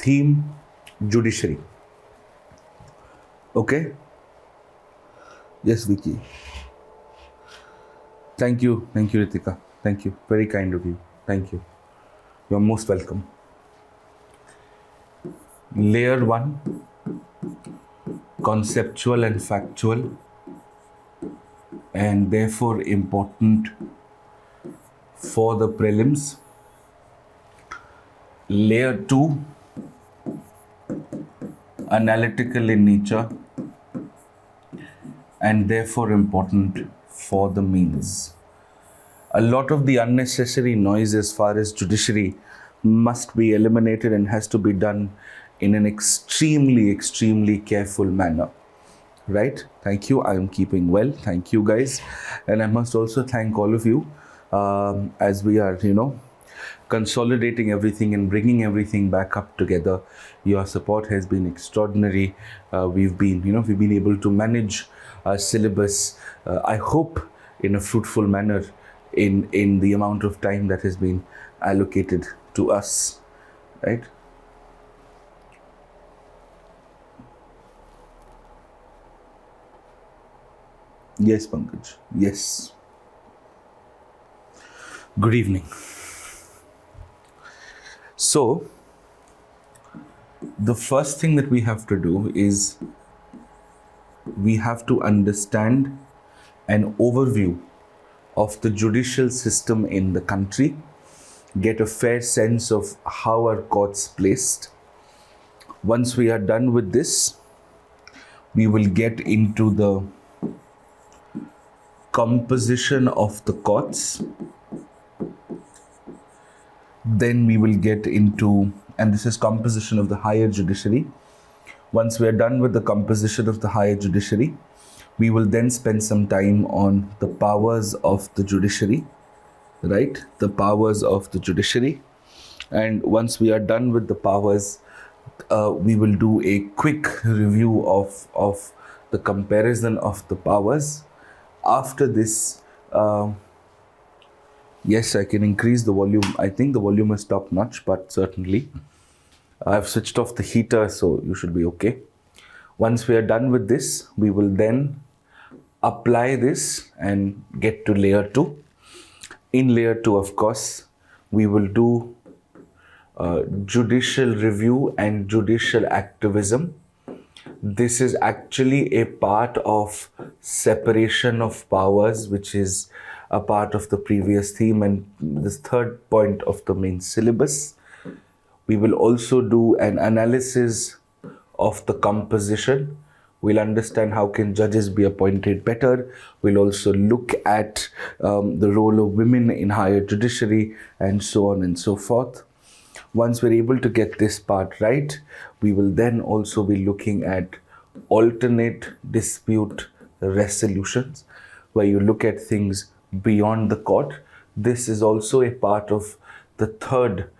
theme judiciary. Okay? Yes, Vicky. Thank you, Ritika. Thank you. Very kind of you. Thank you. You're most welcome. Layer 1, conceptual and factual, and therefore important for the prelims. Layer 2, analytical in nature, and therefore important for the mains. A lot of the unnecessary noise as far as judiciary must be eliminated and has to be done in an extremely careful manner. Right? Thank you. I am keeping well. Thank you, guys. And I must also thank all of you as we are, consolidating everything and bringing everything back up together. Your support has been extraordinary. We've been able to manage our syllabus, I hope, in a fruitful manner in the amount of time that has been allocated to us, right? Yes, Pankaj. Yes. Good evening. So, the first thing that we have to do is we have to understand an overview of the judicial system in the country, get a fair sense of how our courts placed. Once we are done with this, we will get into the composition of the courts. Then we will get into, and this is composition of the higher judiciary. Once we are done with the composition of the higher judiciary, we will then spend some time on the powers of the judiciary, right? The powers of the judiciary. And once we are done with the powers, we will do a quick review of the comparison of the powers. After this, yes, I can increase the volume. I think the volume is top notch, but certainly I've switched off the heater, so you should be okay. Once we are done with this, we will then apply this and get to layer 2. In layer 2, of course, we will do judicial review and judicial activism. This is actually a part of separation of powers, which is a part of the previous theme and this third point of the main syllabus. We will also do an analysis of the composition. We'll understand how can judges be appointed better. We'll also look at the role of women in higher judiciary and so on and so forth. Once we're able to get this part right, we will then also be looking at alternate dispute resolutions, where you look at things beyond the court. This is also a part of the third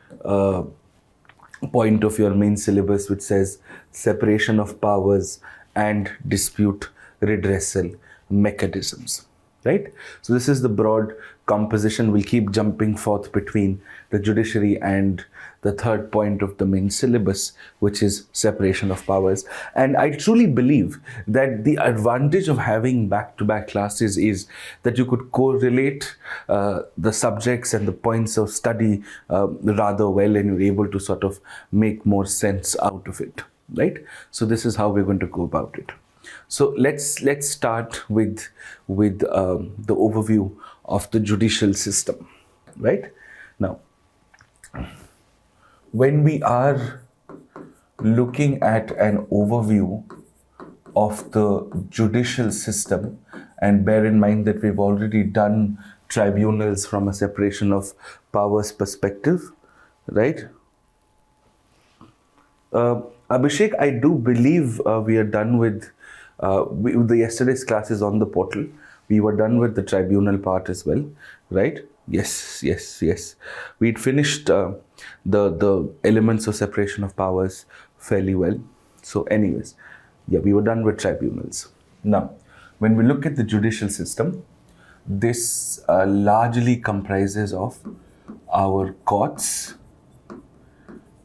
point of your main syllabus, which says separation of powers and dispute redressal mechanisms, right? So this is the broad composition. We'll keep jumping forth between the judiciary and the third point of the main syllabus, which is separation of powers. And I truly believe that the advantage of having back-to-back classes is that you could correlate the subjects and the points of study rather well, and you're able to sort of make more sense out of it, right? So this is how we're going to go about it. So let's start with the overview of the judicial system, right? Now, when we are looking at an overview of the judicial system, and bear in mind that we've already done tribunals from a separation of powers perspective, right? Abhishek, I do believe we are done with the yesterday's classes on the portal. We were done with the tribunal part as well, right? Yes. We'd finished the elements of separation of powers fairly well. So anyways, yeah, we were done with tribunals. Now, when we look at the judicial system, this largely comprises of our courts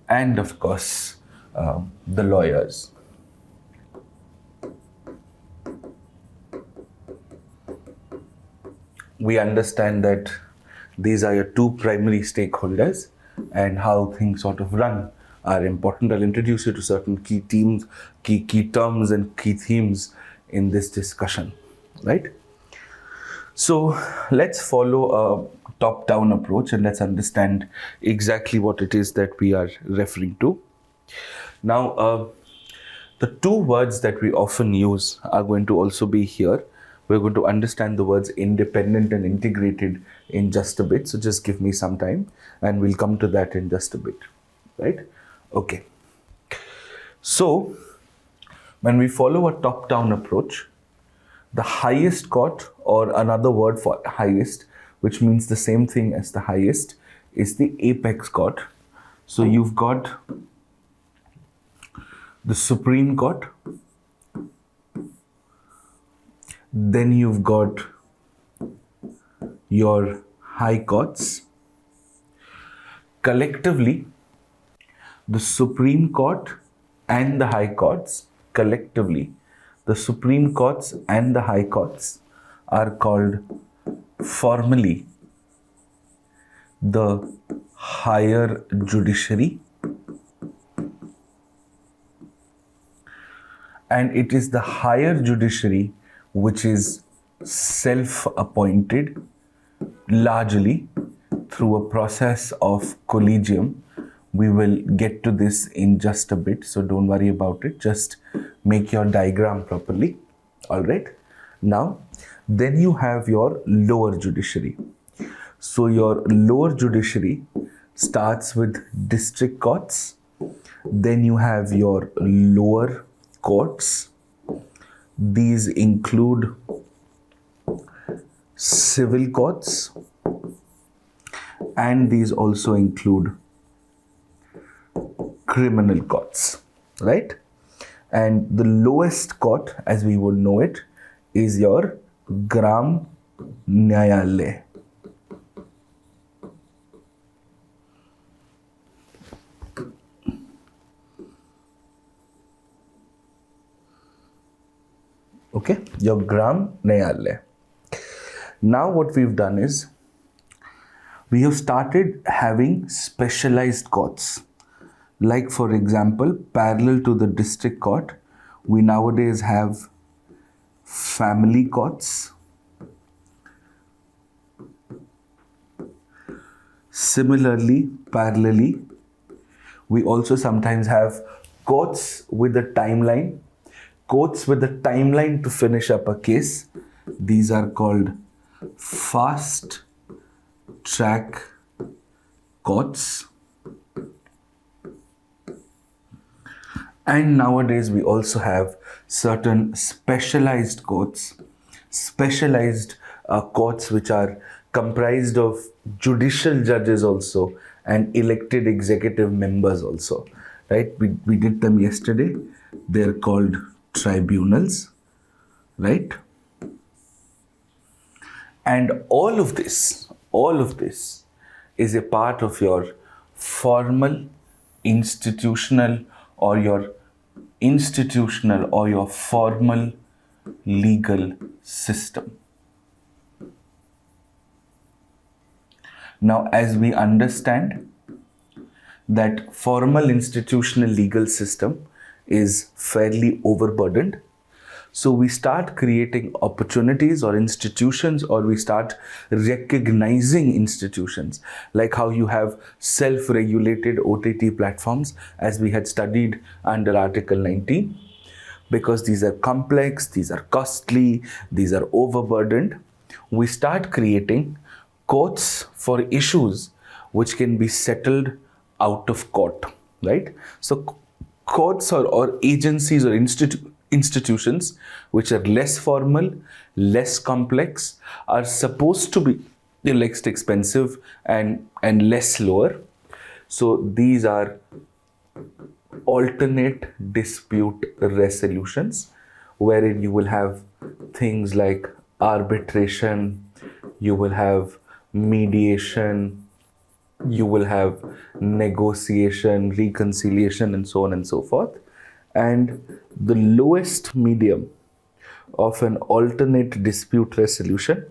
and, of course, the lawyers. We understand that these are your two primary stakeholders, and how things sort of run are important. I'll introduce you to certain key themes, key terms and key themes in this discussion, right? So let's follow a top-down approach and let's understand exactly what it is that we are referring to. Now, the two words that we often use are going to also be here. We're going to understand the words independent and integrated in just a bit. So just give me some time and we'll come to that in just a bit, right? Okay. So when we follow a top-down approach, the highest court, or another word for highest, which means the same thing as the highest, is the apex court. So you've got the Supreme Court, then you've got your high courts. Collectively, the Supreme Court and the high courts, collectively, the Supreme Courts and the high courts are called formally the higher judiciary, and it is the higher judiciary which is self-appointed largely through a process of collegium. We will get to this in just a bit, so don't worry about it. Just make your diagram properly. All right. Now, then you have your lower judiciary. So your lower judiciary starts with district courts. Then you have your lower courts. These include civil courts, and these also include criminal courts, right? And the lowest court, as we would know it, is your Gram Nyayalaya. Okay, your Gram Nyayalaya. Now what we've done is, we have started having specialized courts. Like for example, parallel to the district court, we nowadays have family courts. Similarly, parallelly, we also sometimes have courts with a timeline. Courts with a timeline to finish up a case. These are called fast track courts. And nowadays we also have certain specialized courts, courts which are comprised of judicial judges also and elected executive members also, right? We did them yesterday. They're called tribunals, right? And all of this is a part of your formal institutional or your formal legal system. Now, as we understand that formal institutional legal system is fairly overburdened, so we start creating opportunities or institutions, or we start recognizing institutions, like how you have self-regulated OTT platforms, as we had studied under Article 19. Because these are complex, these are costly, these are overburdened, we start creating courts for issues which can be settled out of court, right? So courts or agencies or institutions which are less formal, less complex, are supposed to be less expensive and less lower. So these are alternate dispute resolutions, wherein you will have things like arbitration, you will have mediation, You will have negotiation, reconciliation, and so on and so forth. And the lowest medium of an alternate dispute resolution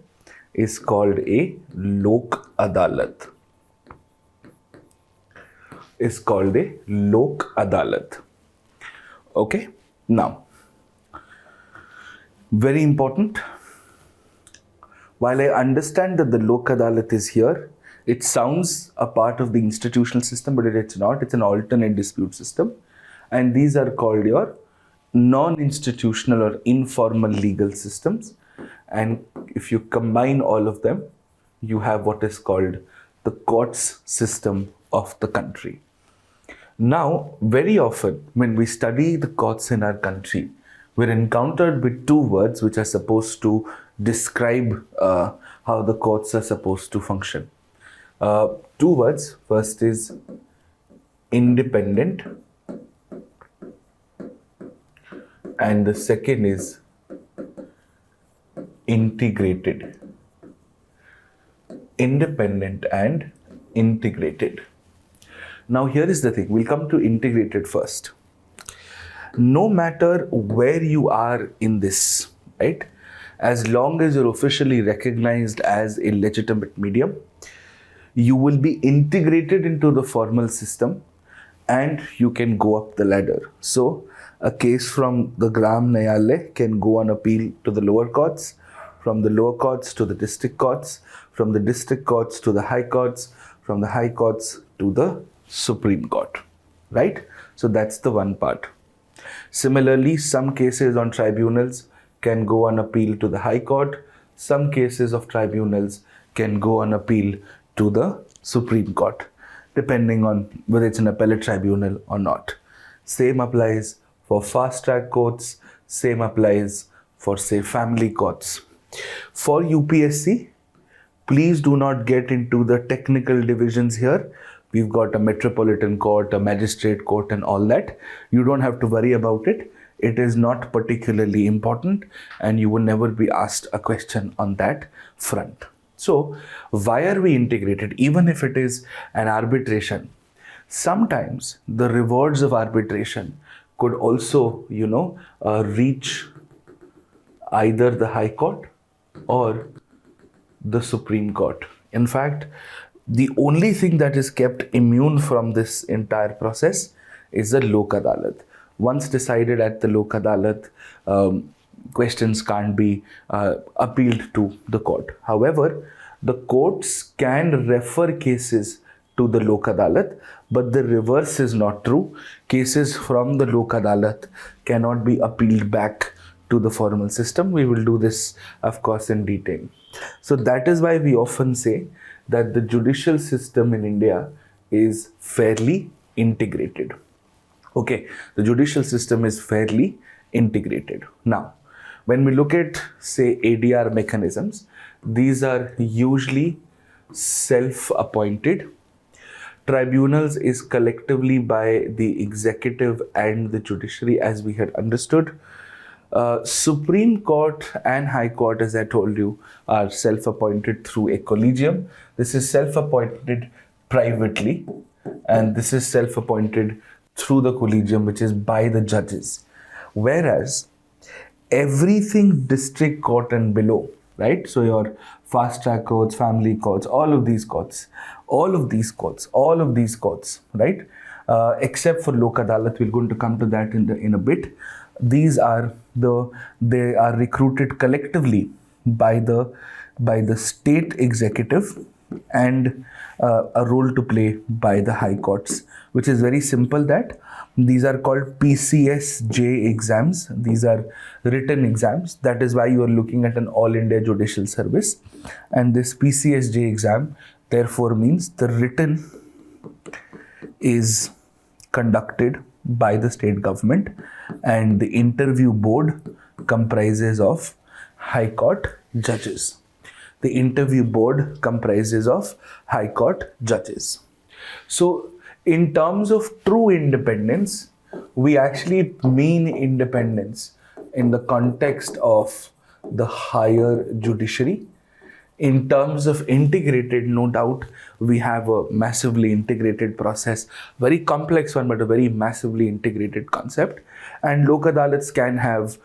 is called a Lok Adalat. Is called a Lok Adalat. Okay, now, very important. While I understand that the Lok Adalat is here, it sounds a part of the institutional system, but it's not. It's an alternate dispute system. And these are called your non-institutional or informal legal systems. And if you combine all of them, you have what is called the courts system of the country. Now, very often when we study the courts in our country, we're encountered with two words which are supposed to describe how the courts are supposed to function. Two words. First is independent, and the second is integrated. Independent and integrated. Now, here is the thing. We'll come to integrated first. No matter where you are in this, right? As long as you're officially recognized as a legitimate medium, you will be integrated into the formal system and you can go up the ladder. So, a case from the Gram Nyayalaya can go on appeal to the lower courts, from the lower courts to the district courts, from the district courts to the high courts, from the high courts to the Supreme Court, right? So that's the one part. Similarly, some cases on tribunals can go on appeal to the High Court. Some cases of tribunals can go on appeal to the Supreme Court, depending on whether it's an appellate tribunal or not. Same applies for fast track courts. Same applies for, say, family courts. For UPSC, please do not get into the technical divisions here. We've got a metropolitan court, a magistrate court, and all that. You don't have to worry about it. It is not particularly important, and you will never be asked a question on that front. So, why are we integrated? Even if it is an arbitration, sometimes the rewards of arbitration could also, reach either the High Court or the Supreme Court. In fact, the only thing that is kept immune from this entire process is the Lok Adalat. Once decided at the Lok Adalat, questions can't be appealed to the court. However, the courts can refer cases to the Lok Adalat, but the reverse is not true. Cases from the Lok Adalat cannot be appealed back to the formal system. We will do this, of course, in detail. So that is why we often say that the judicial system in India is fairly integrated. Okay, the judicial system is fairly integrated. Now, when we look at, say, ADR mechanisms, these are usually self-appointed. Tribunals is collectively by the executive and the judiciary, as we had understood. Supreme Court and High Court, as I told you, are self-appointed through a collegium. This is self-appointed privately, and this is self-appointed through the collegium, which is by the judges. Whereas everything district court and below, right? So your fast track courts, family courts, all of these courts, right? Except for Lok Adalat, we're going to come to that in a bit. They are recruited collectively by the state executive and a role to play by the high courts, which is very simple. That these are called PCSJ exams. These are written exams. That is why you are looking at an All India Judicial Service, and this PCSJ exam therefore means the written is conducted by the state government, and the interview board comprises of High Court judges. The interview board comprises of High Court judges. So, in terms of true independence, we actually mean independence in the context of the higher judiciary. In terms of integrated, no doubt, we have a massively integrated process, very complex one, but a very massively integrated concept. And Lok Adalats can have,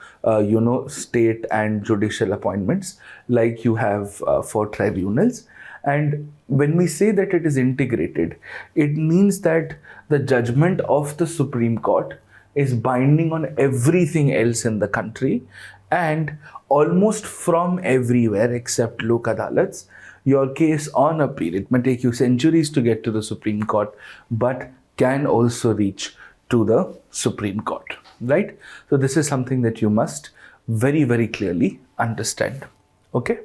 state and judicial appointments like you have for tribunals. And when we say that it is integrated, it means that the judgment of the Supreme Court is binding on everything else in the country, and almost from everywhere except Lok Adalats, your case on appeal, it may take you centuries to get to the Supreme Court, but can also reach to the Supreme Court, right? So this is something that you must very, very clearly understand. Okay.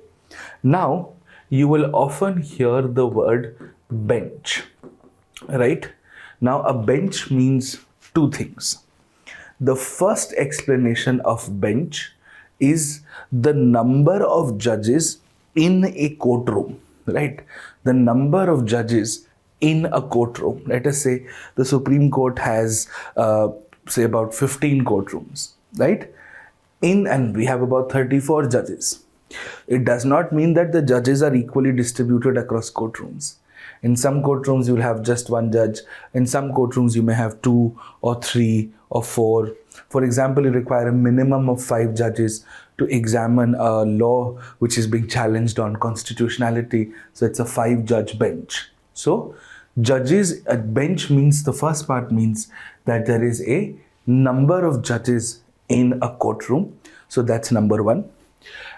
Now, you will often hear the word bench, right? Now, a bench means two things. The first explanation of bench is the number of judges in a courtroom, right? The number of judges in a courtroom. Let us say the Supreme Court has, say, about 15 courtrooms, right? And we have about 34 judges. It does not mean that the judges are equally distributed across courtrooms. In some courtrooms, you will have just one judge. In some courtrooms, you may have 2 or 3 or 4. For example, you require a minimum of 5 judges to examine a law which is being challenged on constitutionality. So it's a 5-judge bench. So judges, a bench means, the first part means that there is a number of judges in a courtroom. So that's number one.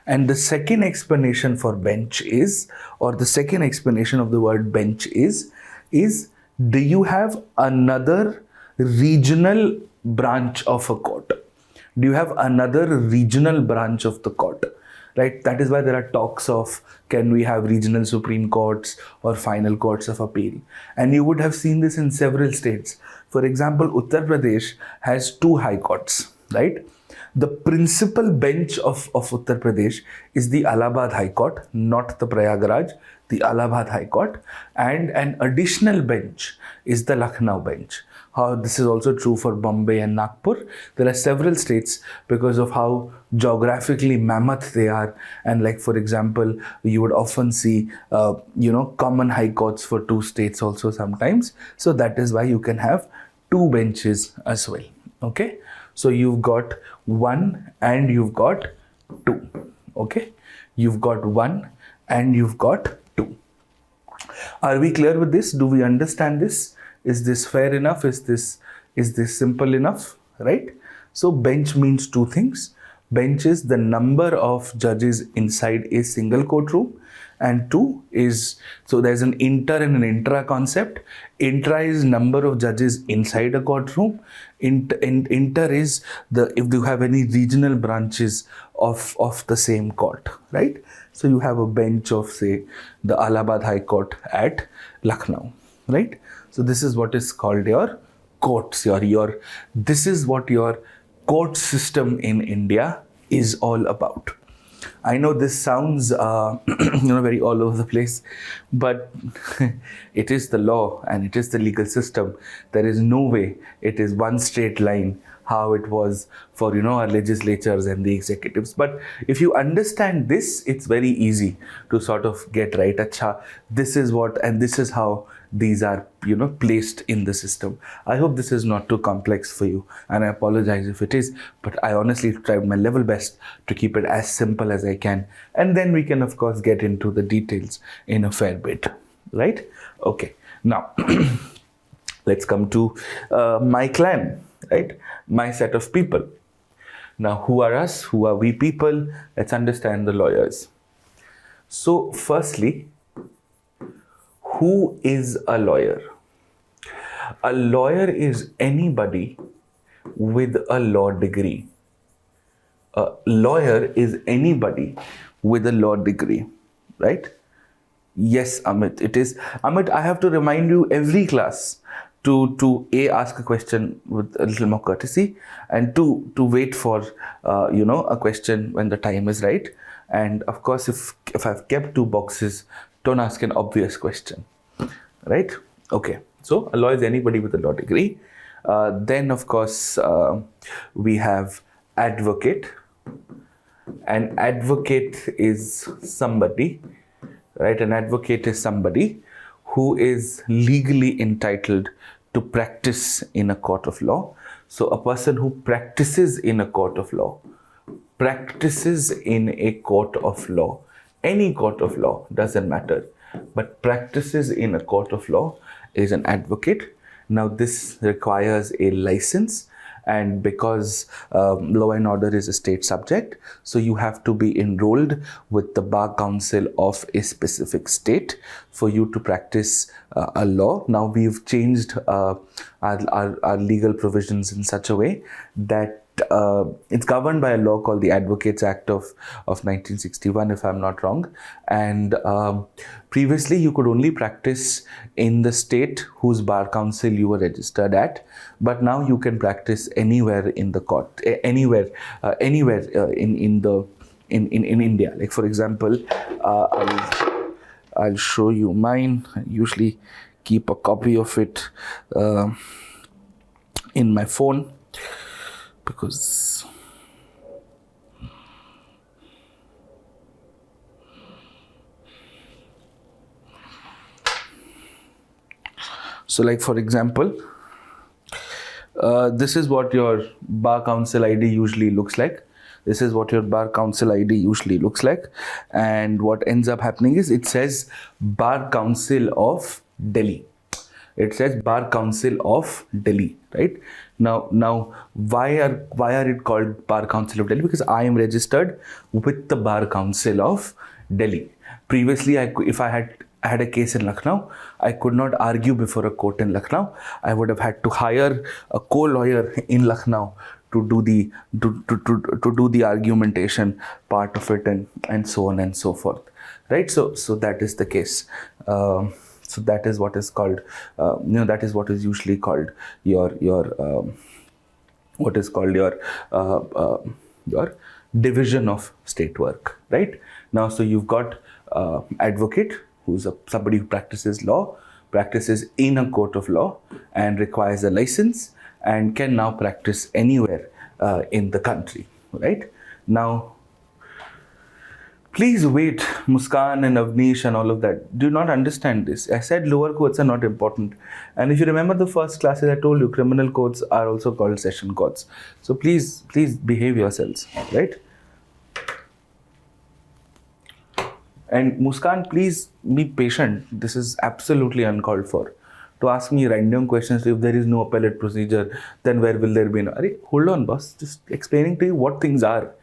And the second explanation for bench is, or the second explanation of the word bench is do you have another regional branch of a court? Do you have another regional branch of the court? Right? That is why there are talks of, can we have regional Supreme Courts or final courts of appeal? And you would have seen this in several states. For example, Uttar Pradesh has 2 high courts, right? The principal bench of Uttar Pradesh is the Allahabad High Court, not the Prayagraj, the Allahabad High Court, and an additional bench is the Lucknow bench. How this is also true for Bombay and Nagpur. There are several states, because of how geographically mammoth they are, and like, for example, you would often see common high courts for 2 states also sometimes. So that is why you can have 2 benches as well. Okay, so you've got 1 and you've got 2. Okay, you've got 1 and you've got 2. Are we clear with this? Do we understand this? Is this fair enough? Is this simple enough? Right? So bench means 2 things. Bench is the number of judges inside a single courtroom, and 2 is, so there's an inter and an intra concept. Intra is number of judges inside a courtroom. Inter is if you have any regional branches of the same court, right? So you have a bench of, say, the Allahabad High Court at Lucknow, right? So this is what is called your courts. This is what your court system in India is all about. I know this sounds very all over the place, but it is the law and it is the legal system. There is no way it is one straight line how it was for our legislatures and the executives. But if you understand this, it's very easy to sort of get right. Acha, this is what, and this is how these are placed in the system. I hope this is not too complex for you, and I apologize if it is, but I honestly tried my level best to keep it as simple as I can, and then we can of course get into the details in a fair bit, right? Okay, now let's come to my clan, right? My set of people. Now, who are us? Who are we people? Let's understand the lawyers. So firstly, who is a lawyer? A lawyer is anybody with a law degree. A lawyer is anybody with a law degree, right? Yes, Amit, it is. Amit, I have to remind you every class to ask a question with a little more courtesy, and to wait for a question when the time is right. And of course, if I've kept 2 boxes, don't ask an obvious question, right? Okay, so a lawyer is anybody with a law degree. Then of course we have advocate. An advocate is somebody right? An advocate is somebody who is legally entitled to practice in a court of law. So a person who practices in a court of law, practices in a court of law, any court of law, doesn't matter, but practices in a court of law is an advocate. Now this requires a license, and because law and order is a state subject, so you have to be enrolled with the bar council of a specific state for you to practice a law. Now we've changed our legal provisions in such a way that it's governed by a law called the Advocates Act of 1961, if I'm not wrong. And previously, you could only practice in the state whose bar council you were registered at. But now you can practice anywhere in the court, anywhere in India. Like for example, I'll show you mine. I usually keep a copy of it in my phone, because so like for example, this is what your bar council ID usually looks like. This is what your bar council ID usually looks like. And what ends up happening is it says Bar Council of Delhi. It says Bar Council of Delhi, right? Now, why are it called Bar Council of Delhi? Because I am registered with the Bar Council of Delhi. Previously, if I had a case in Lucknow, I could not argue before a court in Lucknow. I would have had to hire a co-lawyer in Lucknow to do the argumentation part of it, and so on and so forth, right? So that is the case. So that is what is called, that is what is usually called your division of state work, right? Now, so you've got advocate, who's somebody who practices law, practices in a court of law, and requires a license, and can now practice anywhere in the country, right? Now, please wait, Muskan and Avnish and all of that. Do not understand this. I said lower courts are not important. And if you remember the first classes, I told you criminal courts are also called session courts. So please behave yourselves, right? And Muskan, please be patient. This is absolutely uncalled for. To ask me random questions, if there is no appellate procedure, then where will there be no? Hold on, boss. Just explaining to you what things are.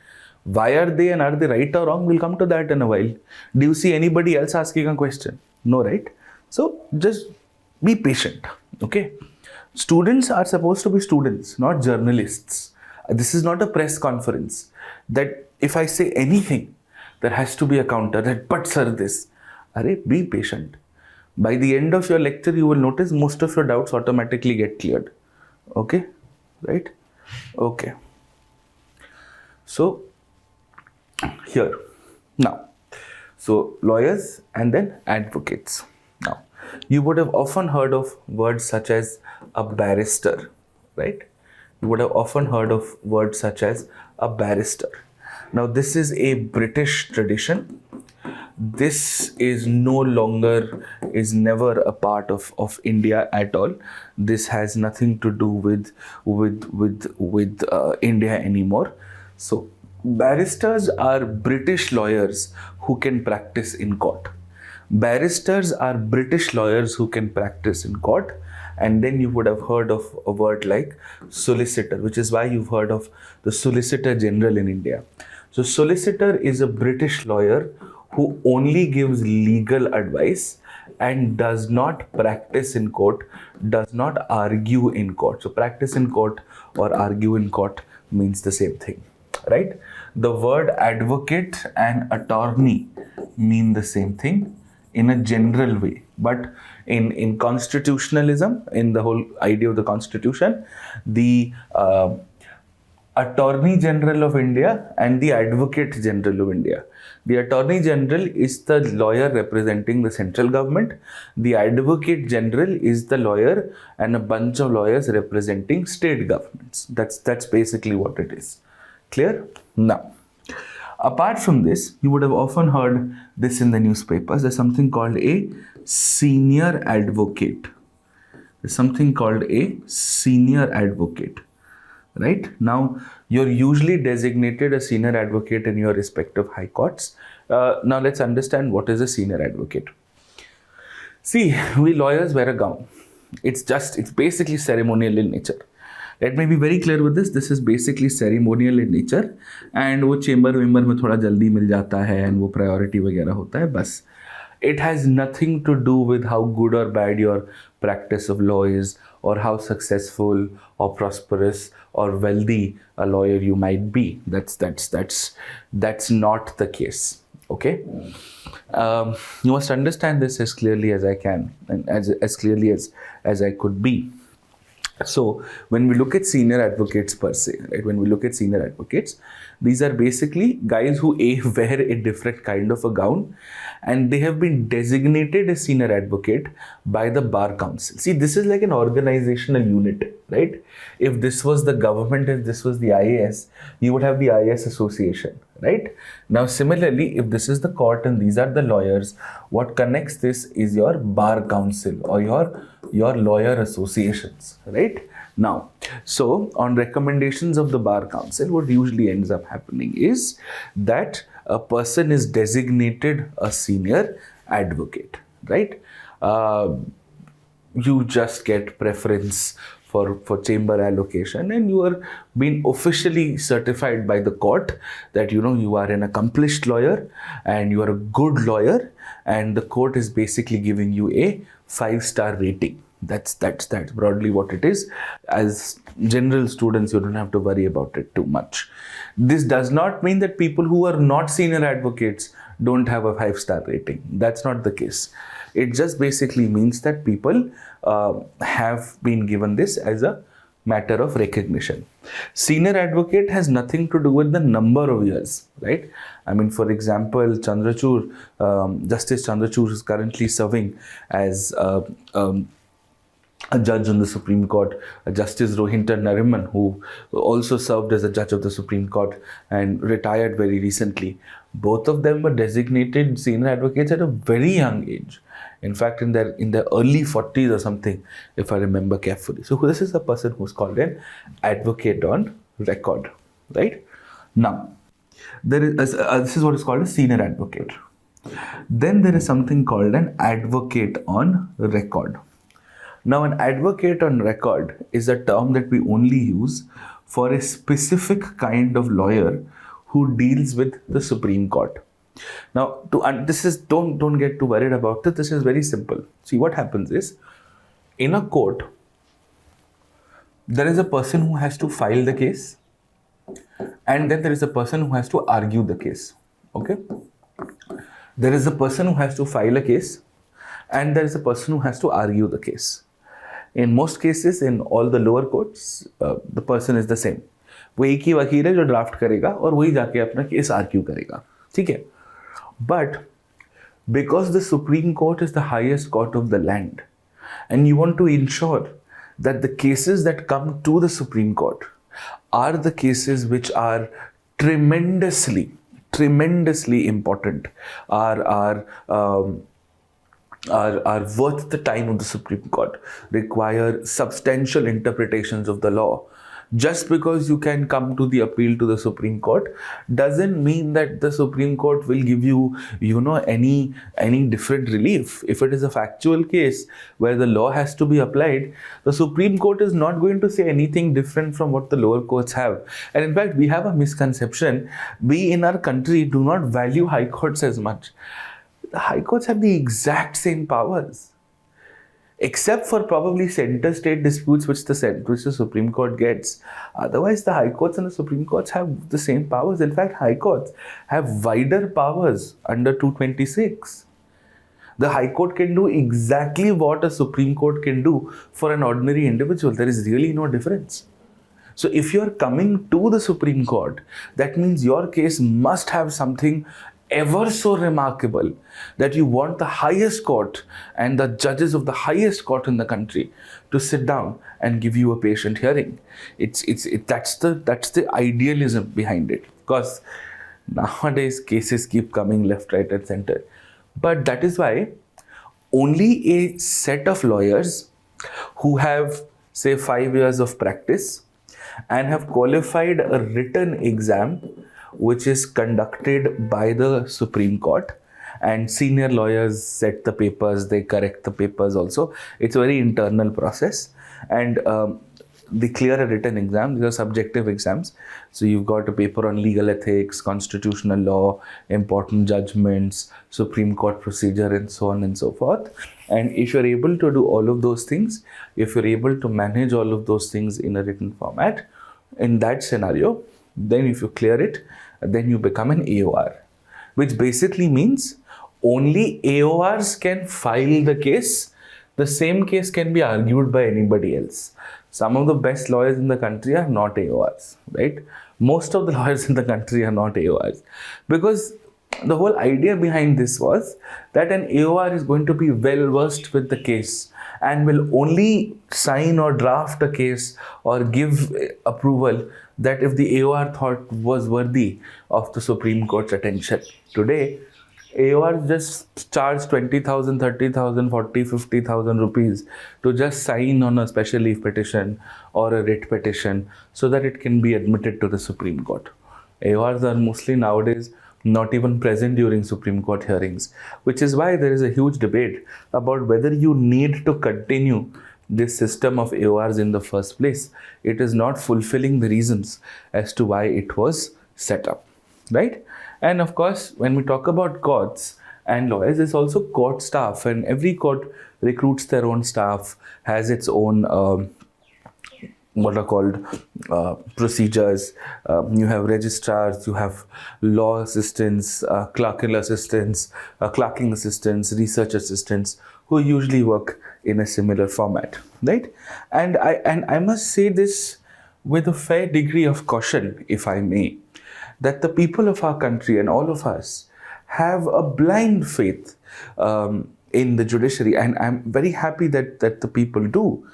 Why are they, and are they right or wrong? We'll come to that in a while. Do you see anybody else asking a question? No, right? So just be patient, okay? Students are supposed to be students, not journalists. This is not a press conference that if I say anything, there has to be a counter that, but sir, this. Be patient. By the end of your lecture, you will notice most of your doubts automatically get cleared. Okay? Right? Okay. So, here. Now, so lawyers and then advocates. Now, you would have often heard of words such as a barrister, right? You would have often heard of words such as a barrister. Now, this is a British tradition. This is never a part of India at all. This has nothing to do with India anymore. So, barristers are British lawyers who can practice in court. Barristers are British lawyers who can practice in court. And then you would have heard of a word like solicitor, which is why you've heard of the Solicitor General in India. So solicitor is a British lawyer who only gives legal advice and does not practice in court, does not argue in court. So practice in court or argue in court means the same thing, right? The word advocate and attorney mean the same thing in a general way. But in constitutionalism, in the whole idea of the constitution, the Attorney General of India and the Advocate General of India. The Attorney General is the lawyer representing the central government. The Advocate General is the lawyer and a bunch of lawyers representing state governments. That's basically what it is. Clear? Now, Apart from this, you would have often heard this in the newspapers. There's something called a senior advocate. There's something called a senior advocate. Right? Now, you're usually designated a senior advocate in your respective high courts. Now, let's understand what is a senior advocate. See, we lawyers wear a gown. It's basically ceremonial in nature. Let me be very clear with this. This is basically ceremonial in nature, and वो chamber में थोड़ा जल्दी मिल जाता है, and वो priority वगैरह होता है बस. It has nothing to do with how good or bad your practice of law is, or how successful or prosperous or wealthy a lawyer you might be. That's not the case. Okay, you must understand this as clearly as I can, and as clearly as I could be. So when we look at senior advocates per se, right? When we look at senior advocates, these are basically guys who wear a different kind of a gown, and they have been designated as senior advocate by the Bar Council. See, this is like an organizational unit, right? If this was the government and this was the IAS, you would have the IAS Association, right? Now, similarly, if this is the court and these are the lawyers, what connects this is your Bar Council or your lawyer associations, right? Now, so on recommendations of the Bar Council, what usually ends up happening is that a person is designated a senior advocate, right? You just get preference for chamber allocation, and you are being officially certified by the court that you are an accomplished lawyer and you are a good lawyer, and the court is basically giving you a 5-star rating. That's broadly what it is. As general students, you don't have to worry about it too much. This does not mean that people who are not senior advocates don't have a 5-star rating. That's not the case. It just basically means that people have been given this as a matter of recognition. Senior advocate has nothing to do with the number of years, right? I mean, for example, Chandrachud, Justice Chandrachud is currently serving as a judge on the Supreme Court. Justice Rohinton Nariman, who also served as a judge of the Supreme Court and retired very recently. Both of them were designated senior advocates at a very young age. In fact, in their early 40s or something, if I remember carefully. So this is a person who's called an advocate on record, right? Now, there is this is what is called a senior advocate. Then there is something called an advocate on record. Now, an advocate on record is a term that we only use for a specific kind of lawyer who deals with the Supreme Court. Now, don't get too worried about it. This is very simple. See, what happens is, in a court, there is a person who has to file the case, and then there is a person who has to argue the case. Okay? There is a person who has to file a case, and there is a person who has to argue the case. In most cases, in all the lower courts, the person is the same. वो एक ही वकील है जो draft करेगा और वही जाके अपना केस आर्ग्यू करेगा, ठीक है? But because the Supreme Court is the highest court of the land, and you want to ensure that the cases that come to the Supreme Court are the cases which are tremendously important, are worth the time of the Supreme Court, require substantial interpretations of the law. Just because you can come to the appeal to the Supreme Court doesn't mean that the Supreme Court will give you, any different relief. If it is a factual case where the law has to be applied, the Supreme Court is not going to say anything different from what the lower courts have. And in fact, we have a misconception. We in our country do not value high courts as much. The high courts have the exact same powers, except for probably center-state disputes which the Supreme Court gets. Otherwise, the high courts and the Supreme Courts have the same powers. In fact, high courts have wider powers under 226. The High Court can do exactly what a Supreme Court can do for an ordinary individual. There is really no difference. So if you are coming to the Supreme Court, that means your case must have something ever so remarkable that you want the highest court and the judges of the highest court in the country to sit down and give you a patient hearing. That's the idealism behind it. Because Nowadays, cases keep coming left, right, and center. But that is why only a set of lawyers who have, say, 5 years of practice and have qualified a written exam which is conducted by the Supreme Court, and senior lawyers set the papers, they correct the papers also. It's a very internal process. And they clear a written exam. These are subjective exams. So you've got a paper on legal ethics, constitutional law, important judgments, Supreme Court procedure, and so on and so forth. And if you're able to do all of those things, if you're able to manage all of those things in a written format, in that scenario, then if you clear it, then you become an AOR, which basically means only AORs can file the case. The same case can be argued by anybody else. Some of the best lawyers in the country are not AORs, right? Most of the lawyers in the country are not AORs, because the whole idea behind this was that an AOR is going to be well versed with the case and will only sign or draft a case or give approval that if the AOR thought was worthy of the Supreme Court's attention. Today, AORs just charge 20,000, 30,000, 40, 50,000 rupees to just sign on a special leave petition or a writ petition so that it can be admitted to the Supreme Court. AORs are mostly nowadays not even present during Supreme Court hearings, which is why there is a huge debate about whether you need to continue this system of AORs in the first place. It is not fulfilling the reasons as to why it was set up, right? And of course, when we talk about courts and lawyers, there's also court staff, and every court recruits their own staff, has its own what are called procedures. You have registrars, you have law assistants, clerking assistants, research assistants, who usually work in a similar format, right? And I must say this with a fair degree of caution, if I may, that the people of our country and all of us have a blind faith in the judiciary, and I'm very happy that the people do.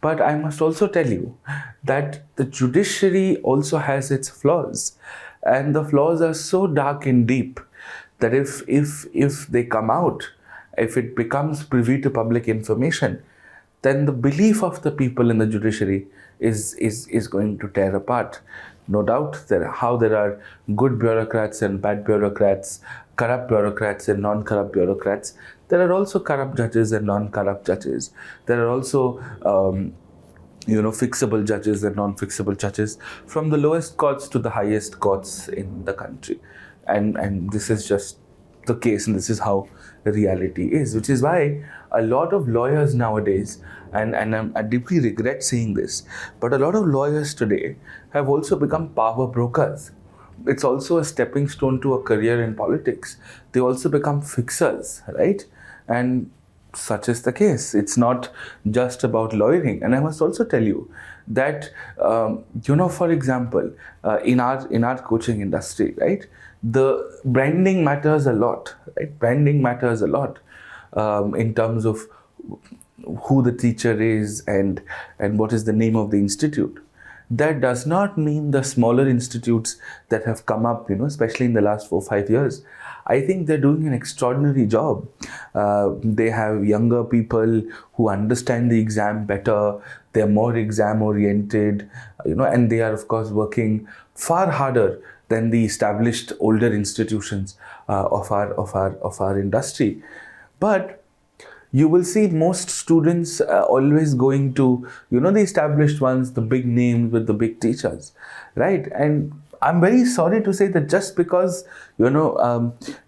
But I must also tell you that the judiciary also has its flaws, and the flaws are so dark and deep that if they come out, if it becomes privy to public information, then the belief of the people in the judiciary is going to tear apart. No doubt how there are good bureaucrats and bad bureaucrats, corrupt bureaucrats and non-corrupt bureaucrats, there are also corrupt judges and non-corrupt judges. There are also fixable judges and non-fixable judges, from the lowest courts to the highest courts in the country. And this is just the case, and this is how the reality is, which is why a lot of lawyers nowadays, and I deeply regret saying this, but a lot of lawyers today have also become power brokers. It's also a stepping stone to a career in politics. They also become fixers, right? And such is the case. It's not just about lawyering. And I must also tell you that, for example, in our coaching industry, right, the branding matters a lot, right? Branding matters a lot in terms of who the teacher is and what is the name of the institute. That does not mean the smaller institutes that have come up, especially in the last 4-5 years. I think they're doing an extraordinary job. They have younger people who understand the exam better. They're more exam oriented, and they are of course working far harder than the established older institutions of our industry. But you will see most students always going to, the established ones, the big names with the big teachers, right? And I'm very sorry to say that just because,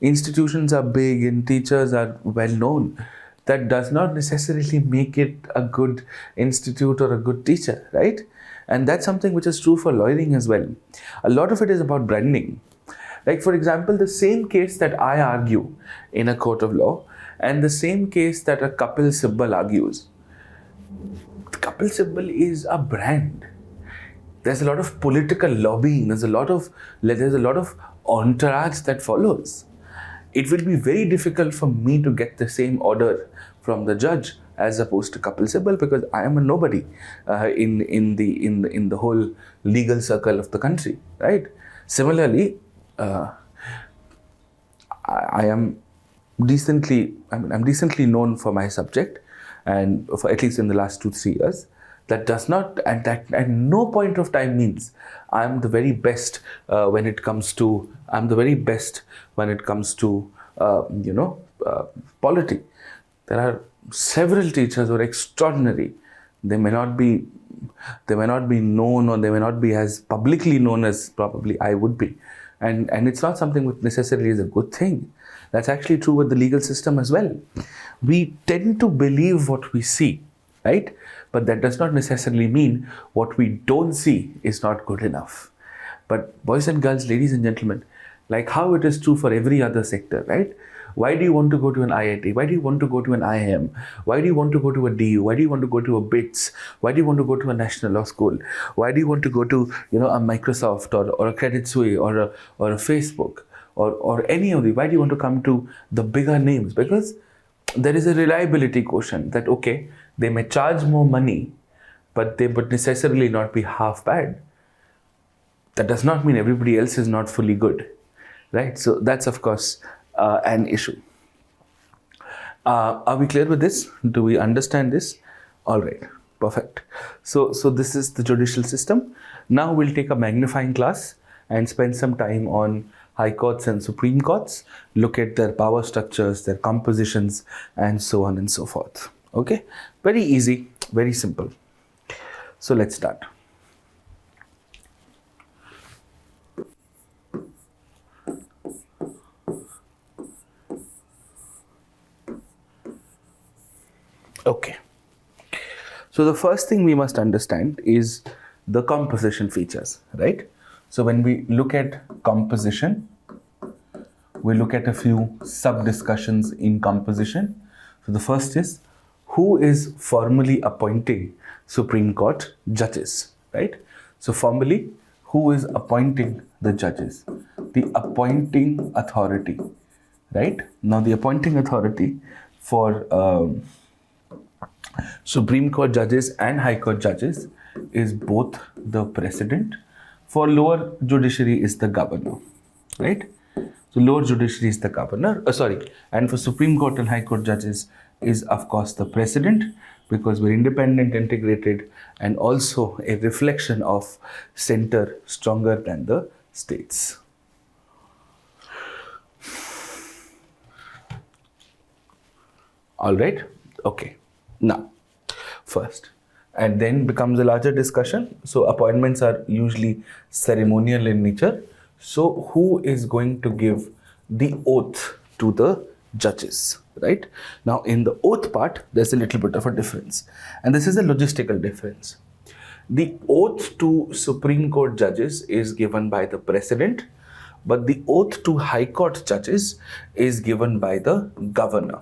institutions are big and teachers are well known, that does not necessarily make it a good institute or a good teacher, right? And that's something which is true for lawyering as well. A lot of it is about branding. Like, for example, the same case that I argue in a court of law and the same case that a Kapil Sibal argues. Kapil Sibal is a brand. There's a lot of political lobbying. There's a lot of entourage that follows. It will be very difficult for me to get the same order from the judge as opposed to Kapil Sibal, because I am a nobody in the whole legal circle of the country, right? Similarly, I am I'm decently known for my subject, and for at least in the last 2-3 years. That does not, and that at no point of time means I'm the very best when it comes to, I'm the very best when it comes to, polity. There are several teachers who are extraordinary. They may not be, they may not be known, or they may not be as publicly known as probably I would be, and it's not something which necessarily is a good thing. That's actually true with the legal system as well. We tend to believe what we see, right? But that does not necessarily mean what we don't see is not good enough. But boys and girls, ladies and gentlemen, like how it is true for every other sector, right? Why do you want to go to an IIT? Why do you want to go to an IIM? Why do you want to go to a DU? Why do you want to go to a BITS? Why do you want to go to a national law school? Why do you want to go to, a Microsoft, or a Credit Suisse, or a Facebook, or any of the, why do you want to come to the bigger names? Because there is a reliability quotient that, okay, they may charge more money, but they would necessarily not be half bad. That does not mean everybody else is not fully good, right? So that's, of course, an issue. Are we clear with this? Do we understand this? All right, perfect. So this is the judicial system. Now we'll take a magnifying glass and spend some time on high courts and supreme courts, look at their power structures, their compositions, and so on and so forth. Okay, very easy, very simple. So let's start. Okay, so the first thing we must understand is the composition features, right? So when we look at composition, we look at a few sub-discussions in composition. So the first is, who is formally appointing Supreme Court judges, right? So formally, who is appointing the judges? The appointing authority, right? Now the appointing authority for Supreme Court judges and High Court judges is both the president. For lower judiciary is the governor, right? So lower judiciary is the governor, and for Supreme Court and High Court judges is, of course, the president, because we're independent, integrated, and also a reflection of center stronger than the states. All right, okay. Now, first, and then becomes a larger discussion. So appointments are usually ceremonial in nature. So who is going to give the oath to the judges, right? Now in the oath part, there's a little bit of a difference, and this is a logistical difference. The oath to Supreme Court judges is given by the president, but the oath to High Court judges is given by the governor,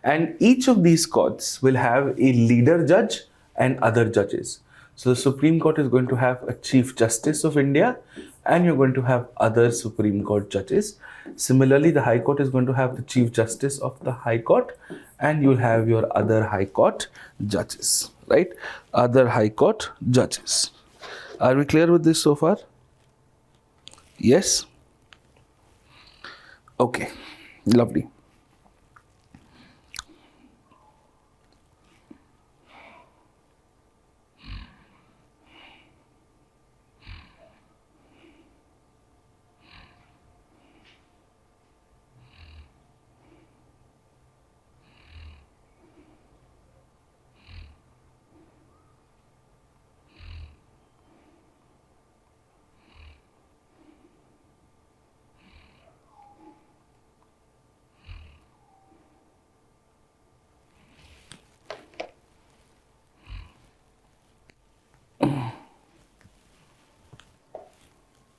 and each of these courts will have a leader judge and other judges. So the Supreme Court is going to have a Chief Justice of India, and you're going to have other Supreme Court judges. Similarly, the High Court is going to have the Chief Justice of the High Court, and you'll have your other High Court judges, right? Other High Court judges. Are we clear with this so far? Yes? Okay, lovely.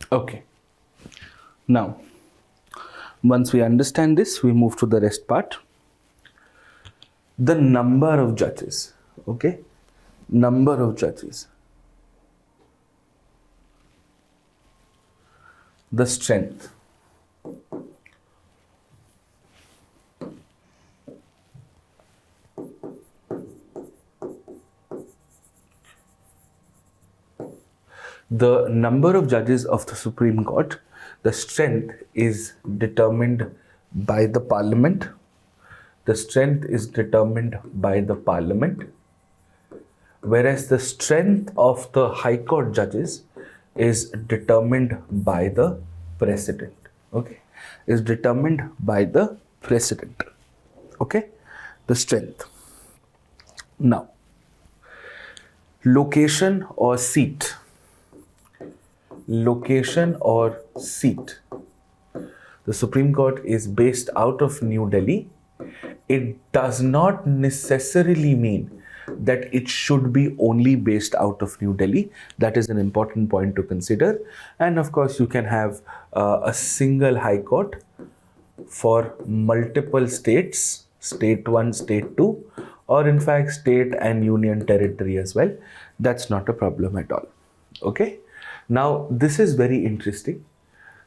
Okay. Now, once we understand this, we move to the rest part. The number of judges, okay? Number of judges. The strength. The number of judges of the Supreme Court the strength is determined by the parliament. The strength is determined by the parliament, whereas the strength of the High Court judges is determined by the president. Okay, is determined by the president. Okay, the strength. Now, location or seat. Location or seat. The Supreme Court is based out of New Delhi. It does not necessarily mean that it should be only based out of New Delhi. That is an important point to consider. And of course, you can have a single High Court for multiple states, state 1, state 2, or in fact state and union territory as well. That's not a problem at all. Okay. Now, this is very interesting.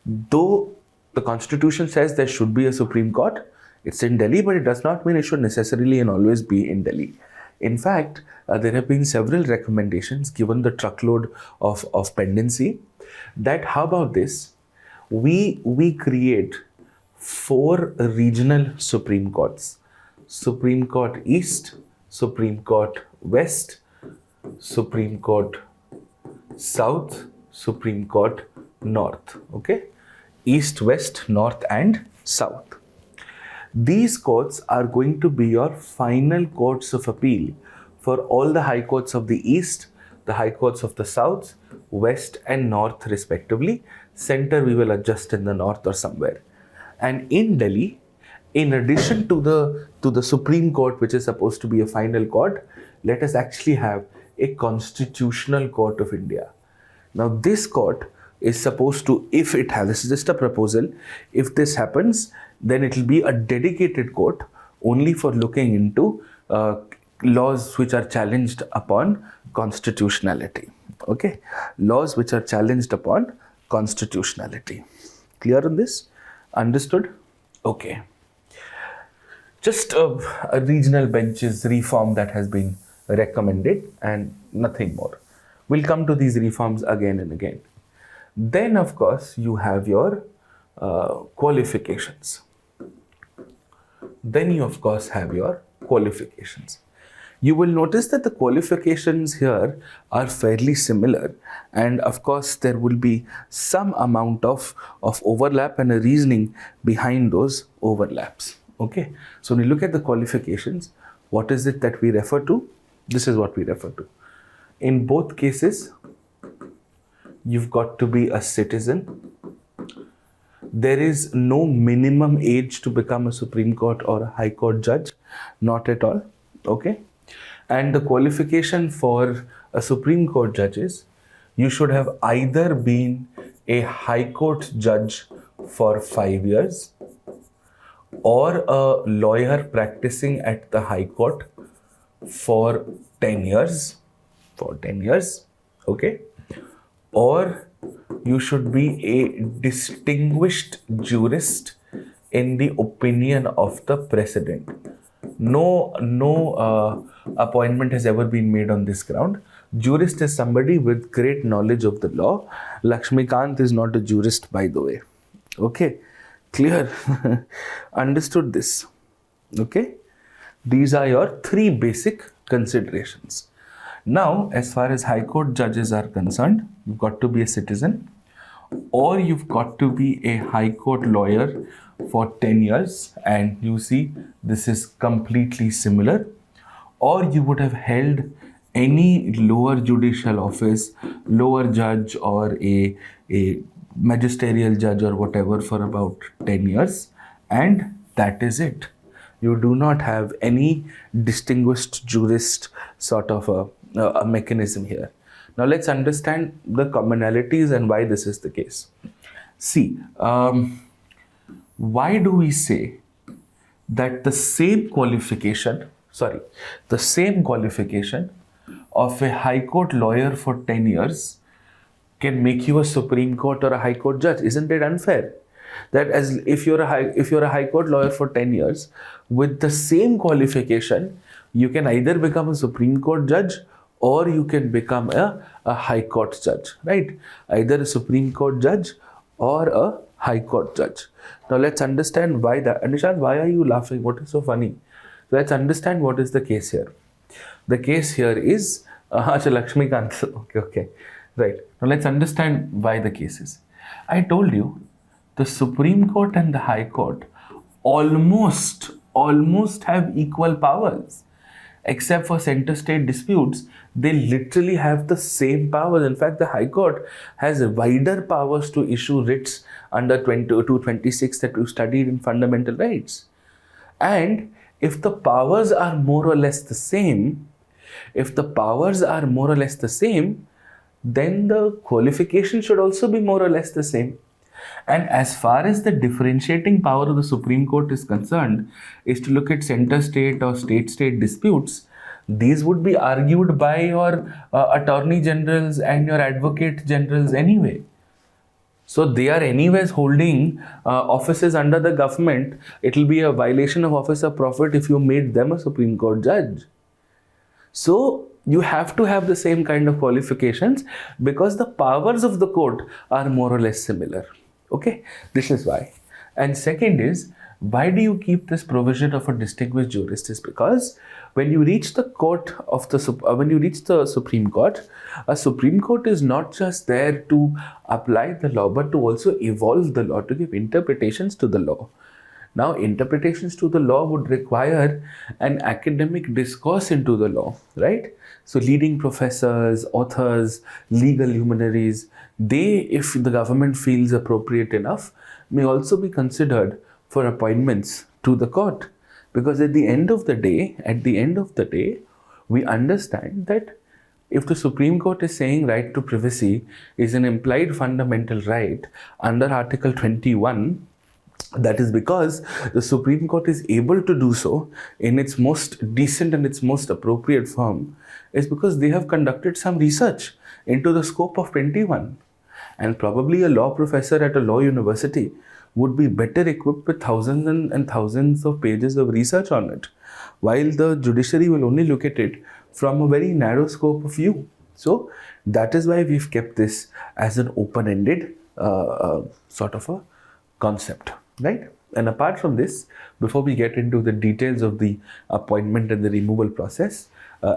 Though the Constitution says there should be a Supreme Court, it's in Delhi, but it does not mean it should necessarily and always be in Delhi. In fact, there have been several recommendations given the truckload of pendency that how about this? We create 4 regional Supreme Courts. Supreme Court East, Supreme Court West, Supreme Court South, Supreme Court North. Okay, East, West, North and South. These courts are going to be your final courts of appeal for all the high courts of the East, the high courts of the South, West and North respectively. Center we will adjust in the North or somewhere. And in Delhi, in addition to the Supreme Court, which is supposed to be a final court, let us actually have a Constitutional Court of India. Now this court is supposed to, if it has, this is just a proposal, if this happens, then it will be a dedicated court only for looking into laws which are challenged upon constitutionality. Okay, laws which are challenged upon constitutionality. Clear on this? Understood? Okay. Just a regional benches reform that has been recommended and nothing more. We'll come to these reforms again and again. Then, of course, you have your qualifications. Then you, of course, have your qualifications. You will notice that the qualifications here are fairly similar, and of course, there will be some amount of overlap and a reasoning behind those overlaps. Okay, so when you look at the qualifications, what is it that we refer to? This is what we refer to. In both cases, you've got to be a citizen. There is no minimum age to become a Supreme Court or a High Court judge, not at all. Okay, and the qualification for a Supreme Court judge is you should have either been a High Court judge for 5 years or a lawyer practicing at the High Court for 10 years. Okay, or you should be a distinguished jurist in the opinion of the president. No appointment has ever been made on this ground. Jurist is somebody with great knowledge of the law. Lakshmikant is not a jurist, by the way. Okay, clear? Understood this? Okay, these are your 3 basic considerations. Now, as far as High Court judges are concerned, you've got to be a citizen, or you've got to be a High Court lawyer for 10 years, and you see this is completely similar, or you would have held any lower judicial office, lower judge or a magisterial judge or whatever for about 10 years, and that is it. You do not have any distinguished jurist sort of a mechanism here. Now let's understand the commonalities and why this is the case. See, why do we say that the same qualification of a High Court lawyer for 10 years can make you a Supreme Court or a High Court judge? Isn't it unfair? That as if you're a High Court lawyer for 10 years, with the same qualification, you can either become a Supreme Court judge or you can become a High Court judge, right? Either a Supreme Court judge or a High Court judge. Now let's understand why that. And Nishant, why are you laughing? What is so funny? Let's understand what is the case here. The case here is Acha Lakshmikant. Okay. Right. Now let's understand why the case is. I told you the Supreme Court and the High Court almost have equal powers. Except for center state disputes, they literally have the same powers. In fact, the High Court has wider powers to issue writs under 226 that we studied in fundamental rights. And if the powers are more or less the same, then the qualification should also be more or less the same. And as far as the differentiating power of the Supreme Court is concerned, is to look at center state or state state disputes. These would be argued by your attorney generals and your advocate generals anyway. So they are anyways holding offices under the government. It will be a violation of office of profit if you made them a Supreme Court judge. So you have to have the same kind of qualifications because the powers of the court are more or less similar. Okay, this is why. And second is, why do you keep this provision of a distinguished jurist? Is because when you reach the Supreme Court, a Supreme Court is not just there to apply the law, but to also evolve the law, to give interpretations to the law. Now, interpretations to the law would require an academic discourse into the law, right? So, leading professors, authors, legal luminaries, they, if the government feels appropriate enough, may also be considered for appointments to the court. Because at the end of the day, we understand that if the Supreme Court is saying right to privacy is an implied fundamental right under Article 21, that is because the Supreme Court is able to do so in its most decent and its most appropriate form, is because they have conducted some research into the scope of 21. And probably a law professor at a law university would be better equipped with thousands and thousands of pages of research on it, while the judiciary will only look at it from a very narrow scope of view. So that is why we've kept this as an open-ended sort of a concept, right? And apart from this, before we get into the details of the appointment and the removal process,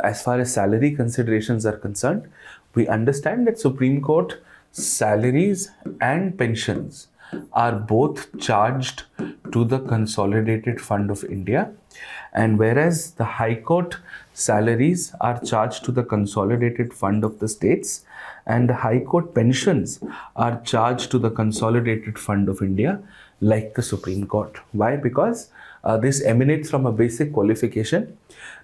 as far as salary considerations are concerned, we understand that Supreme Court salaries and pensions are both charged to the Consolidated Fund of India, and whereas the High Court salaries are charged to the Consolidated Fund of the states, and the High Court pensions are charged to the Consolidated Fund of India, like the Supreme Court. Why? Because this emanates from a basic qualification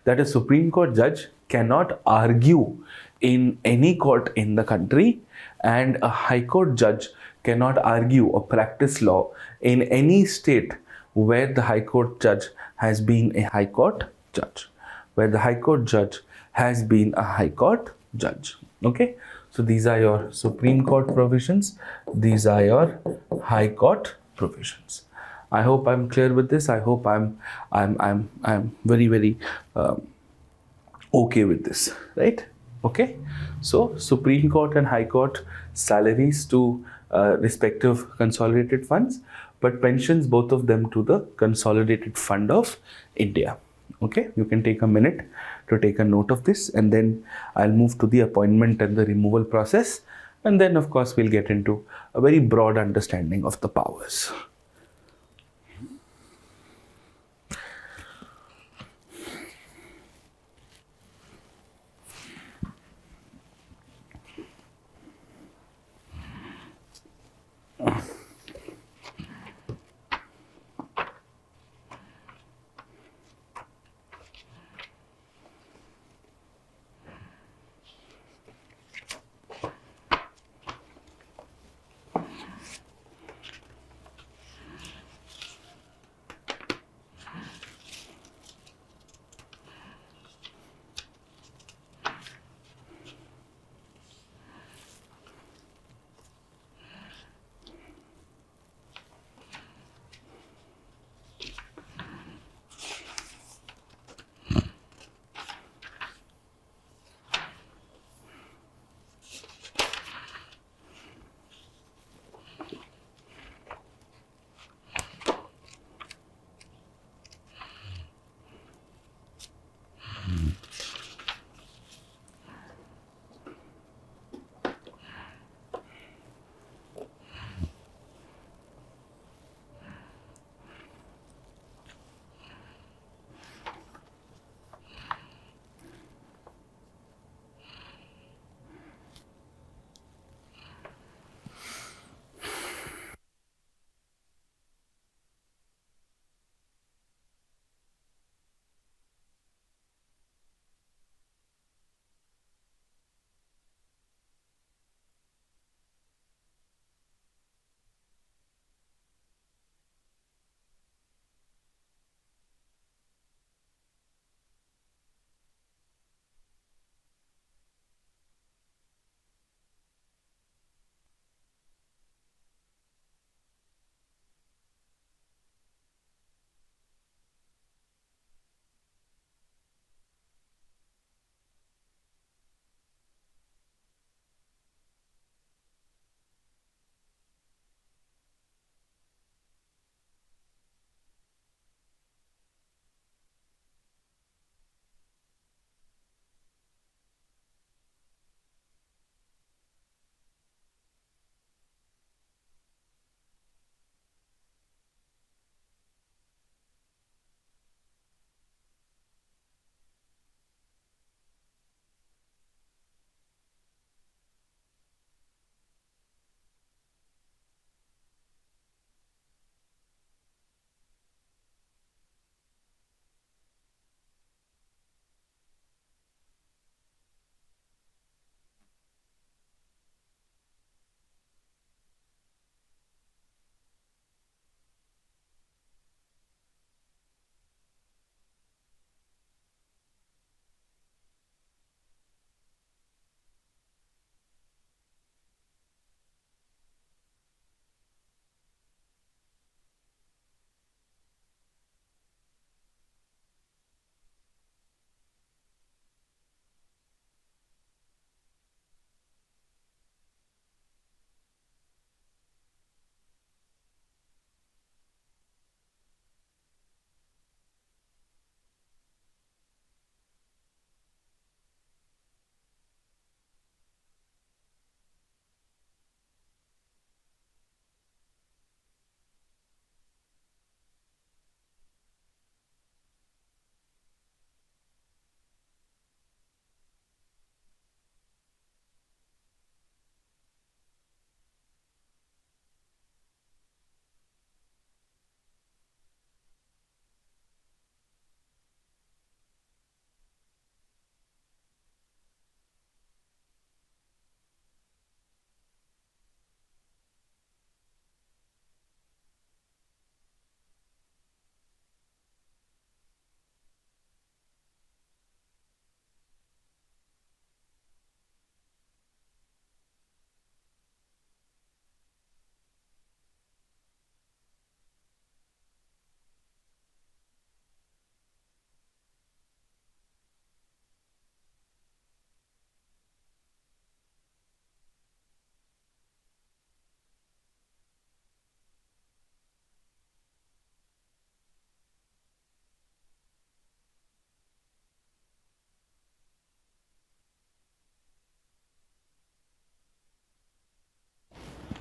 that a Supreme Court judge cannot argue in any court in the country, and a High Court judge cannot argue or practice law in any state where the High Court judge has been a High Court judge. Okay, so these are your Supreme Court provisions, these are your High Court provisions. I hope I'm clear with this. I hope I'm very okay with this, right? Okay, so Supreme Court and High Court salaries to respective consolidated funds, but pensions, both of them, to the Consolidated Fund of India. Okay, you can take a minute to take a note of this, and then I'll move to the appointment and the removal process, and then of course we'll get into a very broad understanding of the powers.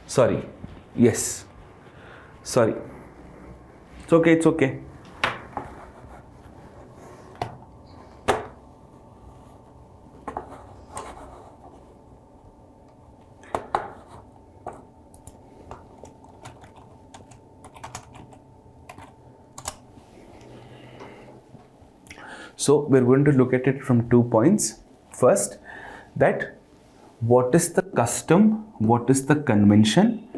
Sorry. Yes. Sorry. It's okay. It's okay. So we're going to look at it from 2 points. First, that what is the custom, what is the convention,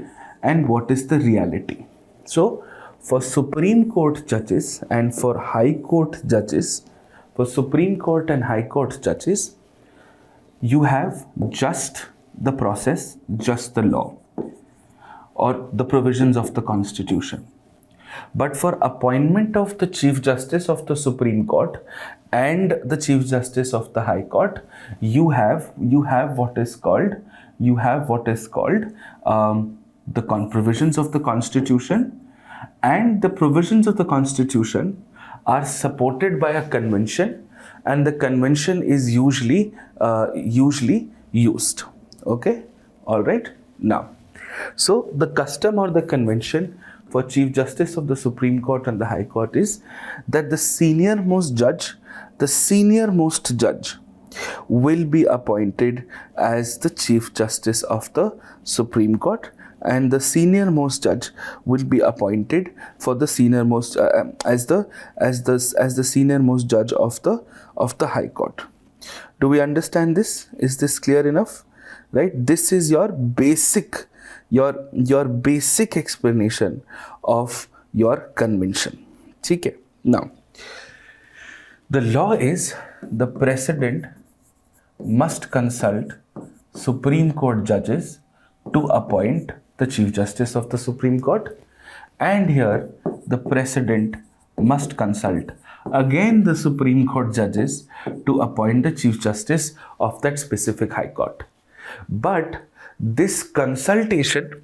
and what is the reality. So for Supreme Court judges and for High Court judges, for Supreme Court and High Court judges, you have just the process, just the law, or the provisions of the Constitution. But for appointment of the Chief Justice of the Supreme Court and the Chief Justice of the High Court, you have what is called the provisions of the Constitution, and the provisions of the Constitution are supported by a convention, and the convention is usually used. Okay, all right. Now, so the custom or the convention for Chief Justice of the Supreme Court and the High Court is that the senior most judge will be appointed as the Chief Justice of the Supreme Court, and the senior most judge will be appointed for the senior most as the senior most judge of the High Court. Do we understand this? Is this clear enough? Right? This is your basic explanation of your convention. Okay. Now, the law is the President must consult Supreme Court judges to appoint the Chief Justice of the Supreme Court, and here the President must consult again the Supreme Court judges to appoint the Chief Justice of that specific High Court. But this consultation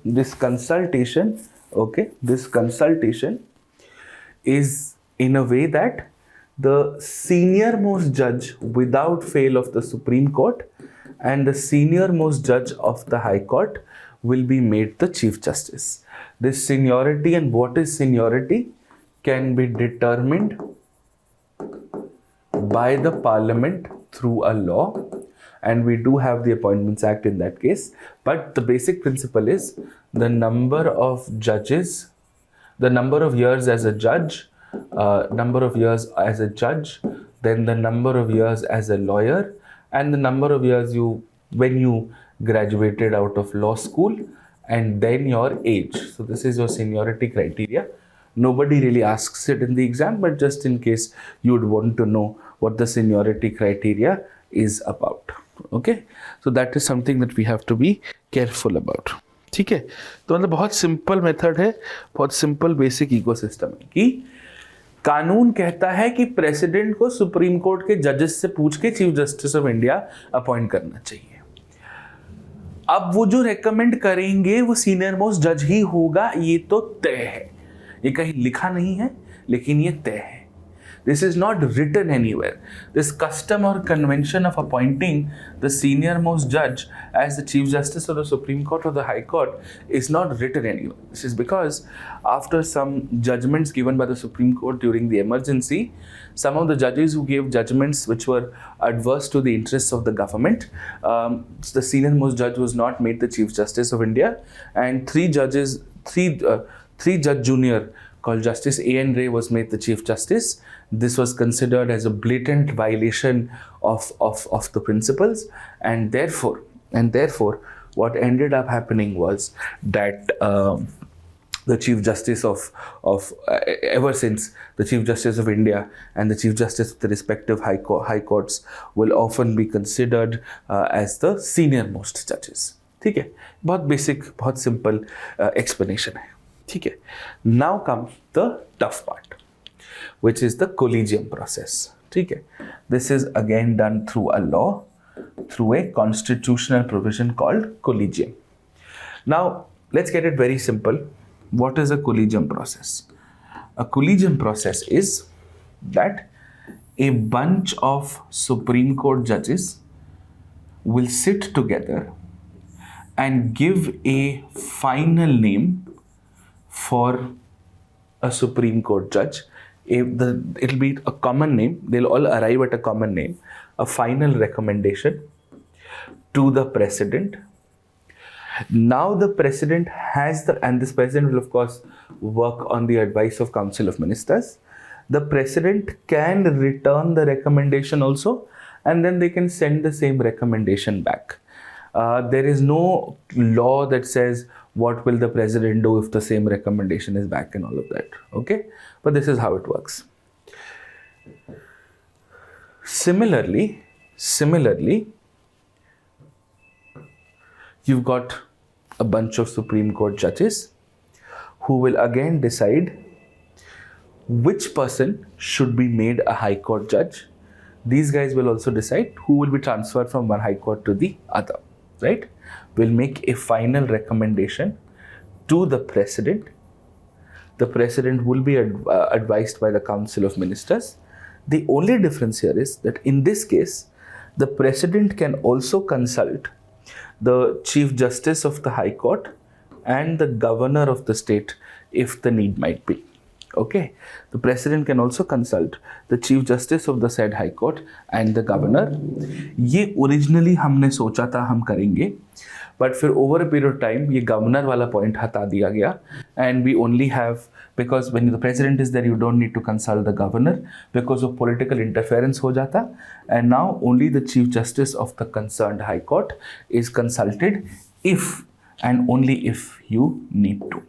is in a way that the senior most judge without fail of the Supreme Court and the senior most judge of the High Court will be made the Chief Justice. This seniority, and what is seniority, can be determined by the Parliament through a law, and we do have the Appointments Act in that case. But the basic principle is the number of judges, the number of years as a judge, then the number of years as a lawyer, and the number of years when you graduated out of law school, and then your age. So this is your seniority criteria. Nobody really asks it in the exam, but just in case you would want to know what the seniority criteria is about. Okay, so that is something that we have to be careful about. ठीक है, तो मतलब बहुत simple method है, बहुत simple basic ecosystem है कि कानून कहता है कि प्रेसिडेंट को सुप्रीम कोर्ट के जजेस से पूछ के chief justice of India appoint करना चाहिए. अब वो जो रेकमेंड करेंगे वो सीनियर मोस्ट जज ही होगा, ये तो तय है, ये कहीं लिखा नहीं है लेकिन ये तय है. This is not written anywhere. This custom or convention of appointing the senior most judge as the Chief Justice of the Supreme Court or the High Court is not written anywhere. This is because after some judgments given by the Supreme Court during the emergency, some of the judges who gave judgments which were adverse to the interests of the government, the senior most judge was not made the Chief Justice of India, and three judge junior called Justice A.N. Ray was made the Chief Justice. This was considered as a blatant violation of the principles, and therefore what ended up happening was that the Chief Justice ever since the Chief Justice of India and the Chief Justice of the respective high courts will often be considered as the senior most judges. ठीक है, बहुत basic, बहुत simple explanation है. ठीक है. Now comes the tough part, which is the collegium process. ठीक है. This is again done through a law, through a constitutional provision called collegium. Now let's get it very simple. What is a collegium process? A collegium process is that a bunch of Supreme Court judges will sit together and give a final name for a Supreme Court judge. It'll be a common name. They'll all arrive at a common name, a final recommendation to the president. Now the president has and this president will of course work on the advice of Council of Ministers. The president can return the recommendation also, and then they can send the same recommendation back. There is no law that says what will the president do if the same recommendation is back and all of that. Okay, but this is how it works. Similarly, you've got a bunch of Supreme Court judges who will again decide which person should be made a High Court judge. These guys will also decide who will be transferred from one High Court to the other, right? Will make a final recommendation to the president. The president will be advised by the Council of Ministers. The only difference here is that in this case, the president can also consult the Chief Justice of the High Court and the governor of the state if the need might be. Okay, the president can also consult the Chief Justice of the said High Court and the governor. ये originally हमने सोचा था हम करेंगे, but फिर over a period of time ये governor वाला point हटा दिया गया, and we only have, because when the president is there you don't need to consult the governor because of political interference हो जाता, and now only the Chief Justice of the concerned High Court is consulted if and only if you need to.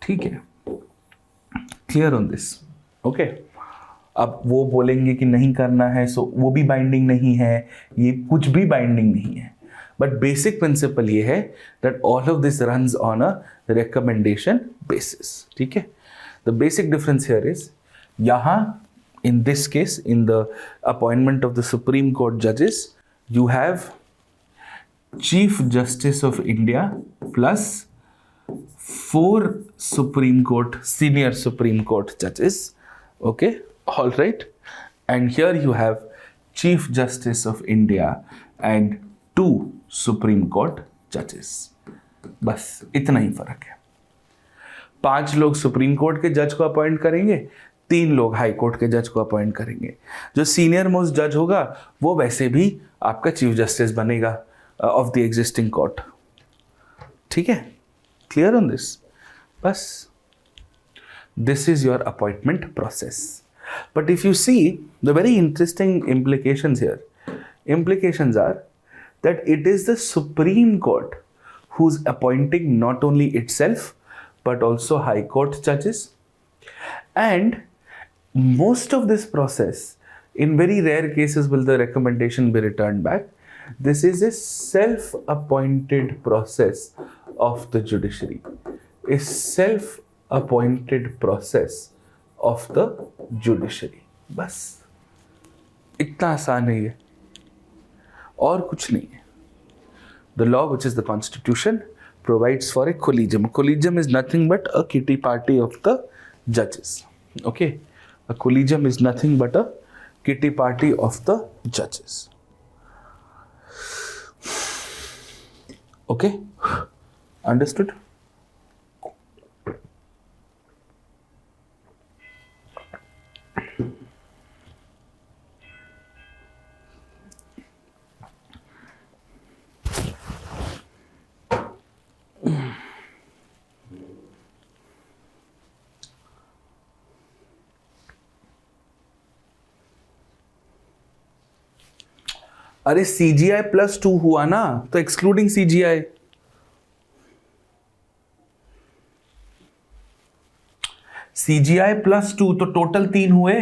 ठीक है, clear on this? Okay, अब वो बोलेंगे कि नहीं करना है, सो वो भी बाइंडिंग नहीं है, ये कुछ भी बाइंडिंग नहीं है, बट बेसिक प्रिंसिपल ये है that all of this runs on a recommendation basis. ठीक है, the basic difference here is, यहाँ in this case in the appointment of the supreme Court जजेस you have Chief justice of India plus 4 Supreme Court, senior Supreme Court judges. Okay, all right. And here you have Chief Justice of India and 2 Supreme Court judges. बस इतना ही फर्क है. 5 लोग supreme court के जज को appoint करेंगे, 3 लोग हाई कोर्ट के जज को अपॉइंट करेंगे. जो सीनियर मोस्ट जज होगा वो वैसे भी आपका चीफ जस्टिस बनेगा ऑफ द एग्जिस्टिंग कोर्ट. ठीक है, क्लियर ऑन दिस? बस this is your appointment process. But if you see the very interesting implications here, implications are that it is the Supreme Court who's appointing not only itself but also High Court judges, and most of this process, in very rare cases will the recommendation be returned back. This is a self-appointed process of the judiciary, a self-appointed process of the judiciary. बस इतना आसान है ये, और कुछ नहीं है. The law, which is the constitution, provides for a collegium. A collegium is nothing but a kitty party of the judges. Okay, a collegium is nothing but a kitty party of the judges. Okay, understood? अरे CGI +2 हुआ ना, तो excluding CGI, CGI +2 तो total 3 हुए,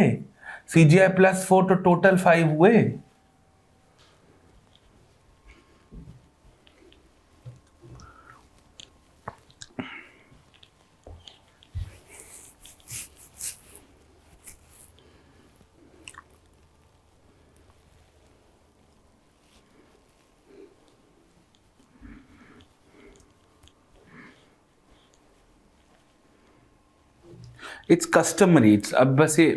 CGI +4 तो total 5 हुए. It's customary, it's अब बस ये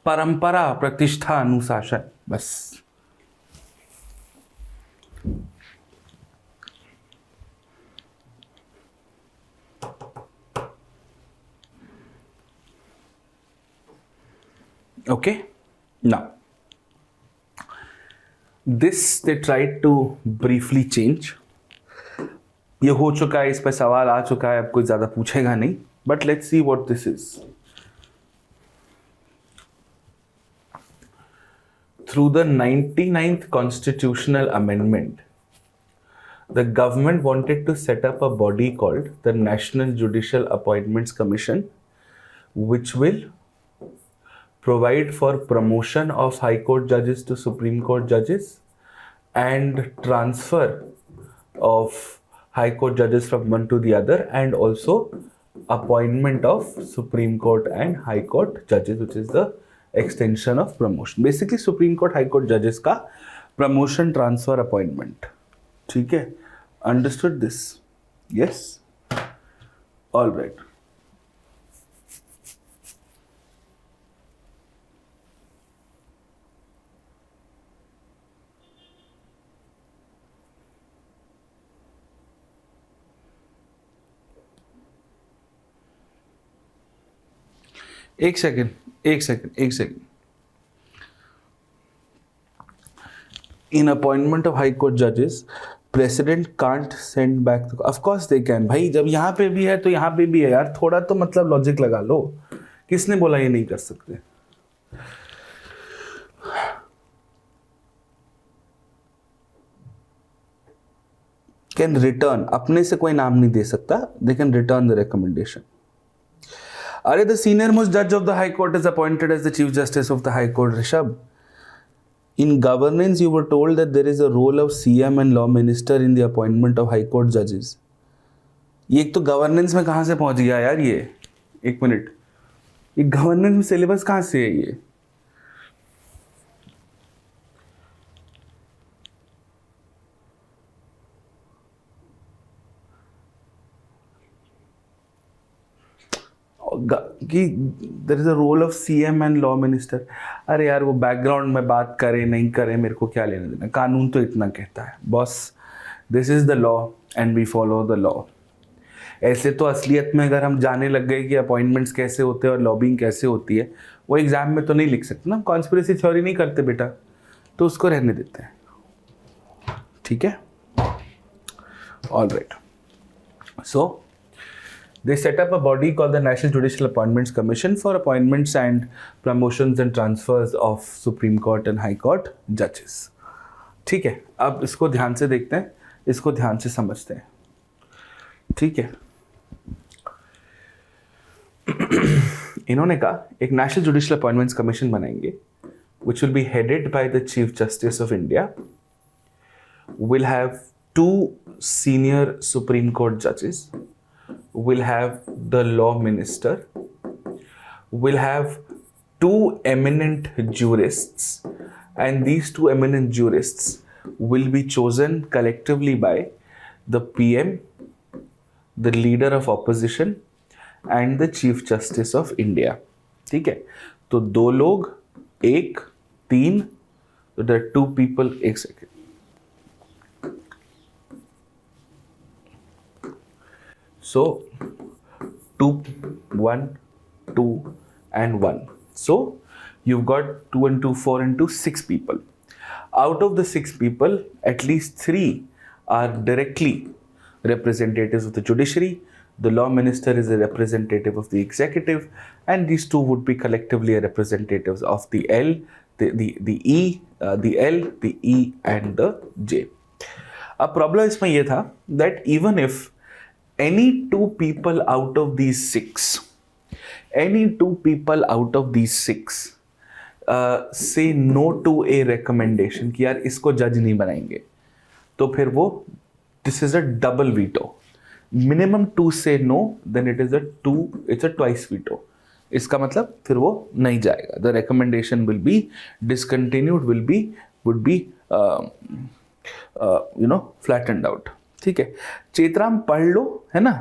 परंपरा, प्रतिष्ठा, अनुशासन, बस. Okay, now this they tried to briefly change. ये हो चुका है, इस पर सवाल आ चुका है, अब कोई ज़्यादा पूछेगा नहीं, but let's see what this is. Through the 99th constitutional amendment, the government wanted to set up a body called the National Judicial Appointments Commission, which will provide for promotion of High Court judges to Supreme Court judges and transfer of High Court judges from one to the other, and also appointment of Supreme Court and High Court judges, which is the extension of promotion. Basically Supreme Court, High Court judges का promotion, transfer, appointment. ठीक है, understood this? Yes, all right. एक second. In appointment of high court judges, president can't send back the, of course they can. भाई जब यहाँ पे भी है तो यहाँ पे भी है यार, थोड़ा तो मतलब लॉजिक लगा लो. किसने बोला ये नहीं कर सकते? कैन रिटर्न, अपने से कोई नाम नहीं दे सकता, they can return the recommendation. अरे द सीनियर मोस्ट जज of the high court is appointed as the chief justice of the high court. Rishabh, in governance you were told that there is a role of CM and law minister in the appointment of high court judges. ये एक तो governance में कहाँ से पहुँच गया यार ये? एक मिनट, ये गवर्नेंस में सिलेबस कहाँ से है ये? कि there is a role of CM and law minister. अरे यार वो बैकग्राउंड में बात करें नहीं करें मेरे को क्या लेना देना, कानून तो इतना कहता है boss, this is the law and we follow the law. ऐसे तो असलियत में अगर हम जाने लग गए कि अपॉइंटमेंट्स कैसे होते हैं और लॉबिंग कैसे होती है, वो एग्जाम में तो नहीं लिख सकते ना, कॉन्स्पिरेसी थ्योरी नहीं करते बेटा, तो उसको रहने देते हैं. ठीक है, all right. So they set up a body called the National Judicial Appointments Commission for appointments and promotions and transfers of Supreme Court and High Court judges. ठीक है, अब इसको ध्यान से देखते हैं, इसको ध्यान से समझते हैं. ठीक है, इन्होंने कहा एक नेशनल जुडिशियल अपॉइंटमेंट्स कमीशन बनाएंगे which will be headed by the Chief Justice of India, will have 2 senior Supreme Court judges, will have the law minister, will have 2 eminent jurists, and these 2 eminent jurists will be chosen collectively by the PM, the leader of opposition, and the Chief Justice of India. ठीक है, तो 2 लोग, 1, 3, so there are 2 people. एक second, so 2, 1, 2 and 1. So you've got 2 and 2, 4 and 2, 6 people. Out of the 6 people, at least 3 are directly representatives of the judiciary. The law minister is a representative of the executive, and these 2 would be collectively representatives of the L, the E, the L, the E and the J. A problem इसमें ये था that even if any 2 people out of these 6 say no to a recommendation कि यार इसको जज नहीं बनाएंगे, तो फिर वो this is a double veto. Minimum 2 say no, then it's a twice veto. इसका मतलब फिर वो नहीं जाएगा. The recommendation will be discontinued, would be flattened out. ठीक है, चेतराम पढ़ लो, है ना.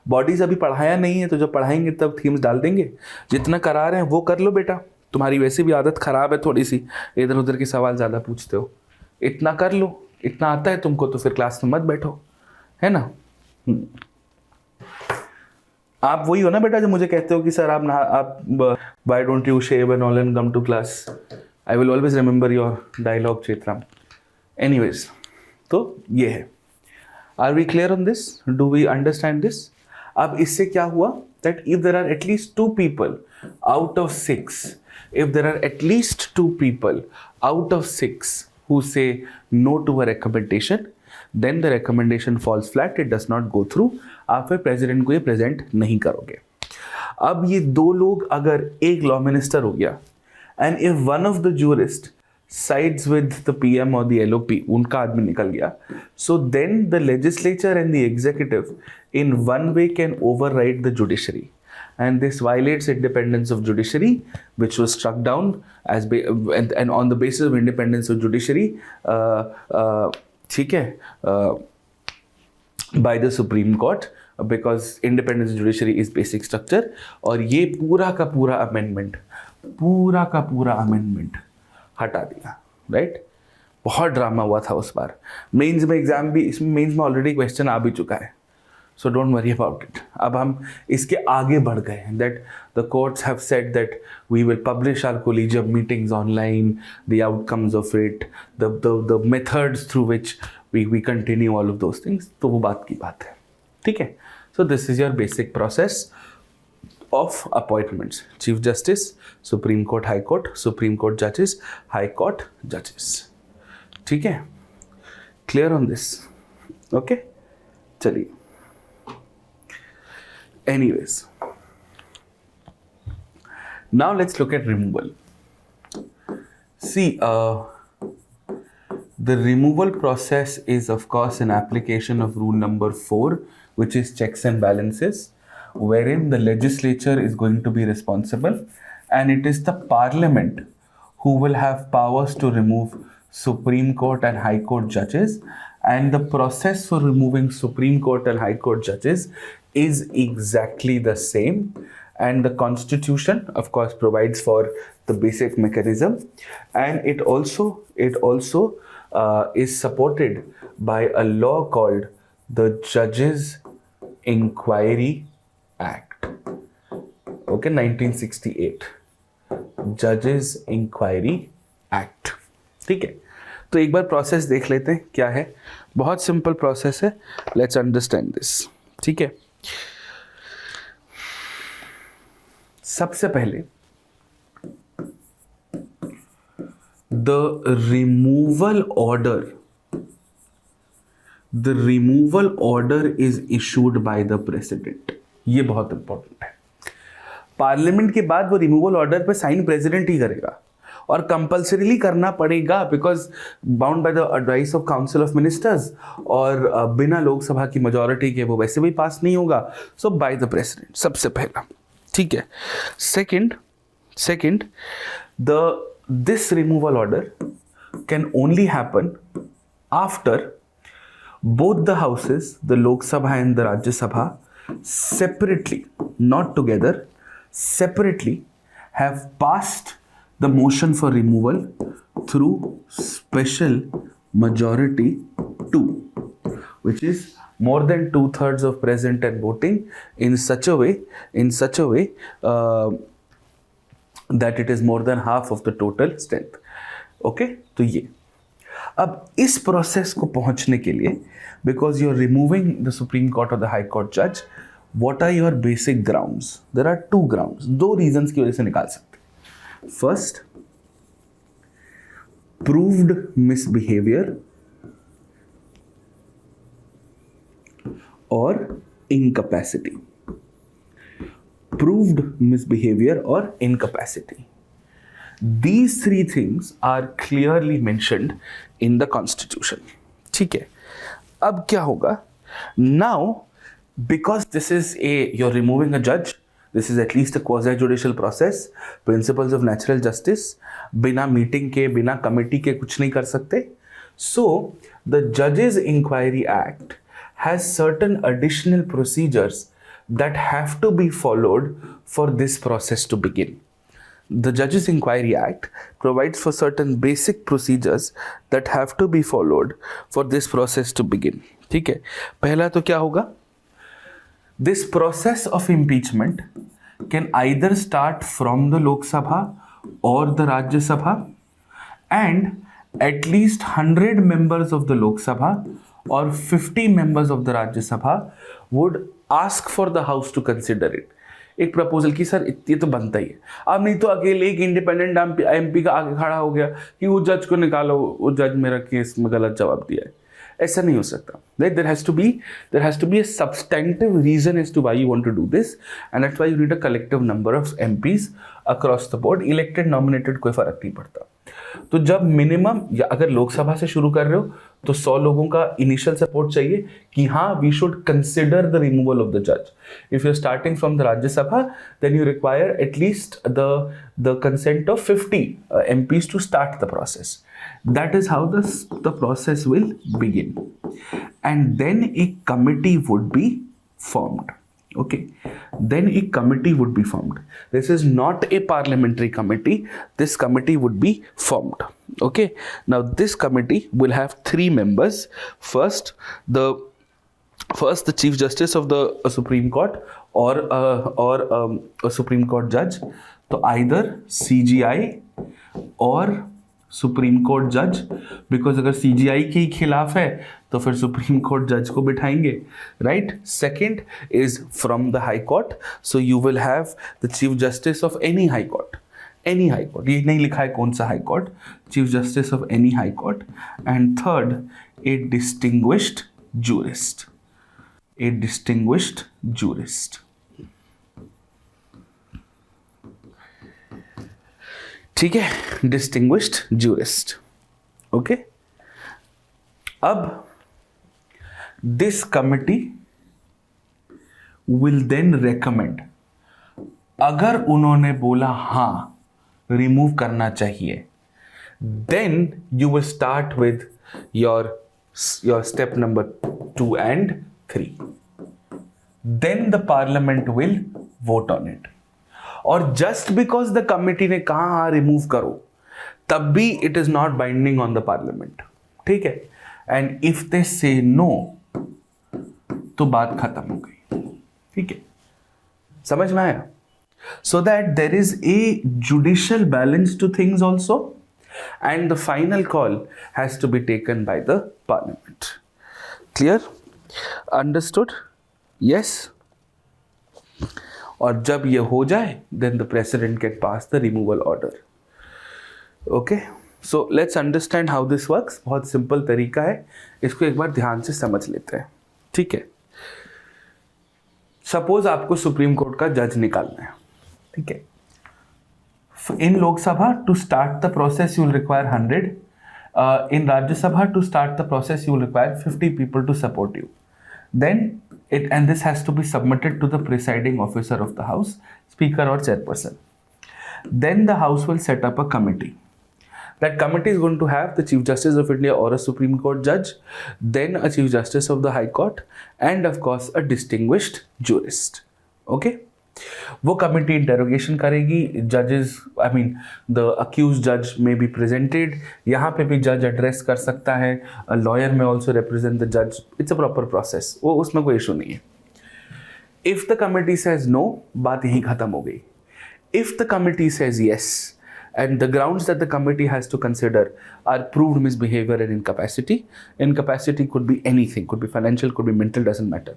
बॉडीज अभी पढ़ाया नहीं है, तो जब पढ़ाएंगे तब थीम्स डाल देंगे. जितना करा रहे हैं वो कर लो बेटा, तुम्हारी वैसे भी आदत खराब है थोड़ी सी, इधर उधर के सवाल ज़्यादा पूछते हो. इतना कर लो, इतना आता है तुमको तो फिर क्लास में मत बैठो, है ना. आप वही हो ना बेटा जो मुझे कहते हो कि सर आप why don't you shave and all and come to class. I will always remember your dialogue Chetram. Anyways, तो ये है. Are we clear on this? Do we understand this? अब इससे क्या हुआ that if there are at least 2 people out of 6, if there are at least 2 people out of 6 who say no to a recommendation, then the recommendation falls flat, it does not go through. आप फिर president को ये present नहीं करोगे. अब ये 2 लोग अगर एक लॉ मिनिस्टर हो गया and if one of the jurists sides with the PM or the LOP, उनका आदमी निकल गया, so then the legislature and the executive in one way can override the judiciary, and this violates independence of judiciary, which was struck down as and on the basis of independence of judiciary, ठीक है, by the Supreme Court, because independence of judiciary is basic structure. और ये पूरा का पूरा amendment हटा दिया, right. बहुत ड्रामा हुआ था उस बार. मेंस में एग्जाम भी, इसमें मेंस में ऑलरेडी क्वेश्चन आ भी चुका है, so don't worry about it. अब हम इसके आगे बढ़ गए हैं, that the courts have said that we will publish our collegium meetings online, the outcomes of it, the methods through which we continue all of those things. तो वो बात की बात है, ठीक है. So this is your basic process of appointments: Chief Justice, Supreme Court, High Court, Supreme Court judges, High Court judges. ठीक है, clear on this? Okay, चलिए. Anyways, now let's look at removal. See, the removal process is of course an application of rule number 4, which is checks and balances, wherein the legislature is going to be responsible, and it is the parliament who will have powers to remove Supreme Court and High Court judges, and the process for removing Supreme Court and High Court judges is exactly the same, and the Constitution of course provides for the basic mechanism, and it also is supported by a law called the Judges Inquiry Act. Okay, 1968 Judges Inquiry Act. ठीक है, तो एक बार process देख लेते हैं क्या है. बहुत सिंपल प्रोसेस है, लेट्स अंडरस्टैंड दिस. ठीक है, सबसे पहले the removal order is issued by the president. ये बहुत इंपॉर्टेंट है. पार्लियामेंट के बाद वो रिमूवल ऑर्डर पे साइन प्रेसिडेंट ही करेगा, और कंपल्सरीली करना पड़ेगा because bound by the advice of council of ministers, और बिना लोकसभा की मेजॉरिटी के वो वैसे भी पास नहीं होगा. सो बाय द प्रेसिडेंट सबसे पहला. ठीक है. Second this removal order can only happen after both the houses, the Lok Sabha and the Rajya Sabha, separately, not together, separately have passed the motion for removal through special majority 2, which is more than 2/3 of present and voting in such a way that it is more than half of the total strength. Okay, तो ये अब इस process को पहुंचने के लिए, because you are removing the supreme court और the high court जज, what are your basic grounds? There are 2 grounds, 2 reasons की वजह से निकाल सकते हैं. फर्स्ट, प्रूव्ड मिसबिहेवियर और इनकैपेसिटी. प्रूव्ड मिसबिहेवियर और incapacity. These 3 things are clearly mentioned in the Constitution. ठीक है. अब क्या होगा? Now, because this is you're removing a judge, this is at least a quasi-judicial process, principles of natural justice, बिना meeting के, बिना committee के कुछ नहीं कर सकते. So, the Judges Inquiry Act has certain additional procedures that have to be followed for this process to begin. The Judges Inquiry Act provides for certain basic procedures that have to be followed for this process to begin. ठीक है. पहला तो क्या होगा? This process of impeachment can either start from the Lok Sabha or the Rajya Sabha, and at least 100 members of the Lok Sabha or 50 members of the Rajya Sabha would ask for the House to consider it. एक proposal की sir ये तो बनता ही है, अब नहीं तो अकेले एक इंडिपेंडेंट एमपी का आगे खड़ा हो गया कि वो जज को निकालो, वो जज मेरा केस में गलत जवाब दिया है. ऐसा नहीं हो सकता. There has to be a substantive reason as to why you want to do this, and that's why you need a collective number of MPs across the board. Elected, nominated कोई फर्क नहीं पड़ता. तो जब मिनिमम, या अगर लोकसभा से शुरू कर रहे हो तो 100 लोगों का इनिशियल सपोर्ट चाहिए कि हाँ we should consider the removal of the जज. If you are starting from the Rajya Sabha then you require at least the consent of 50 MPs to start the process. That is how the process will begin, and then a committee would be formed. Okay, then a committee would be formed. This is not a parliamentary committee. This committee would be formed. Okay, now this committee will have 3 members. First the Chief Justice of the Supreme Court or a Supreme Court judge. So either CGI or supreme Court जज, because अगर CGI के ही खिलाफ है तो फिर supreme Court जज को बिठाएंगे, right. Second is from the high Court, so you will have the chief justice of any High Court. ये नहीं लिखा है कौन सा High Court, Chief justice of any High Court. And third, a distinguished jurist. ठीक है, distinguished jurist. Okay, अब this committee will then recommend, अगर उन्होंने बोला हाँ रिमूव करना चाहिए, then you will start with your step number 2 and 3. Then the parliament will vote on it. और जस्ट बिकॉज द कमिटी ने कहा हाँ रिमूव करो, तब भी it is not binding on the parliament. ठीक है, एंड इफ दे से नो तो बात खत्म हो गई. ठीक है, समझ में आया? So that there is a judicial balance two things also, and the final call has to be taken by the parliament. Clear? Understood? Yes. और जब ये हो जाए then the president can pass the removal order. Okay, so let's understand how this works. बहुत simple तरीका है, इसको एक बार ध्यान से समझ लेते हैं. ठीक है, सपोज आपको सुप्रीम कोर्ट का जज निकालना है. ठीक है, in Lok Sabha to start the process you will require 100. In Rajya Sabha to start the process you will require 50 people to support you. Then and this has to be submitted to the presiding officer of the house, speaker or chairperson. Then the house will set up a committee. That committee is going to have the Chief Justice of India or a Supreme Court judge, then a Chief Justice of the High Court, and of course a distinguished jurist. Okay, वो committee interrogation करेगी. जजेस, I mean the accused जज में be presented. यहाँ पे भी जज address कर सकता है, lawyer may also represent the जज. इट्स अ प्रॉपर प्रोसेस, वो उसमें कोई इशू नहीं है. If the committee says no, बात यहीं खत्म हो गई. If the committee says yes, and the grounds that the committee has to consider are proved misbehavior and incapacity. Incapacity could be anything, could be financial, could be mental, doesn't matter.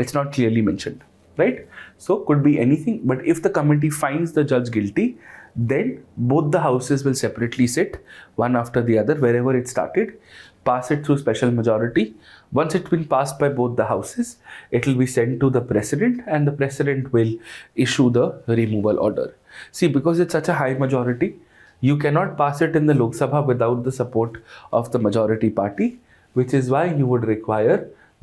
It's not clearly mentioned, right? So could be anything, but if the committee finds the judge guilty, then both the houses will separately sit, one after the other, wherever it started, pass it through special majority. Once it's been passed by both the houses, it will be sent to the president, and the president will issue the removal order. See, because it's such a high majority, you cannot pass it in the Lok Sabha without the support of the majority party, which is why you would require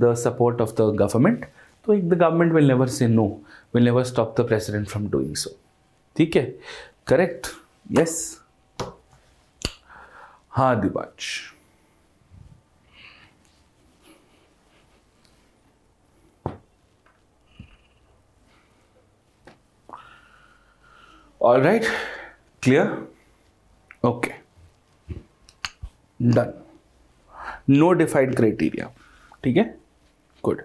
the support of the government. So the government will never say no, will never stop the president from doing so. ठीक है? Correct? Yes? हाँ दिवाज. All right? Clear? Okay. Done. No defined criteria. ठीक है? Good.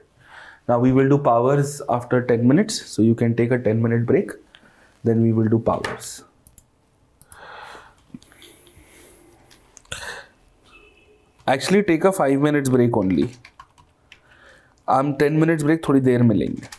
Now we will do powers after 10 minutes. So you can take a 10-minute break. Then we will do powers. Actually take a 5 minutes break only. हम 10 minutes break थोड़ी देर में लेंगे.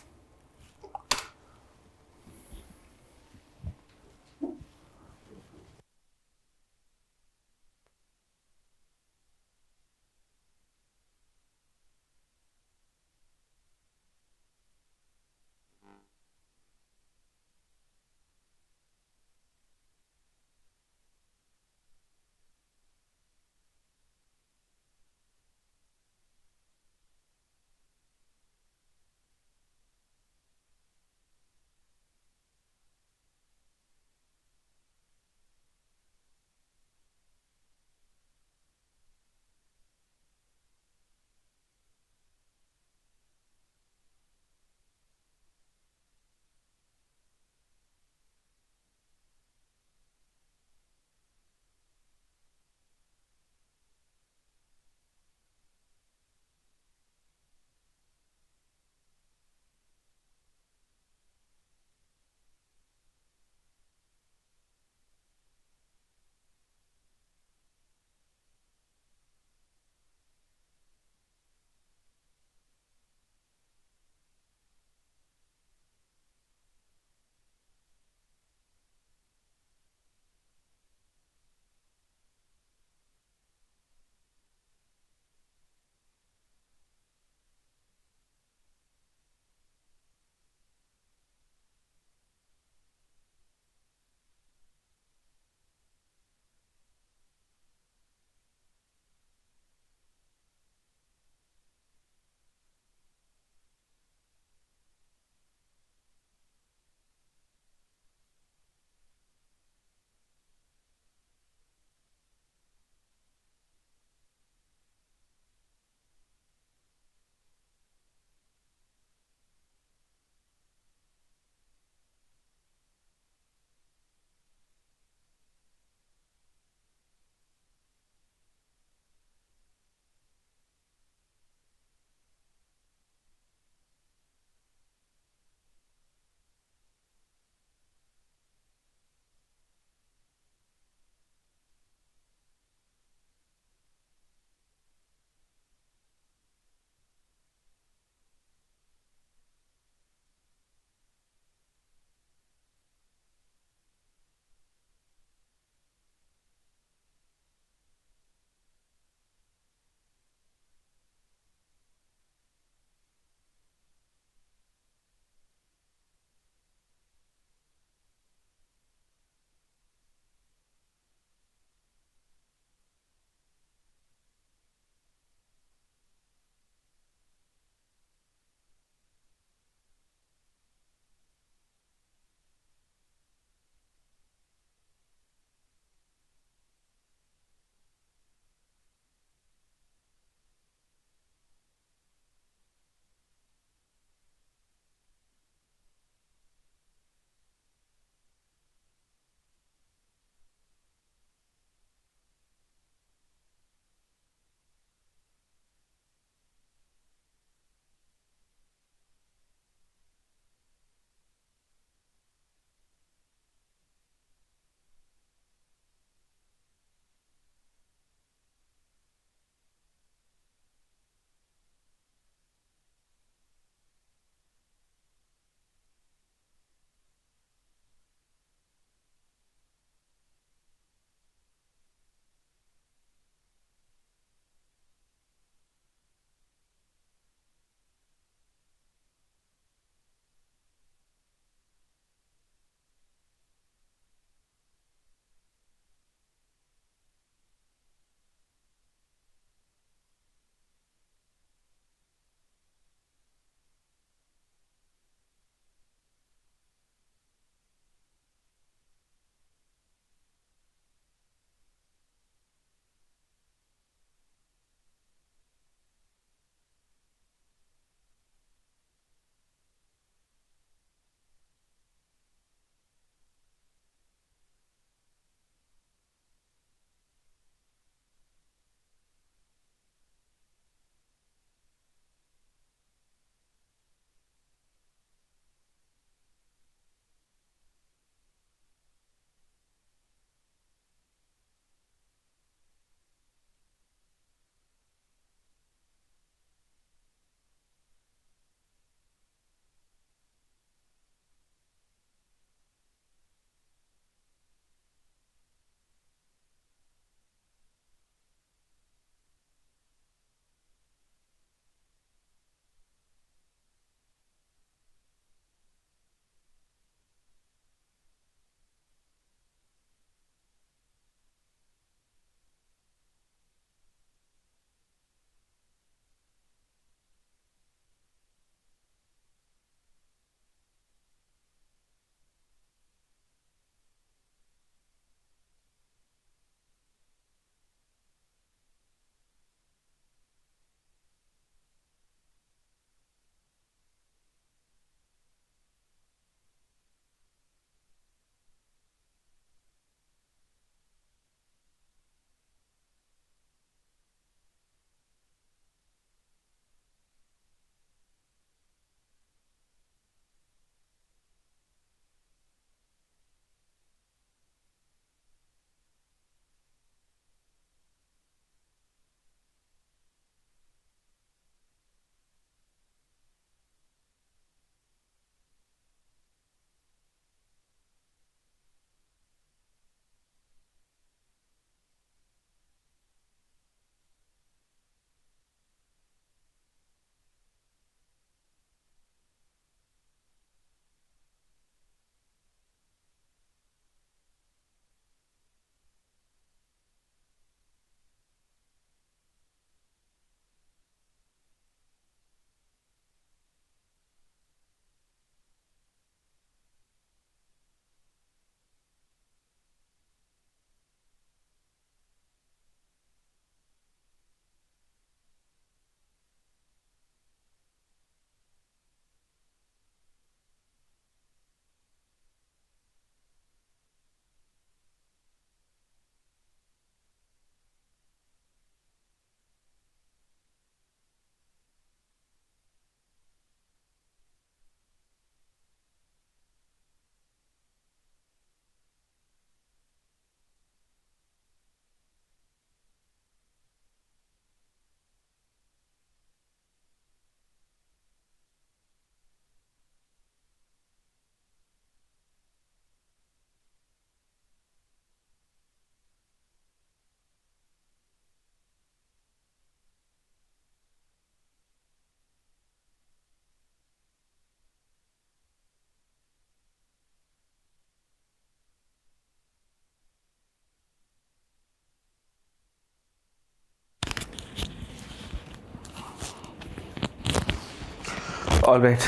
All right.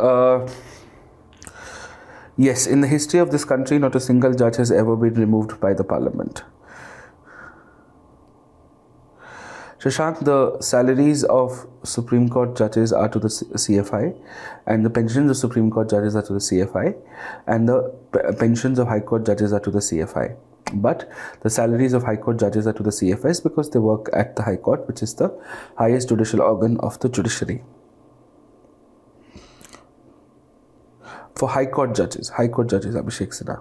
Uh, yes, in the history of this country, not a single judge has ever been removed by the parliament. Shashank, the salaries of Supreme Court judges are to the CFI, and the pensions of Supreme Court judges are to the CFI, and the pensions of High Court judges are to the CFI. But the salaries of High Court judges are to the CFIs because they work at the High Court, which is the highest judicial organ of the judiciary. For High Court judges, Abhishek Sinha.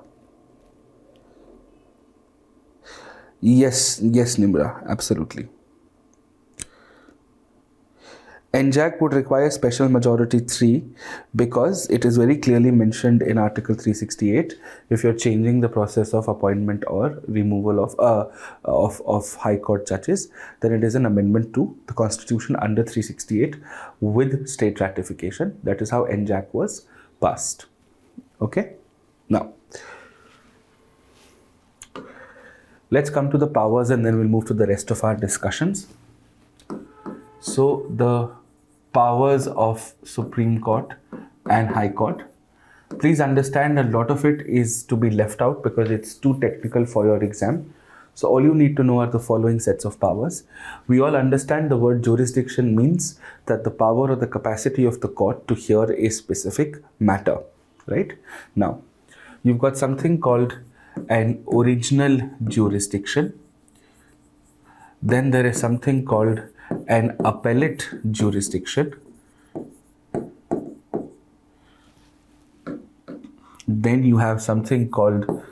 Yes, Nimra, absolutely. NJAC would require special majority 3 because it is very clearly mentioned in Article 368 if you're changing the process of appointment or removal of High Court judges, then it is an amendment to the Constitution under 368 with state ratification. That is how NJAC was passed. Okay? Now, let's come to the powers and then we'll move to the rest of our discussions. So, the powers of Supreme Court and High Court. Please understand a lot of it is to be left out because it's too technical for your exam. So all you need to know are the following sets of powers. We all understand the word jurisdiction means that the power or the capacity of the court to hear a specific matter, right? Now, you've got something called an original jurisdiction. Then there is something called an appellate jurisdiction. Then you have something called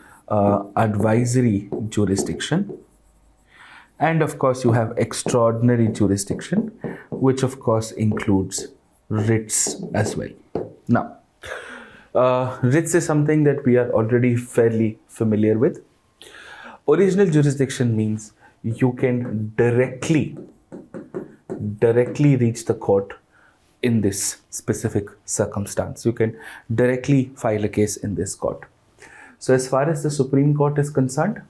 advisory jurisdiction. And of course, you have extraordinary jurisdiction, which of course includes writs as well. Now, writs is something that we are already fairly familiar with. Original jurisdiction means you can directly reach the court in this specific circumstance. You can directly file a case in this court. So as far as the Supreme Court is concerned,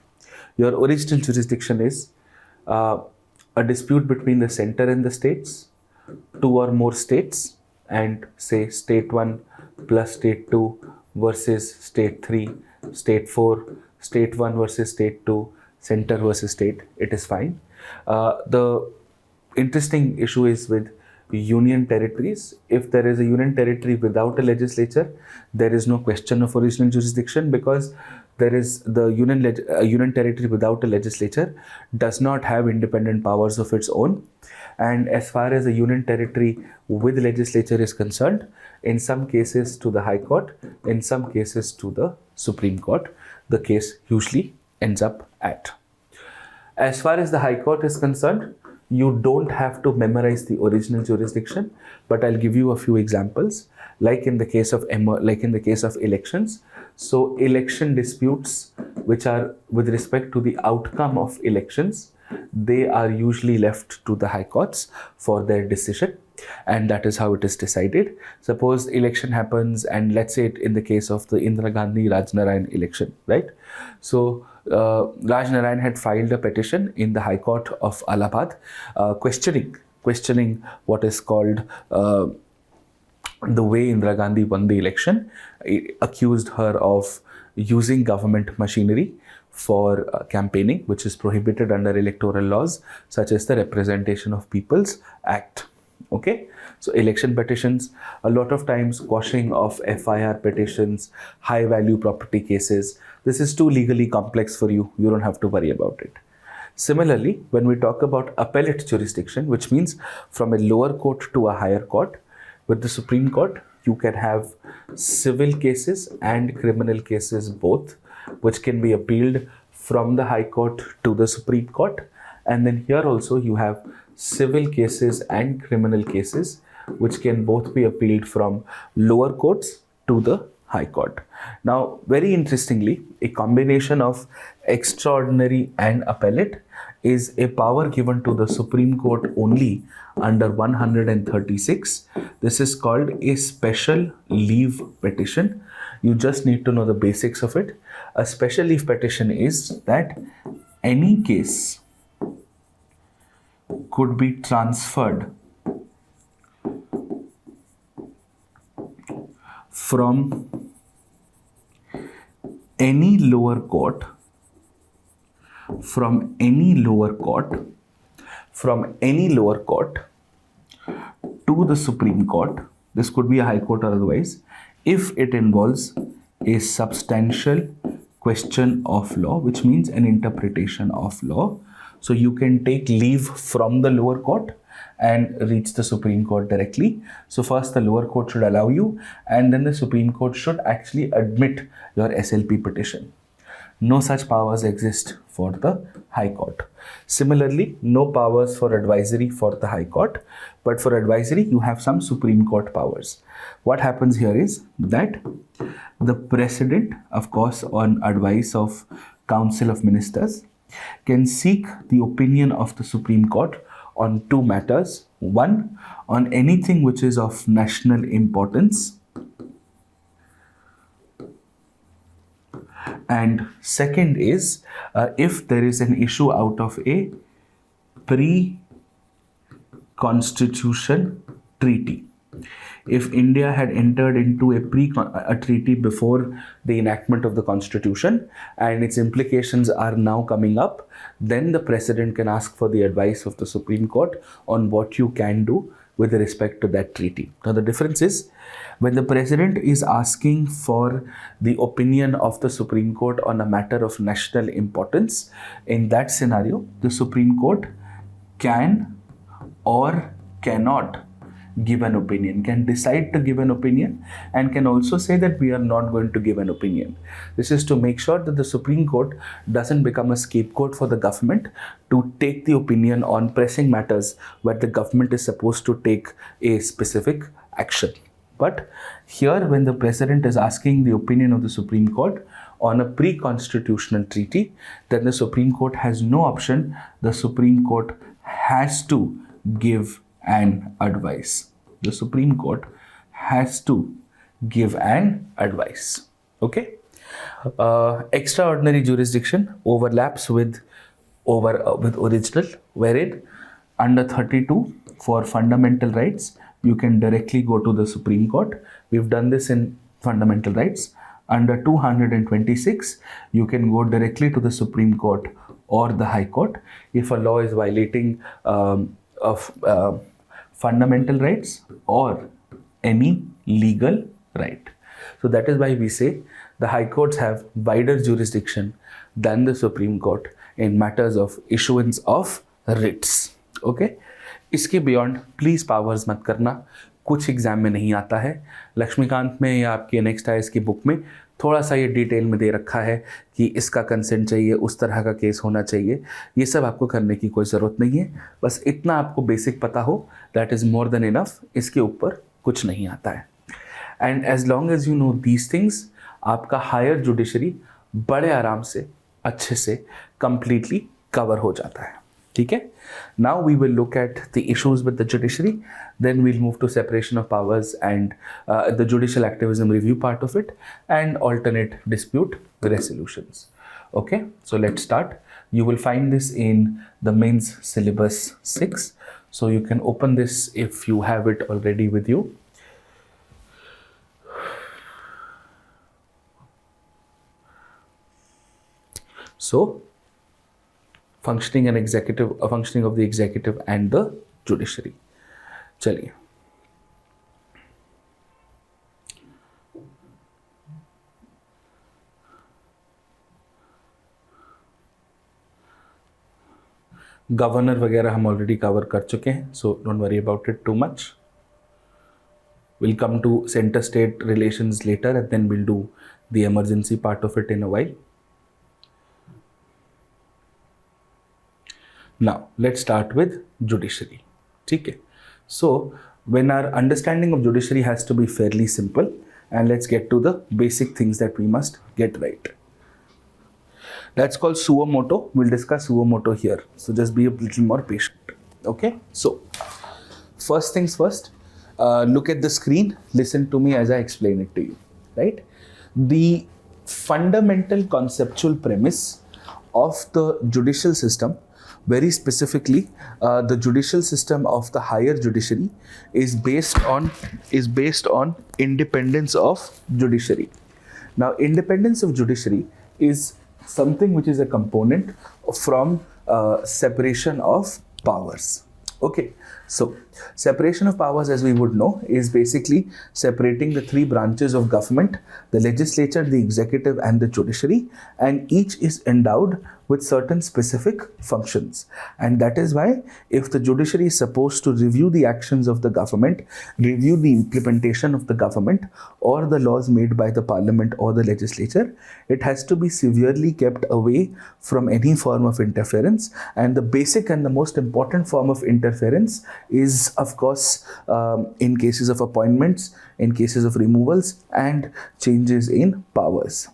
your original jurisdiction is a dispute between the center and the states, 2 or more states, and say state 1 plus state 2 versus state 3, state 4, state 1 versus state 2, center versus state. It is fine. The interesting issue is with union territories. If there is a union territory without a legislature, there is no question of original jurisdiction because there is the union territory without a legislature does not have independent powers of its own. And as far as a union territory with legislature is concerned, in some cases to the High Court, in some cases to the Supreme Court, the case usually ends up at. As far as the High Court is concerned, you don't have to memorize the original jurisdiction, but I'll give you a few examples. Like in the case of elections. So election disputes which are with respect to the outcome of elections, they are usually left to the High Courts for their decision, and that is how it is decided. Suppose election happens, and let's say in the case of the Indira Gandhi Raj Narayan election, right? So Raj Narayan had filed a petition in the High Court of Allahabad questioning what is called the way Indira Gandhi won the election. It accused her of using government machinery for campaigning, which is prohibited under electoral laws such as the Representation of Peoples Act. Okay, so election petitions, a lot of times quashing of FIR petitions, high value property cases. This is too legally complex for you. You don't have to worry about it. Similarly, when we talk about appellate jurisdiction, which means from a lower court to a higher court, with the Supreme Court, you can have civil cases and criminal cases both, which can be appealed from the High Court to the Supreme Court. And then here also you have civil cases and criminal cases, which can both be appealed from lower courts to the High Court. Now, very interestingly, a combination of extraordinary and appellate is a power given to the Supreme Court only under 136. This is called a special leave petition. You just need to know the basics of it. A special leave petition is that any case could be transferred from any lower court, from any lower court, from any lower court to the Supreme Court, this could be a High Court or otherwise, if it involves a substantial question of law, which means an interpretation of law. So you can take leave from the lower court and reach the Supreme Court directly. So first the lower court should allow you, and then the Supreme Court should actually admit your SLP petition. No such powers exist for the High Court. Similarly, no powers for advisory for the High Court, but for advisory you have some Supreme Court powers. What happens here is that the President, of course, on advice of Council of Ministers, can seek the opinion of the Supreme Court on two matters. One, on anything which is of national importance, and second is if there is an issue out of a pre-constitution treaty. If India had entered into a treaty before the enactment of the constitution and its implications are now coming up, then the president can ask for the advice of the Supreme Court on what you can do with respect to that treaty. Now the difference is, when the president is asking for the opinion of the Supreme Court on a matter of national importance, in that scenario the Supreme Court can or cannot give an opinion, can decide to give an opinion, and can also say that we are not going to give an opinion. This is to make sure that the Supreme Court doesn't become a scapegoat for the government to take the opinion on pressing matters where the government is supposed to take a specific action. But here, when the president is asking the opinion of the Supreme Court on a pre-constitutional treaty, then the Supreme Court has no option. The Supreme Court has to give an advice. The Supreme Court has to give an advice. Okay. Extraordinary jurisdiction overlaps with original, wherein under 32 for fundamental rights you can directly go to the Supreme Court. We've done this in fundamental rights. Under 226 you can go directly to the Supreme Court or the High Court if a law is violating fundamental rights or any legal right. So that is why we say the High Courts have wider jurisdiction than the Supreme Court in matters of issuance of writs. Okay. इसके beyond please powers मत करना, कुछ exam में नहीं आता है. लक्ष्मीकांत में या आपके नेक्स्ट आईएएस की बुक में थोड़ा सा ये डिटेल में दे रखा है कि इसका कंसेंट चाहिए, उस तरह का केस होना चाहिए. ये सब आपको करने की कोई ज़रूरत नहीं है. बस इतना आपको बेसिक पता हो, that is more than enough. इसके ऊपर कुछ नहीं आता है. And as long as you know these things, आपका हायर जुडिशरी बड़े आराम से अच्छे से कंप्लीटली कवर हो जाता है. ठीक है. Now we will look at the issues with the judiciary, then we'll move to separation of powers and the judicial activism review part of it and alternate dispute resolutions. Okay, so let's start. You will find this in the mains syllabus 6. So you can open this if you have it already with you. So functioning of the executive and the judiciary. चलिए. Governor वगैरह हम already cover कर चुके हैं, सो don't worry about it too much. We'll come to center-state relations later and then we'll do the emergency part of it in a while. Now, let's start with judiciary. Okay. So, when our understanding of judiciary has to be fairly simple, and let's get to the basic things that we must get right. That's called suo moto. We'll discuss suo moto here. So, just be a little more patient. Okay. So, first things first, look at the screen. Listen to me as I explain it to you. Right? The fundamental conceptual premise of the judicial system Very specifically, the judicial system of the higher judiciary is based on independence of judiciary. Now, independence of judiciary is something which is a component from separation of powers. Okay, so separation of powers, as we would know, is basically separating the three branches of government: the legislature, the executive, and the judiciary, and each is endowed with certain specific functions. And that is why, if the judiciary is supposed to review the actions of the government, review the implementation of the government, or the laws made by the parliament or the legislature, it has to be severely kept away from any form of interference. And the basic and the most important form of interference is, of course, in cases of appointments, in cases of removals, and changes in powers.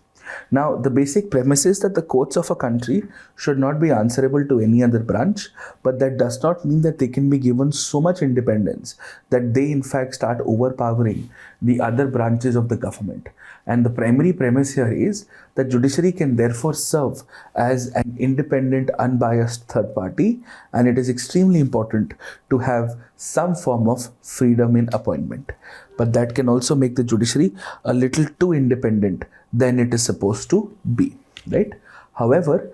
Now, the basic premise is that the courts of a country should not be answerable to any other branch, but that does not mean that they can be given so much independence that they, in fact, start overpowering the other branches of the government. And the primary premise here is that judiciary can therefore serve as an independent, unbiased third party, and it is extremely important to have some form of freedom in appointment. But that can also make the judiciary a little too independent than it is supposed to be, right? However,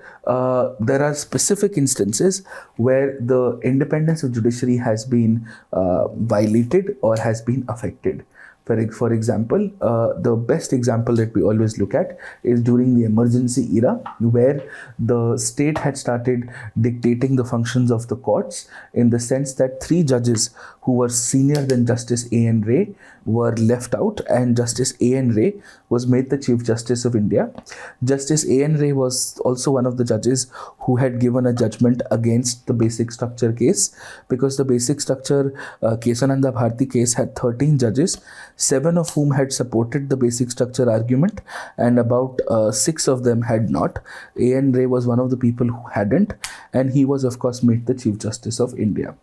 there are specific instances where the independence of judiciary has been violated or has been affected. For example, the best example that we always look at is during the emergency era, where the state had started dictating the functions of the courts, in the sense that three judges who were senior than Justice A.N. Ray were left out, and Justice A.N. Ray was made the Chief Justice of India. Justice A.N. Ray was also one of the judges who had given a judgment against the basic structure case, because the basic structure Kesananda Bharti case had 13 judges, 7 of whom had supported the basic structure argument, and about 6 of them had not. A.N. Ray was one of the people who hadn't, and he was, of course, made the Chief Justice of India.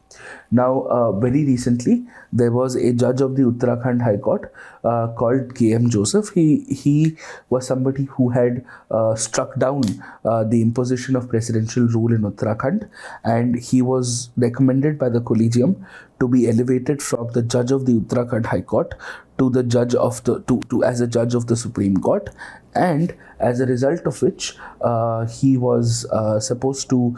Now, very recently, there was a judge of the Uttarakhand High Court called K.M. Joseph. He was somebody who had struck down the imposition of presidential rule in Uttarakhand, and he was recommended by the collegium to be elevated from the judge of the Uttarakhand High Court to the judge of the as a judge of the Supreme Court, and as a result of which he was supposed to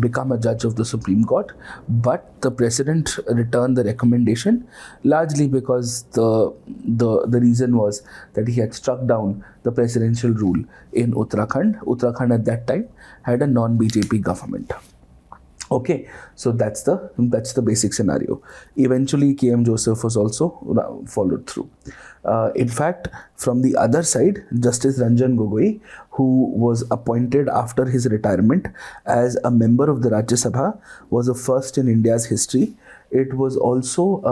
become a judge of the Supreme Court. But the president returned the recommendation, largely because the reason was that he had struck down the presidential rule in Uttarakhand. Uttarakhand at that time had a non-BJP government. Okay, so that's the basic scenario. Eventually, K.M. Joseph was also followed through. In fact, from the other side, Justice Ranjan Gogoi, who was appointed after his retirement as a member of the Rajya Sabha, was the first in India's history. It was also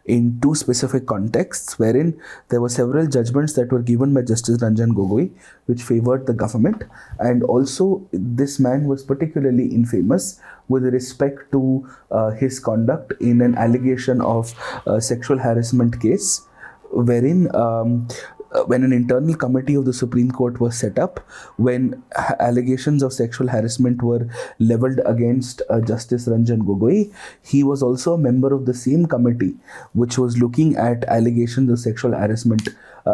in two specific contexts, wherein there were several judgments that were given by Justice Ranjan Gogoi which favored the government, and also this man was particularly infamous with respect to his conduct in an allegation of sexual harassment case, wherein when an internal committee of the Supreme Court was set up, when allegations of sexual harassment were leveled against Justice Ranjan Gogoi, he was also a member of the same committee which was looking at allegations of sexual harassment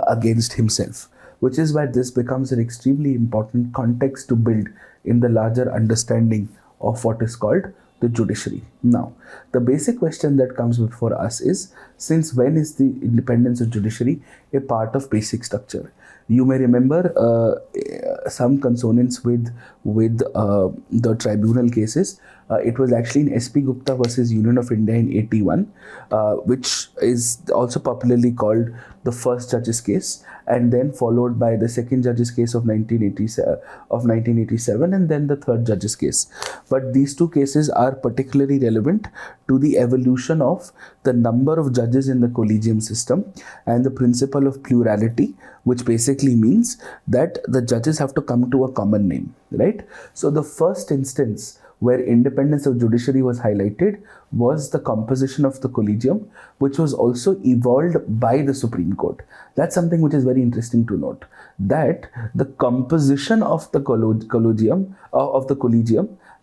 against himself, which is why this becomes an extremely important context to build in the larger understanding of what is called the judiciary. Now, the basic question that comes before us is, since when is the independence of judiciary a part of basic structure? You may remember some consonants with the tribunal cases. It was actually in S.P. Gupta versus Union of India in 81, which is also popularly called the first judge's case, and then followed by the second judge's case of 1987, and then the third judge's case. But these two cases are particularly relevant to the evolution of the number of judges in the collegium system and the principle of plurality, which basically means that the judges have to come to a common name, right? So the first instance where independence of judiciary was highlighted was the composition of the collegium, which was also evolved by the Supreme Court. That's something which is very interesting to note, that the composition of the collegium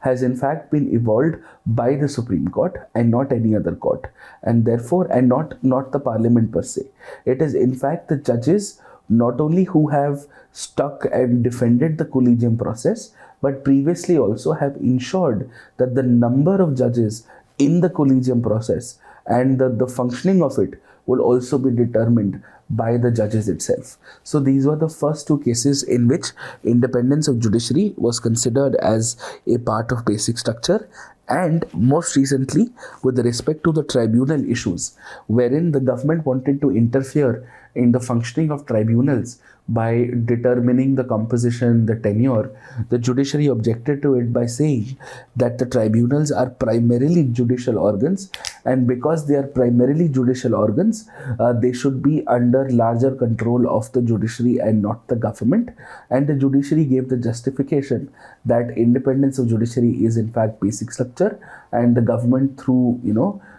has in fact been evolved by the Supreme Court and not any other court, and therefore, and not the parliament per se. It is in fact the judges not only who have stuck and defended the collegium process, but previously also have ensured that the number of judges in the collegium process and the functioning of it will also be determined by the judges itself. So these were the first two cases in which independence of judiciary was considered as a part of basic structure, and most recently with respect to the tribunal issues, wherein the government wanted to interfere in the functioning of tribunals by determining the composition, the tenure. The judiciary objected to it by saying that the tribunals are primarily judicial organs, and because they are primarily judicial organs, they should be under larger control of the judiciary and not the government. And the judiciary gave the justification that independence of judiciary is in fact basic structure, and the government, through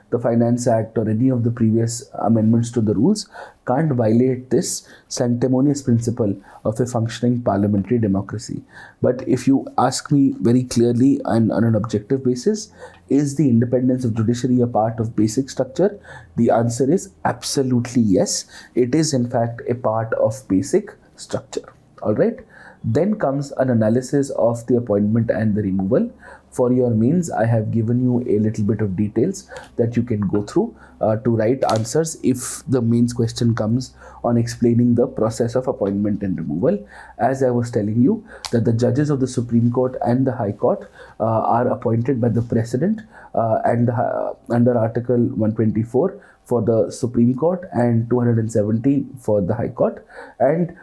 the Finance Act or any of the previous amendments to the rules, can't violate this sanctimonious principle of a functioning parliamentary democracy. But if you ask me very clearly and on an objective basis, is the independence of judiciary a part of basic structure? The answer is absolutely yes. It is in fact a part of basic structure. All right. Then comes an analysis of the appointment and the removal. For your means, I have given you a little bit of details that you can go through to write answers if the mains question comes on explaining the process of appointment and removal. As I was telling you, that the judges of the Supreme Court and the High Court are appointed by the President and under Article 124 for the Supreme Court and 217 for the High Court. And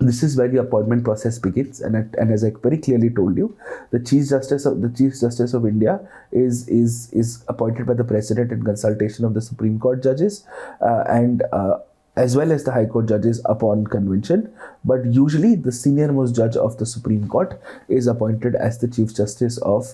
this is where the appointment process begins, and as I very clearly told you, the Chief Justice of India is appointed by the President in consultation of the Supreme Court judges and as well as the High Court judges upon convention. But usually, the senior most judge of the Supreme Court is appointed as the Chief Justice of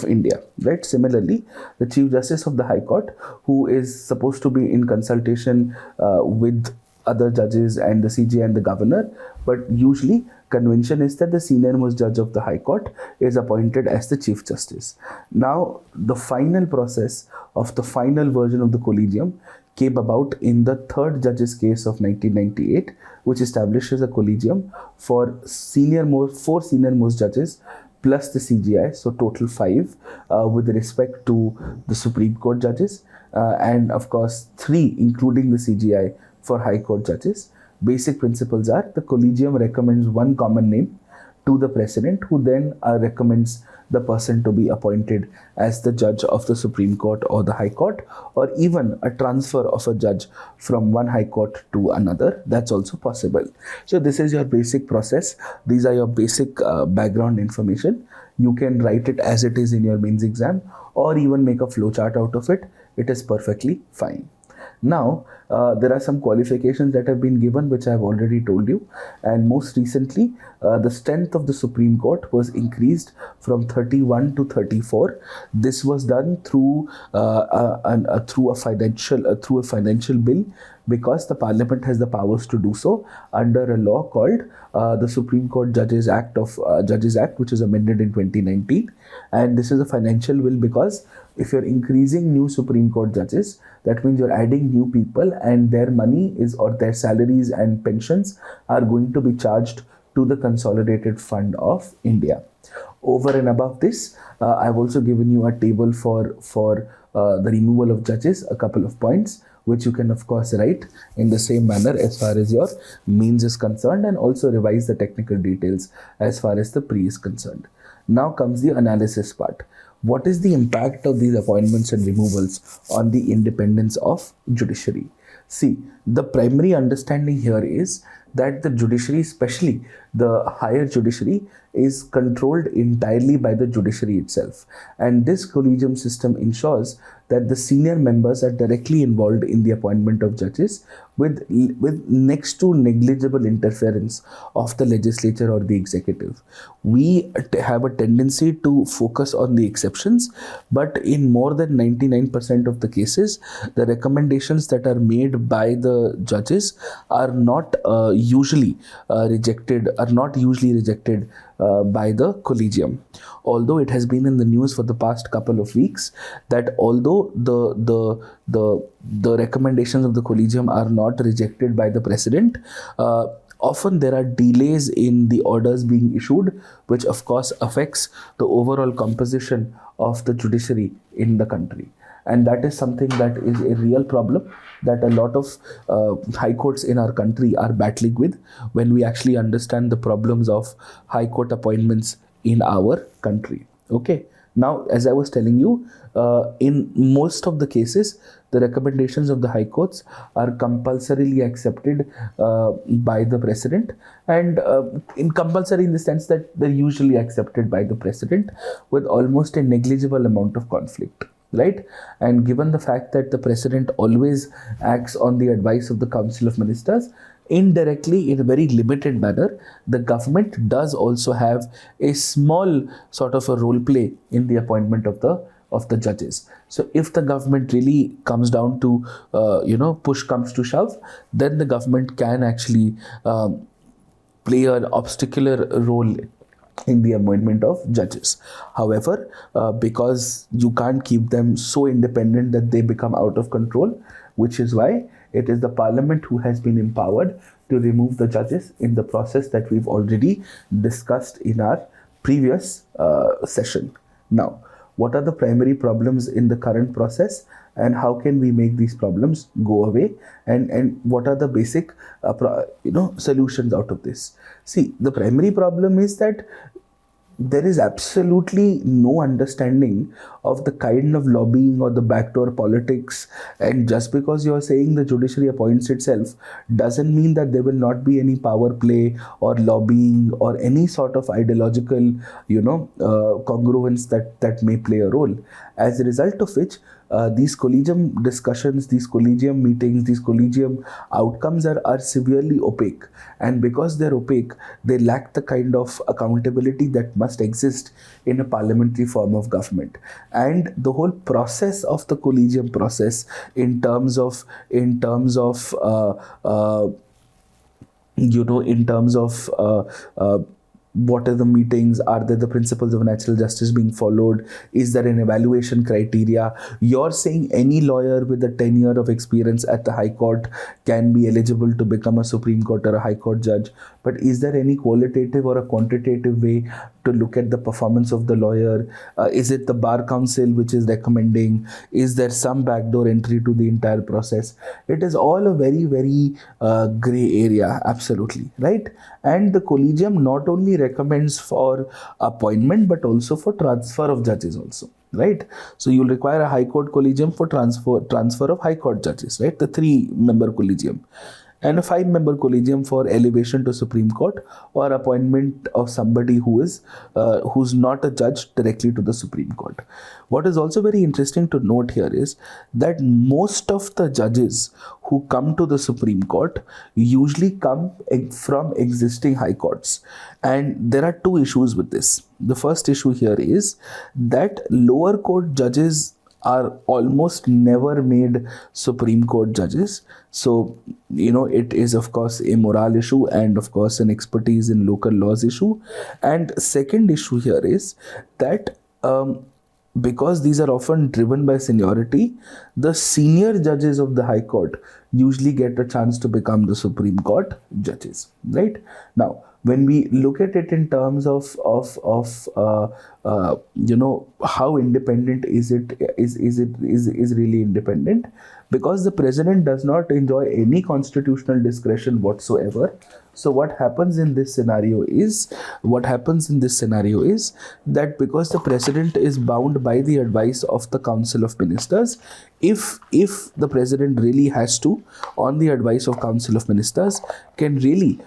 India, right? Similarly, the Chief Justice of the High Court, who is supposed to be in consultation with other judges and the CJ and the governor, but usually convention is that the senior most judge of the High Court is appointed as the Chief Justice. Now, the final process of the final version of the collegium came about in the third judge's case of 1998, which establishes a collegium for four senior most judges plus the CGI, so total 5 with respect to the Supreme Court judges, and of course 3 including the CGI for High Court judges. Basic principles are: the collegium recommends one common name to the President, who then recommends the person to be appointed as the judge of the Supreme Court or the High Court, or even a transfer of a judge from one High Court to another. That's also possible. So this is your basic process. These are your basic background information. You can write it as it is in your mains exam, or even make a flowchart out of it. It is perfectly fine. Now, there are some qualifications that have been given, which I have already told you. And most recently, the strength of the Supreme Court was increased from 31 to 34. This was done through a financial bill, because the Parliament has the powers to do so under a law called the Supreme Court Judges Act, which is amended in 2019. And this is a financial bill because if you're increasing new Supreme Court judges, that means you're adding new people, and their money or their salaries and pensions are going to be charged to the Consolidated Fund of India. Over and above this, I've also given you a table for the removal of judges, a couple of points, which you can of course write in the same manner as far as your means is concerned, and also revise the technical details as far as the pre is concerned. Now comes the analysis part. What is the impact of these appointments and removals on the independence of judiciary? See, the primary understanding here is that the judiciary, especially the higher judiciary, is controlled entirely by the judiciary itself. And this collegium system ensures that the senior members are directly involved in the appointment of judges with next to negligible interference of the legislature or the executive. We have a tendency to focus on the exceptions, but in more than 99% of the cases, the recommendations that are made by the judges are not usually rejected, or not usually rejected by the collegium. Although it has been in the news for the past couple of weeks that although the recommendations of the collegium are not rejected by the president, often there are delays in the orders being issued, which of course affects the overall composition of the judiciary in the country. And that is something that is a real problem that a lot of high courts in our country are battling with, when we actually understand the problems of high court appointments in our country. Okay. Now, as I was telling you, in most of the cases, the recommendations of the high courts are compulsorily accepted by the president, and in compulsory in the sense that they're usually accepted by the president with almost a negligible amount of conflict, right? And given the fact that the president always acts on the advice of the Council of Ministers, indirectly, in a very limited manner, the government does also have a small sort of a role play in the appointment of the judges. So if the government really comes down to push comes to shove, then the government can actually play an obstacular role in the appointment of judges. However, because you can't keep them so independent that they become out of control, which is why it is the parliament who has been empowered to remove the judges in the process that we've already discussed in our previous session. Now, what are the primary problems in the current process, and how can we make these problems go away, and what are the basic solutions out of this? See, the primary problem is that there is absolutely no understanding of the kind of lobbying or the backdoor politics. And just because you're saying the judiciary appoints itself doesn't mean that there will not be any power play or lobbying or any sort of ideological congruence that may play a role, as a result of which these collegium discussions, these collegium meetings, these collegium outcomes are severely opaque. And because they're opaque, they lack the kind of accountability that must exist in a parliamentary form of government. And the whole process of the collegium process in terms of what are the meetings, are there the principles of natural justice being followed, is there an evaluation criteria? You're saying any lawyer with a 10-year of experience at the high court can be eligible to become a Supreme Court or a high court judge, but is there any qualitative or a quantitative way to look at the performance of the lawyer? Is it the bar council which is recommending? Is there some backdoor entry to the entire process? It is all a very, very gray area, absolutely, right? And the collegium not only recommends for appointment but also for transfer of judges also, right? So you'll require a high court collegium for transfer of high court judges, right? The 3-member collegium, and a 5-member collegium for elevation to Supreme Court or appointment of somebody who's not a judge directly to the Supreme Court. What is also very interesting to note here is that most of the judges who come to the Supreme Court usually come from existing high courts. And there are 2 issues with this. The first issue here is that lower court judges are almost never made Supreme Court judges. So, it is of course a moral issue and of course an expertise in local laws issue. And second issue here is that because these are often driven by seniority, the senior judges of the High Court usually get a chance to become the Supreme Court judges, right? Now, when we look at it in terms of how independent is really independent, because the president does not enjoy any constitutional discretion whatsoever. So what happens in this scenario is that because the president is bound by the advice of the Council of Ministers, if the president really has to, on the advice of Council of Ministers, can really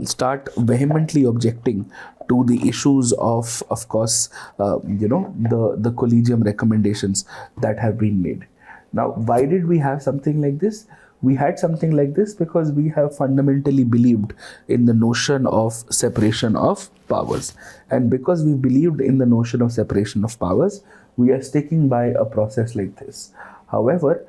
start vehemently objecting to the issues of course, the collegium recommendations that have been made. Now, why did we have something like this? We had something like this because we have fundamentally believed in the notion of separation of powers. And because we believed in the notion of separation of powers, we are sticking by a process like this. However,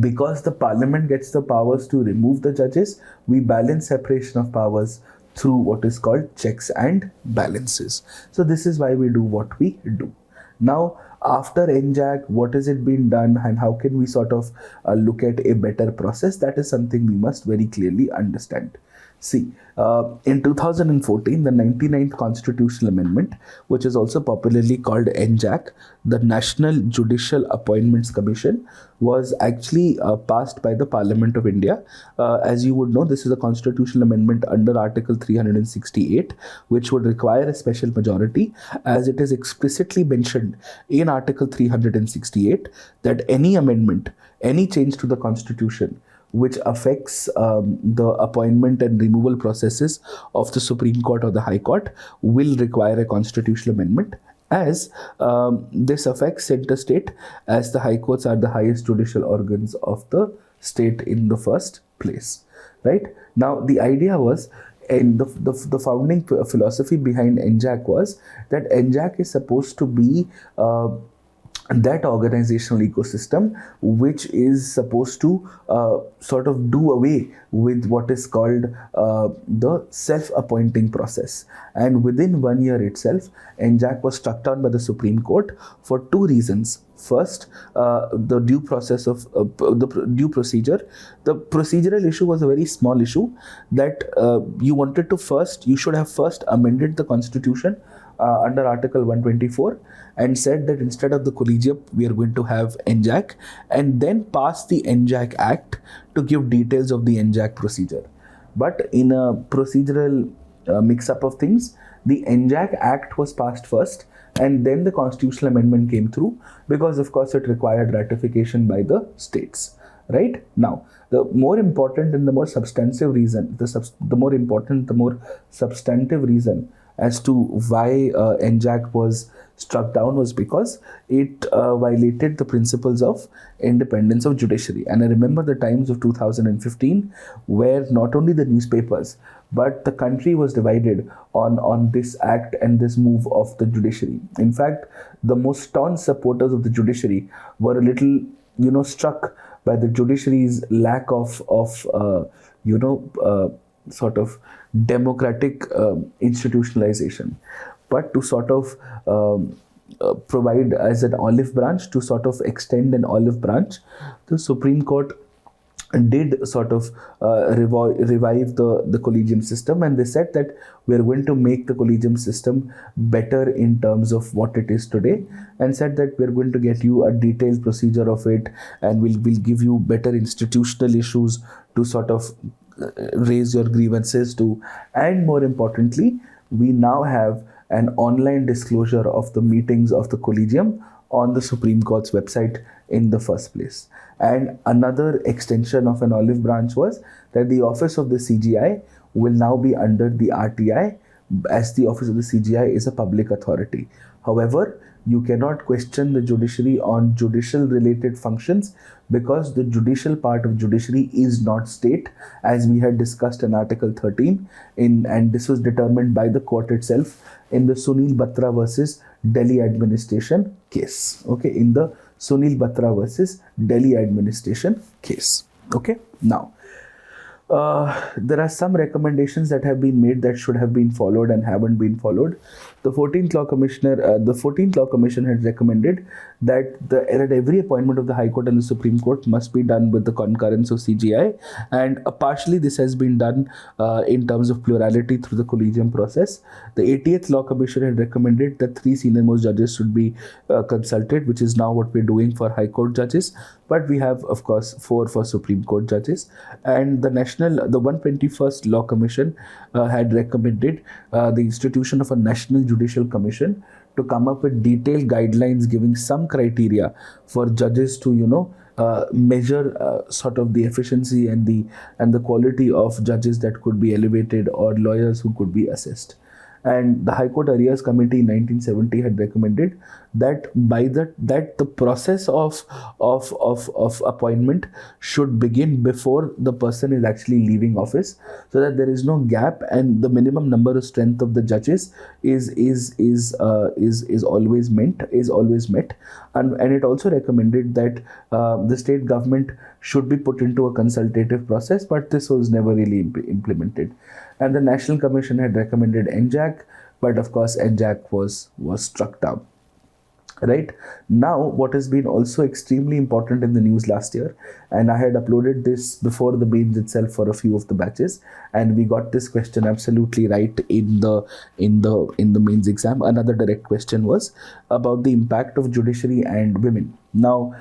because the parliament gets the powers to remove the judges, we balance separation of powers through what is called checks and balances. So this is why we do what we do. Now, after NJAC, what has it been done and how can we sort of look at a better process? That is something we must very clearly understand. See, in 2014, the 99th Constitutional Amendment, which is also popularly called NJAC, the National Judicial Appointments Commission, was actually passed by the Parliament of India. As you would know, this is a constitutional amendment under Article 368, which would require a special majority, as it is explicitly mentioned in Article 368 that any amendment, any change to the Constitution, which affects the appointment and removal processes of the Supreme Court or the High Court, will require a constitutional amendment, as this affects center state, as the High Courts are the highest judicial organs of the state in the first place. Right? Now, the idea was, and the founding philosophy behind NJAC was that NJAC is supposed to be that organizational ecosystem which is supposed to sort of do away with what is called the self-appointing process. And within 1 year itself, NJAC was struck down by the Supreme Court for two reasons. First, the due process of the due procedure. The procedural issue was a very small issue, that you should have first amended the constitution under Article 124 and said that instead of the collegium, we are going to have NJAC, and then pass the NJAC Act to give details of the NJAC procedure. But in a procedural mix-up of things, the NJAC Act was passed first, and then the constitutional amendment came through, because of course it required ratification by the states. Right? Now, the more important and the more substantive reason, the more substantive reason as to why NJAC was struck down was because it violated the principles of independence of judiciary. And I remember the times of 2015, where not only the newspapers but the country was divided on this act and this move of the judiciary. In fact, the most staunch supporters of the judiciary were a little, struck by the judiciary's lack of sort of democratic institutionalization. But to sort of provide as an olive branch, to sort of extend an olive branch, the Supreme Court did sort of revive the collegium system, and they said that we are going to make the collegium system better in terms of what it is today, and said that we are going to get you a detailed procedure of it, and we'll give you better institutional issues to sort of raise your grievances to. And more importantly, we now have an online disclosure of the meetings of the collegium on the Supreme Court's website in the first place. And another extension of an olive branch was that the office of the CGI will now be under the RTI, as the office of the CGI is a public authority. However, you cannot question the judiciary on judicial related functions, because the judicial part of judiciary is not state, as we had discussed in Article 13, and this was determined by the court itself in the Sunil Batra versus Delhi administration case. Okay, in the Sunil Batra versus Delhi administration case. Okay, now there are some recommendations that have been made that should have been followed and haven't been followed. The 14th Law Commission had recommended that every appointment of the High Court and the Supreme Court must be done with the concurrence of CGI, and partially this has been done in terms of plurality through the collegium process. The 80th Law Commission had recommended that 3 senior-most judges should be consulted, which is now what we're doing for High Court judges, but we have, of course, 4 for Supreme Court judges. And the 121st Law Commission had recommended the institution of a National Judicial Commission to come up with detailed guidelines giving some criteria for judges to measure sort of the efficiency and the quality of judges that could be elevated, or lawyers who could be assessed. And the High Court Arrears Committee in 1970 had recommended that that the process of appointment should begin before the person is actually leaving office, so that there is no gap and the minimum number of strength of the judges is always met. And it also recommended that the state government should be put into a consultative process, but this was never really implemented. And the National Commission had recommended NJAC, but of course NJAC was struck down. Right now, what has been also extremely important in the news last year, and I had uploaded this before the mains itself for a few of the batches, and we got this question absolutely right in the mains exam. Another direct question was about the impact of judiciary and women. Now,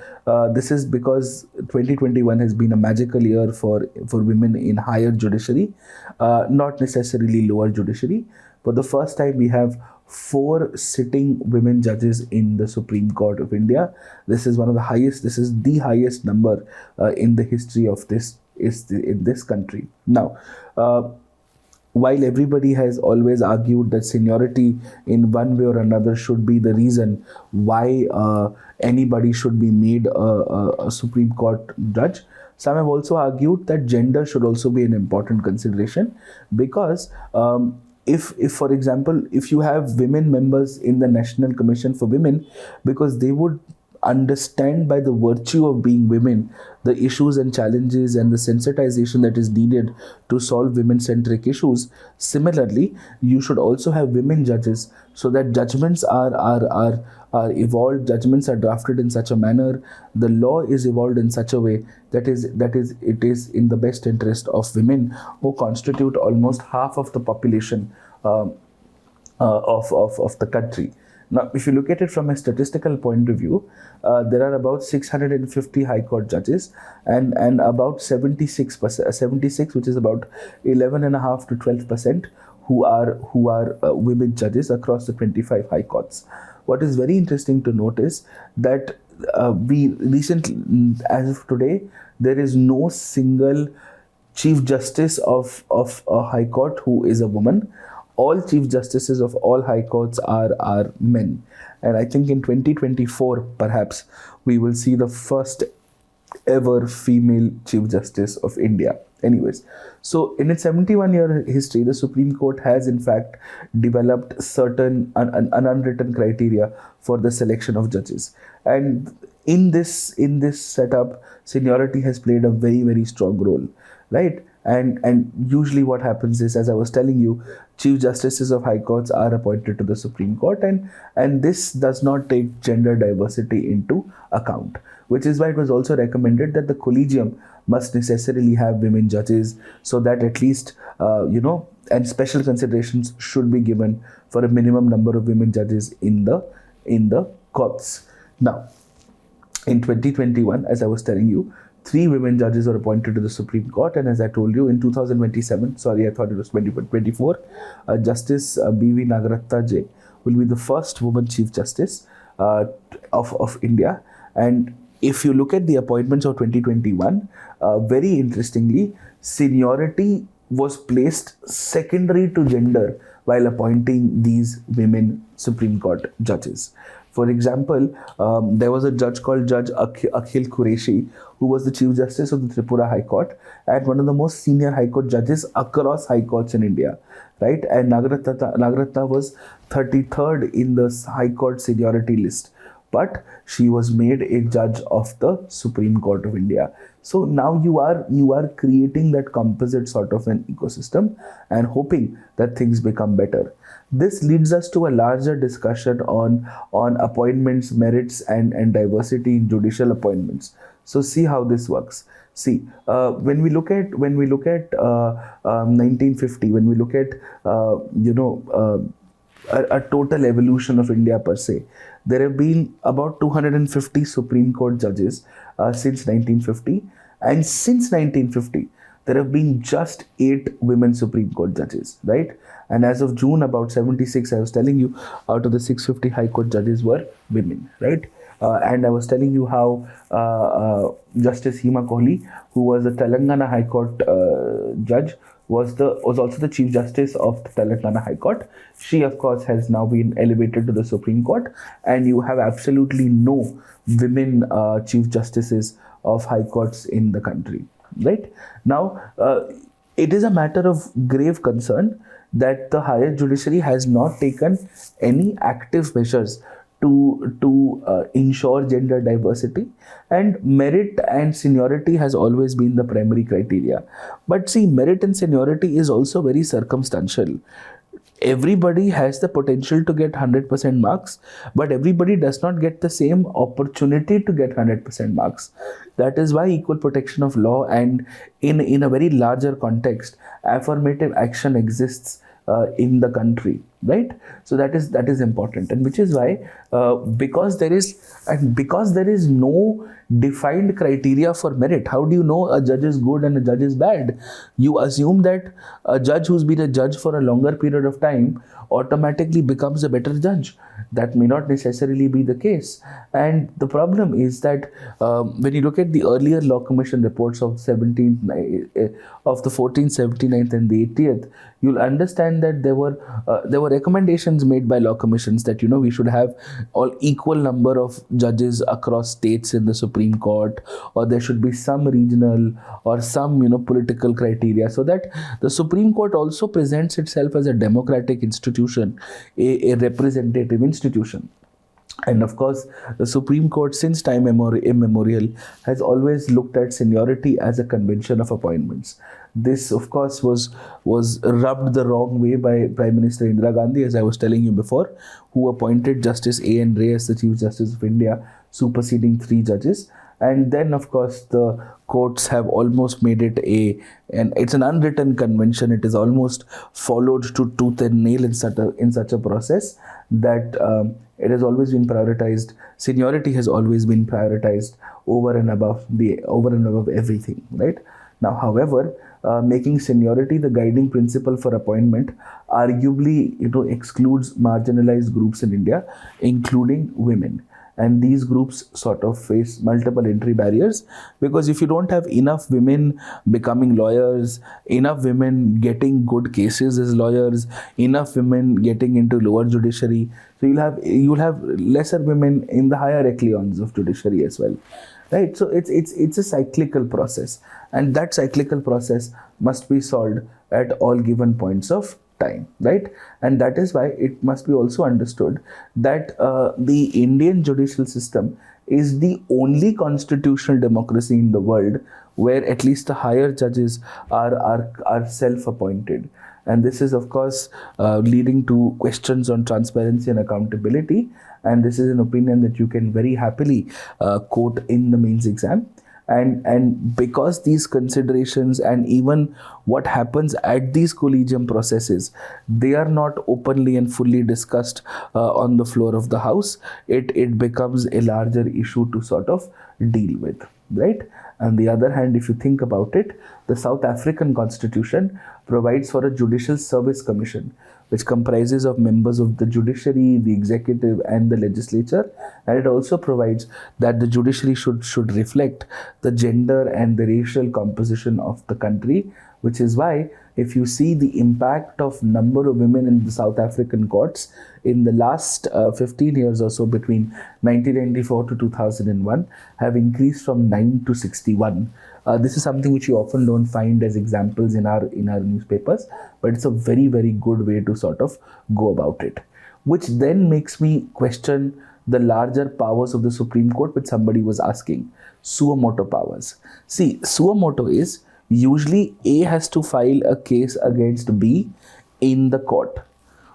this is because 2021 has been a magical year for women in higher judiciary, not necessarily lower judiciary. For the first time, we have 4 sitting women judges in the Supreme Court of India. This is one of the highest. This is the highest number in the history of in this country. Now, while everybody has always argued that seniority in one way or another should be the reason why anybody should be made a Supreme Court judge, some have also argued that gender should also be an important consideration, because if for example, if you have women members in the National Commission for Women, because they would understand by the virtue of being women the issues and challenges and the sensitization that is needed to solve women-centric issues. Similarly, you should also have women judges, so that judgments are evolved, judgments are drafted in such a manner, the law is evolved in such a way that it is in the best interest of women, who constitute almost half of the population of the country. Now, if you look at it from a statistical point of view, there are about 650 High Court judges, and about 76, which is about 11.5 to 12%, who are women judges across the 25 High Courts. What is very interesting to note is that we recently, as of today, there is no single Chief Justice of a High Court who is a woman. All Chief Justices of all High Courts are men. And I think in 2024, perhaps, we will see the first ever female Chief Justice of India. Anyways, so in its 71-year history, the Supreme Court has in fact developed certain unwritten criteria for the selection of judges. And in this setup, seniority has played a very, very strong role, right? And usually what happens is, as I was telling you, Chief Justices of High Courts are appointed to the Supreme Court, and this does not take gender diversity into account, which is why it was also recommended that the collegium must necessarily have women judges, so that at least, and special considerations should be given for a minimum number of women judges in the courts. Now, in 2021, as I was telling you, 3 women judges are appointed to the Supreme Court, and as I told you, in 2027, sorry, I thought it was 2024, Justice B.V. Nagaratta J will be the first woman Chief Justice of India. And if you look at the appointments of 2021, very interestingly, seniority was placed secondary to gender while appointing these women Supreme Court judges. For example, there was a judge called Judge Akhil Qureshi, who was the Chief Justice of the Tripura High Court and one of the most senior High Court judges across High Courts in India, right? And Nagaratta was 33rd in the High Court seniority list, but she was made a judge of the Supreme Court of India. So now you are creating that composite sort of an ecosystem and hoping that things become better. This leads us to a larger discussion on appointments, merits, and diversity in judicial appointments. So see how this works. See, when we look at 1950, when we look at a total evolution of India per se, there have been about 250 Supreme Court judges since 1950, and since 1950 there have been just 8 women Supreme Court judges, right? And as of June, about 76, I was telling you, out of the 650 High Court judges were women, right? And I was telling you how Justice Hema Kohli, who was a Telangana High Court judge, was also the Chief Justice of the Telangana High Court. She, of course, has now been elevated to the Supreme Court, and you have absolutely no women Chief Justices of High Courts in the country. Right now, it is a matter of grave concern that the higher judiciary has not taken any active measures to ensure gender diversity, and merit and seniority has always been the primary criteria. But see, merit and seniority is also very circumstantial. Everybody has the potential to get 100% marks, but everybody does not get the same opportunity to get 100% marks. That is why equal protection of law, and in a very larger context, affirmative action exists in the country, right? So that is important, and which is why because there is no defined criteria for merit. How do you know a judge is good and a judge is bad? You assume that a judge who's been a judge for a longer period of time automatically becomes a better judge. That may not necessarily be the case. And the problem is that when you look at the earlier Law Commission reports of the 14th, 79th and the 80th, you'll understand that there were recommendations made by law commissions that we should have all equal number of judges across states in the Supreme Court, or there should be some regional or some political criteria, so that the Supreme Court also presents itself as a democratic institution, a representative institution. And of course, the Supreme Court, since time immemorial, has always looked at seniority as a convention of appointments. This, of course, was rubbed the wrong way by Prime Minister Indira Gandhi, as I was telling you before, who appointed Justice A.N. Ray as the Chief Justice of India, superseding 3 judges. And then, of course, the courts have almost made it and it's an unwritten convention. It is almost followed to tooth and nail in such a process that it has always been prioritized. Seniority has always been prioritized over and above everything, right? Now, however, making seniority the guiding principle for appointment arguably excludes marginalized groups in India, including women. And these groups sort of face multiple entry barriers, because if you don't have enough women becoming lawyers, enough women getting good cases as lawyers, enough women getting into lower judiciary, so you'll have lesser women in the higher echelons of judiciary as well, right? So it's a cyclical process, and that cyclical process must be solved at all given points of time, right? And that is why it must be also understood that the Indian judicial system is the only constitutional democracy in the world where at least the higher judges are self-appointed. And this is, of course, leading to questions on transparency and accountability. And this is an opinion that you can very happily quote in the mains exam. And because these considerations and even what happens at these collegium processes, they are not openly and fully discussed on the floor of the house, it becomes a larger issue to sort of deal with, right? On the other hand, if you think about it, the South African Constitution provides for a Judicial Service Commission, which comprises of members of the judiciary, the executive, and the legislature. And it also provides that the judiciary should reflect the gender and the racial composition of the country, which is why if you see the impact of number of women in the South African courts in the last 15 years or so, between 1994 to 2001, have increased from 9 to 61. This is something which you often don't find as examples in our newspapers, but it's a very, very good way to sort of go about it. Which then makes me question the larger powers of the Supreme Court, which somebody was asking. Suo motu powers. See, suo motu is usually A has to file a case against B in the court.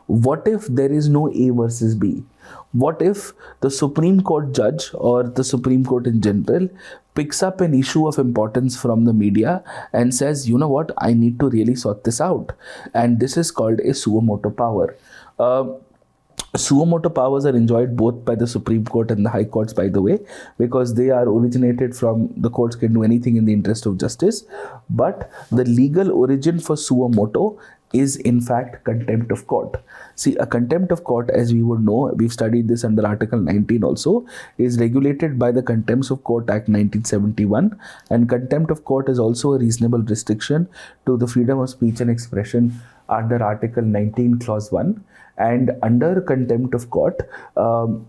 What if there is no A versus B? What if the Supreme Court judge or the Supreme Court in general picks up an issue of importance from the media and says, you know what, I need to really sort this out. And this is called a suo motu power. Suo motu powers are enjoyed both by the Supreme Court and the High Courts, by the way, because they are originated from the courts can do anything in the interest of justice. But the legal origin for suo motu is in fact contempt of court. See, a contempt of court, as we would know, we've studied this under Article 19 also, is regulated by the Contempts of Court Act 1971, and contempt of court is also a reasonable restriction to the freedom of speech and expression under Article 19 Clause 1. And under contempt of court,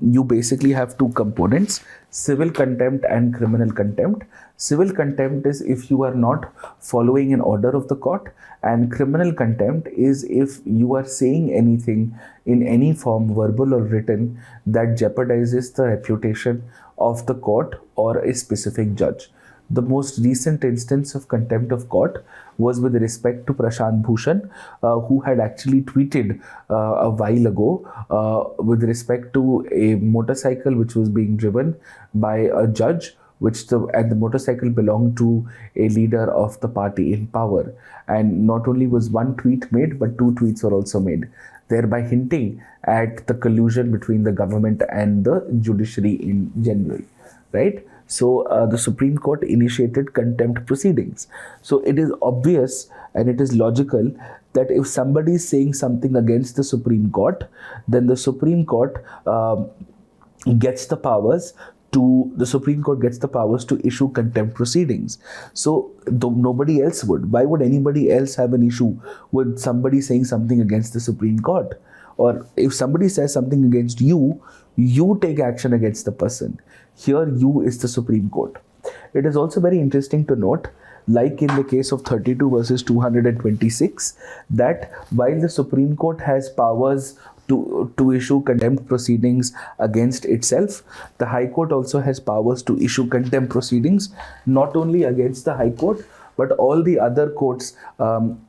you basically have two components: civil contempt and criminal contempt. Civil contempt is if you are not following an order of the court, and criminal contempt is if you are saying anything in any form, verbal or written, that jeopardizes the reputation of the court or a specific judge. The most recent instance of contempt of court was with respect to Prashant Bhushan, who had actually tweeted a while ago with respect to a motorcycle which was being driven by a judge, and the motorcycle belonged to a leader of the party in power. And not only was one tweet made, but two tweets were also made, thereby hinting at the collusion between the government and the judiciary in general, right? So the Supreme Court initiated contempt proceedings. So it is obvious and it is logical that if somebody is saying something against the Supreme Court, then the Supreme Court gets the powers to issue contempt proceedings. So though nobody else would. Why would anybody else have an issue with somebody saying something against the Supreme Court? Or if somebody says something against you, you take action against the person. Here, you is the Supreme Court. It is also very interesting to note, like in the case of 32 versus 226, that while the Supreme Court has powers to issue contempt proceedings against itself, the High Court also has powers to issue contempt proceedings, not only against the High Court, but all the other courts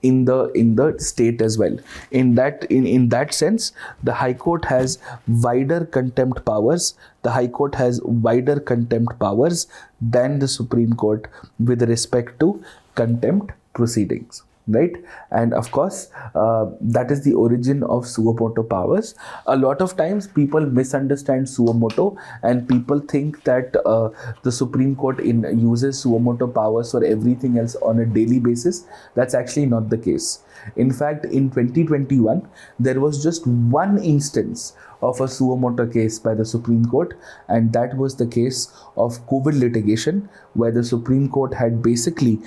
in the state as well. In that sense, the High Court has wider contempt powers. The High Court has wider contempt powers than the Supreme Court with respect to contempt proceedings. Right? And of course, that is the origin of suo motu powers. A lot of times people misunderstand suo motu, and people think that the Supreme Court uses suo motu powers for everything else on a daily basis. That's actually not the case. In fact, in 2021, there was just one instance of a suo motu case by the Supreme Court, and that was the case of COVID litigation, where the Supreme Court had basically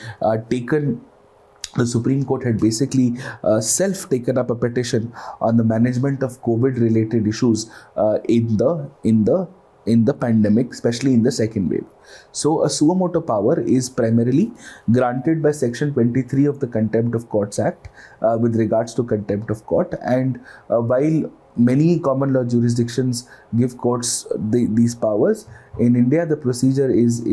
self-taken up a petition on the management of COVID-related issues in the pandemic, especially in the second wave. So a suo motu power is primarily granted by Section 23 of the Contempt of Courts Act with regards to contempt of court. And while many common law jurisdictions give courts these powers, in India the procedure is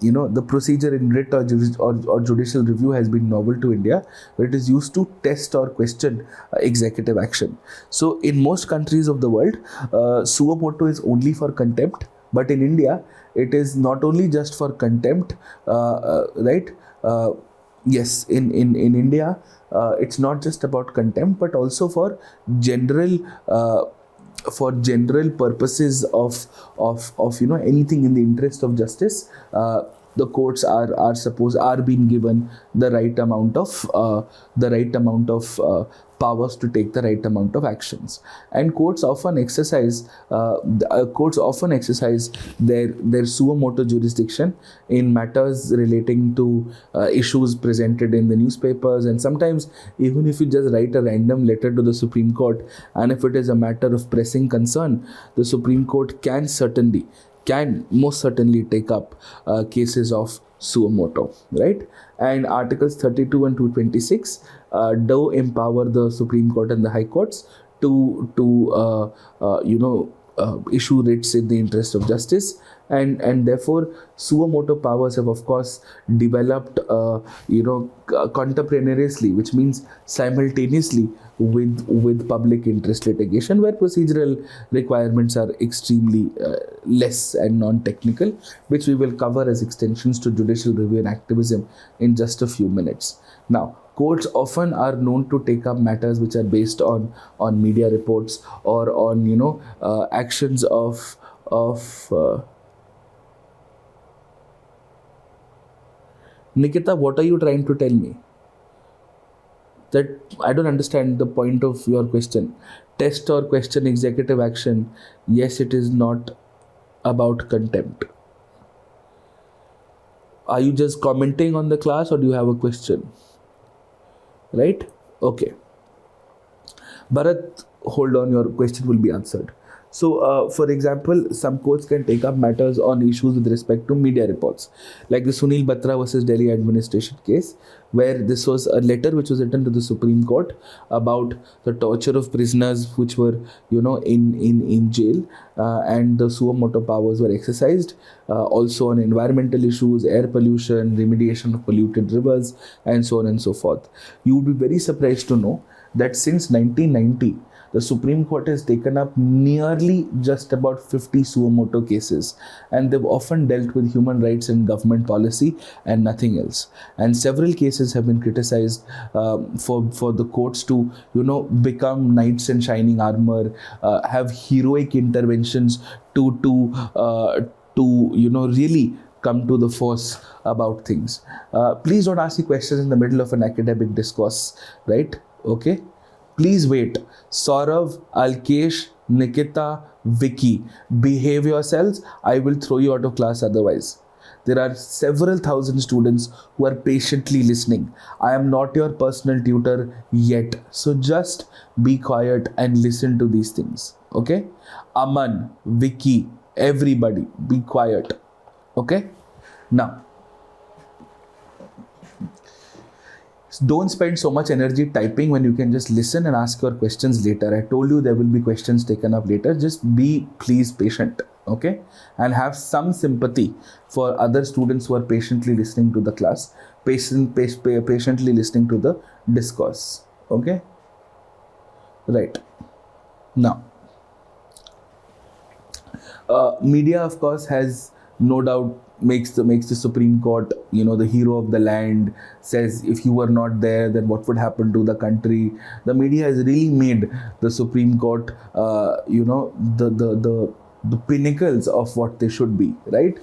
the procedure in writ or judicial review has been novel to India, where it is used to test or question executive action. So in most countries of the world, suo motu is only for contempt, but in India, it is not only just for contempt, right? Yes, in India, it's not just about contempt, but also for general purposes of anything in the interest of justice. The courts are being given the right amount of powers to take the right amount of actions, and courts often exercise their suo motu jurisdiction in matters relating to issues presented in the newspapers. And sometimes, even if you just write a random letter to the Supreme Court, and if it is a matter of pressing concern, the Supreme Court can most certainly take up cases of suo motu, right? And Articles 32 and 226 do empower the Supreme Court and the High Courts to issue writs in the interest of justice, and therefore suo motu powers have of course developed contemporaneously, which means simultaneously with public interest litigation, where procedural requirements are extremely less and non-technical, which we will cover as extensions to judicial review and activism in just a few minutes. Now, courts often are known to take up matters which are based on media reports or on actions of Nikita, what are you trying to tell me? That I don't understand the point of your question. Test or question executive action. Yes, it is not about contempt. Are you just commenting on the class or do you have a question? Right? Okay. Bharat, hold on, your question will be answered. So, for example, some courts can take up matters on issues with respect to media reports, like the Sunil Batra versus Delhi administration case, where this was a letter which was written to the Supreme Court about the torture of prisoners which were, in jail, and the suo motu powers were exercised. Also on environmental issues, air pollution, remediation of polluted rivers, and so on and so forth. You would be very surprised to know that since 1990, the Supreme Court has taken up nearly just about 50 suo motu cases, and they've often dealt with human rights and government policy and nothing else. And several cases have been criticized for the courts to become knights in shining armor, have heroic interventions to really come to the force about things. Please don't ask me questions in the middle of an academic discourse, right? Okay, please wait. Saurav, Alkesh, Nikita, Vicky, behave yourselves. I will throw you out of class otherwise. There are several thousand students who are patiently listening. I am not your personal tutor yet, so just be quiet and listen to these things. Okay? Aman, Vicky, everybody, be quiet. Okay? Now, don't spend so much energy typing when you can just listen and ask your questions later. I told you there will be questions taken up later. Just be, please, patient, okay? And have some sympathy for other students who are patiently listening to the class, patiently listening to the discourse, okay? Right. Now, media, of course, has no doubt makes the Supreme Court, the hero of the land, says if you were not there, then what would happen to the country. The media has really made the Supreme Court, the pinnacles of what they should be, right?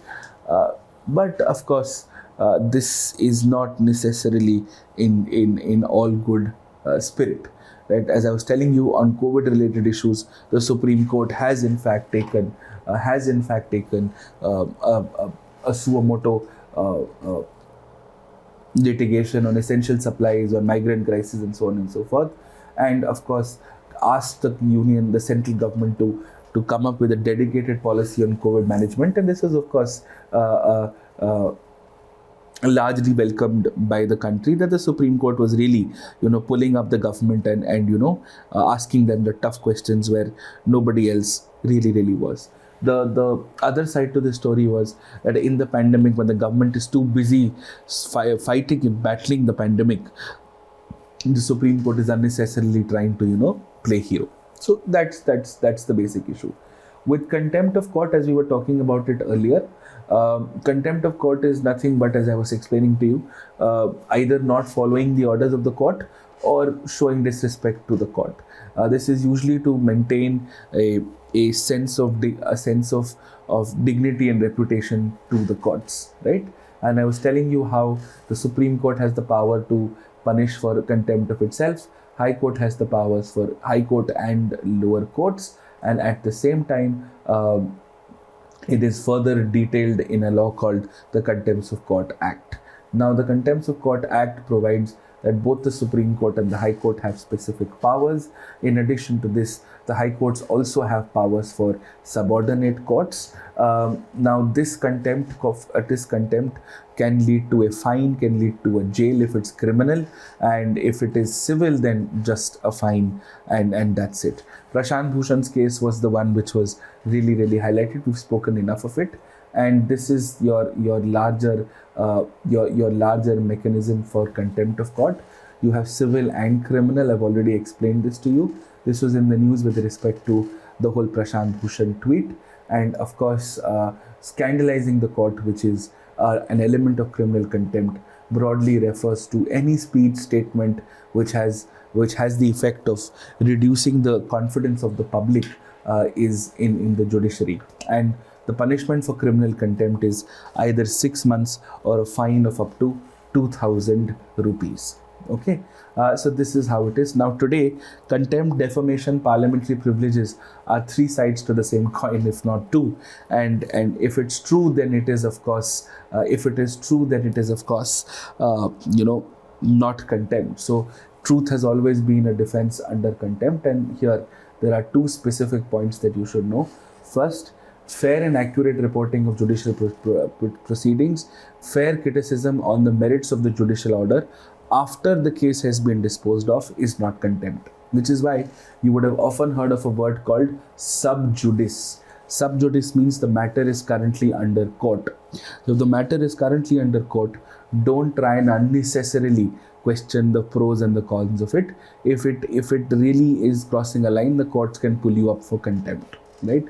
But of course, this is not necessarily in all good spirit. Right, as I was telling you, on COVID-related issues, the Supreme Court has in fact taken a suo motu litigation on essential supplies, on migrant crisis, and so on and so forth, and of course asked the central government to come up with a dedicated policy on COVID management, and this was of course largely welcomed by the country, that the Supreme Court was really, pulling up the government and asking them the tough questions where nobody else really was. The other side to the story was that in the pandemic, when the government is too busy fighting and battling the pandemic, the Supreme Court is unnecessarily trying to, play hero. So that's the basic issue. With contempt of court, as we were talking about it earlier, contempt of court is nothing but, as I was explaining to you, either not following the orders of the court or showing disrespect to the court. This is usually to maintain a sense of dignity and reputation to the courts, right? And I was telling you how the Supreme Court has the power to punish for contempt of itself. High Court has the powers for High Court and lower courts, and at the same time, it is further detailed in a law called the Contempt of Court Act. Now, the Contempt of Court Act provides that both the Supreme Court and the High Court have specific powers. In addition to this, the High Courts also have powers for subordinate courts. Now, this contempt can lead to a fine, can lead to a jail if it's criminal, and if it is civil, then just a fine, and that's it. Prashant Bhushan's case was the one which was really highlighted. We've spoken enough of it, and this is your larger mechanism for contempt of court. You have civil and criminal. I've already explained this to you. This was in the news with respect to the whole Prashant Bhushan tweet, and of course, scandalizing the court, which is an element of criminal contempt, broadly refers to any speech, statement which has the effect of reducing the confidence of the public is in the judiciary. And the punishment for criminal contempt is either 6 months or a fine of up to 2,000 rupees. Okay, so this is how it is. Now today, contempt, defamation, parliamentary privileges are three sides to the same coin, if not two. And if it's true, then it is of course. If it is true, then it is of course, not contempt. So truth has always been a defense under contempt, and here there are two specific points that you should know. First, fair and accurate reporting of judicial proceedings, fair criticism on the merits of the judicial order after the case has been disposed of is not contempt, which is why you would have often heard of a word called sub judice. Sub judice means the matter is currently under court. So if the matter is currently under court, don't try and unnecessarily question the pros and the cons of it. If it really is crossing a line, the courts can pull you up for contempt, right?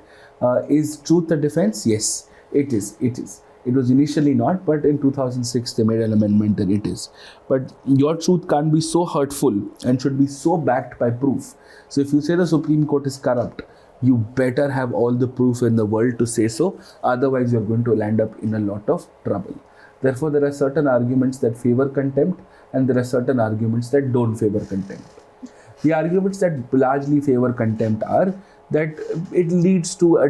Is truth a defense? Yes, it is. It is. It was initially not, but in 2006 they made an amendment and it is. But your truth can't be so hurtful and should be so backed by proof. So if you say the Supreme Court is corrupt, you better have all the proof in the world to say so. Otherwise, you're going to land up in a lot of trouble. Therefore, there are certain arguments that favor contempt and there are certain arguments that don't favor contempt. The arguments that largely favor contempt are that it leads to a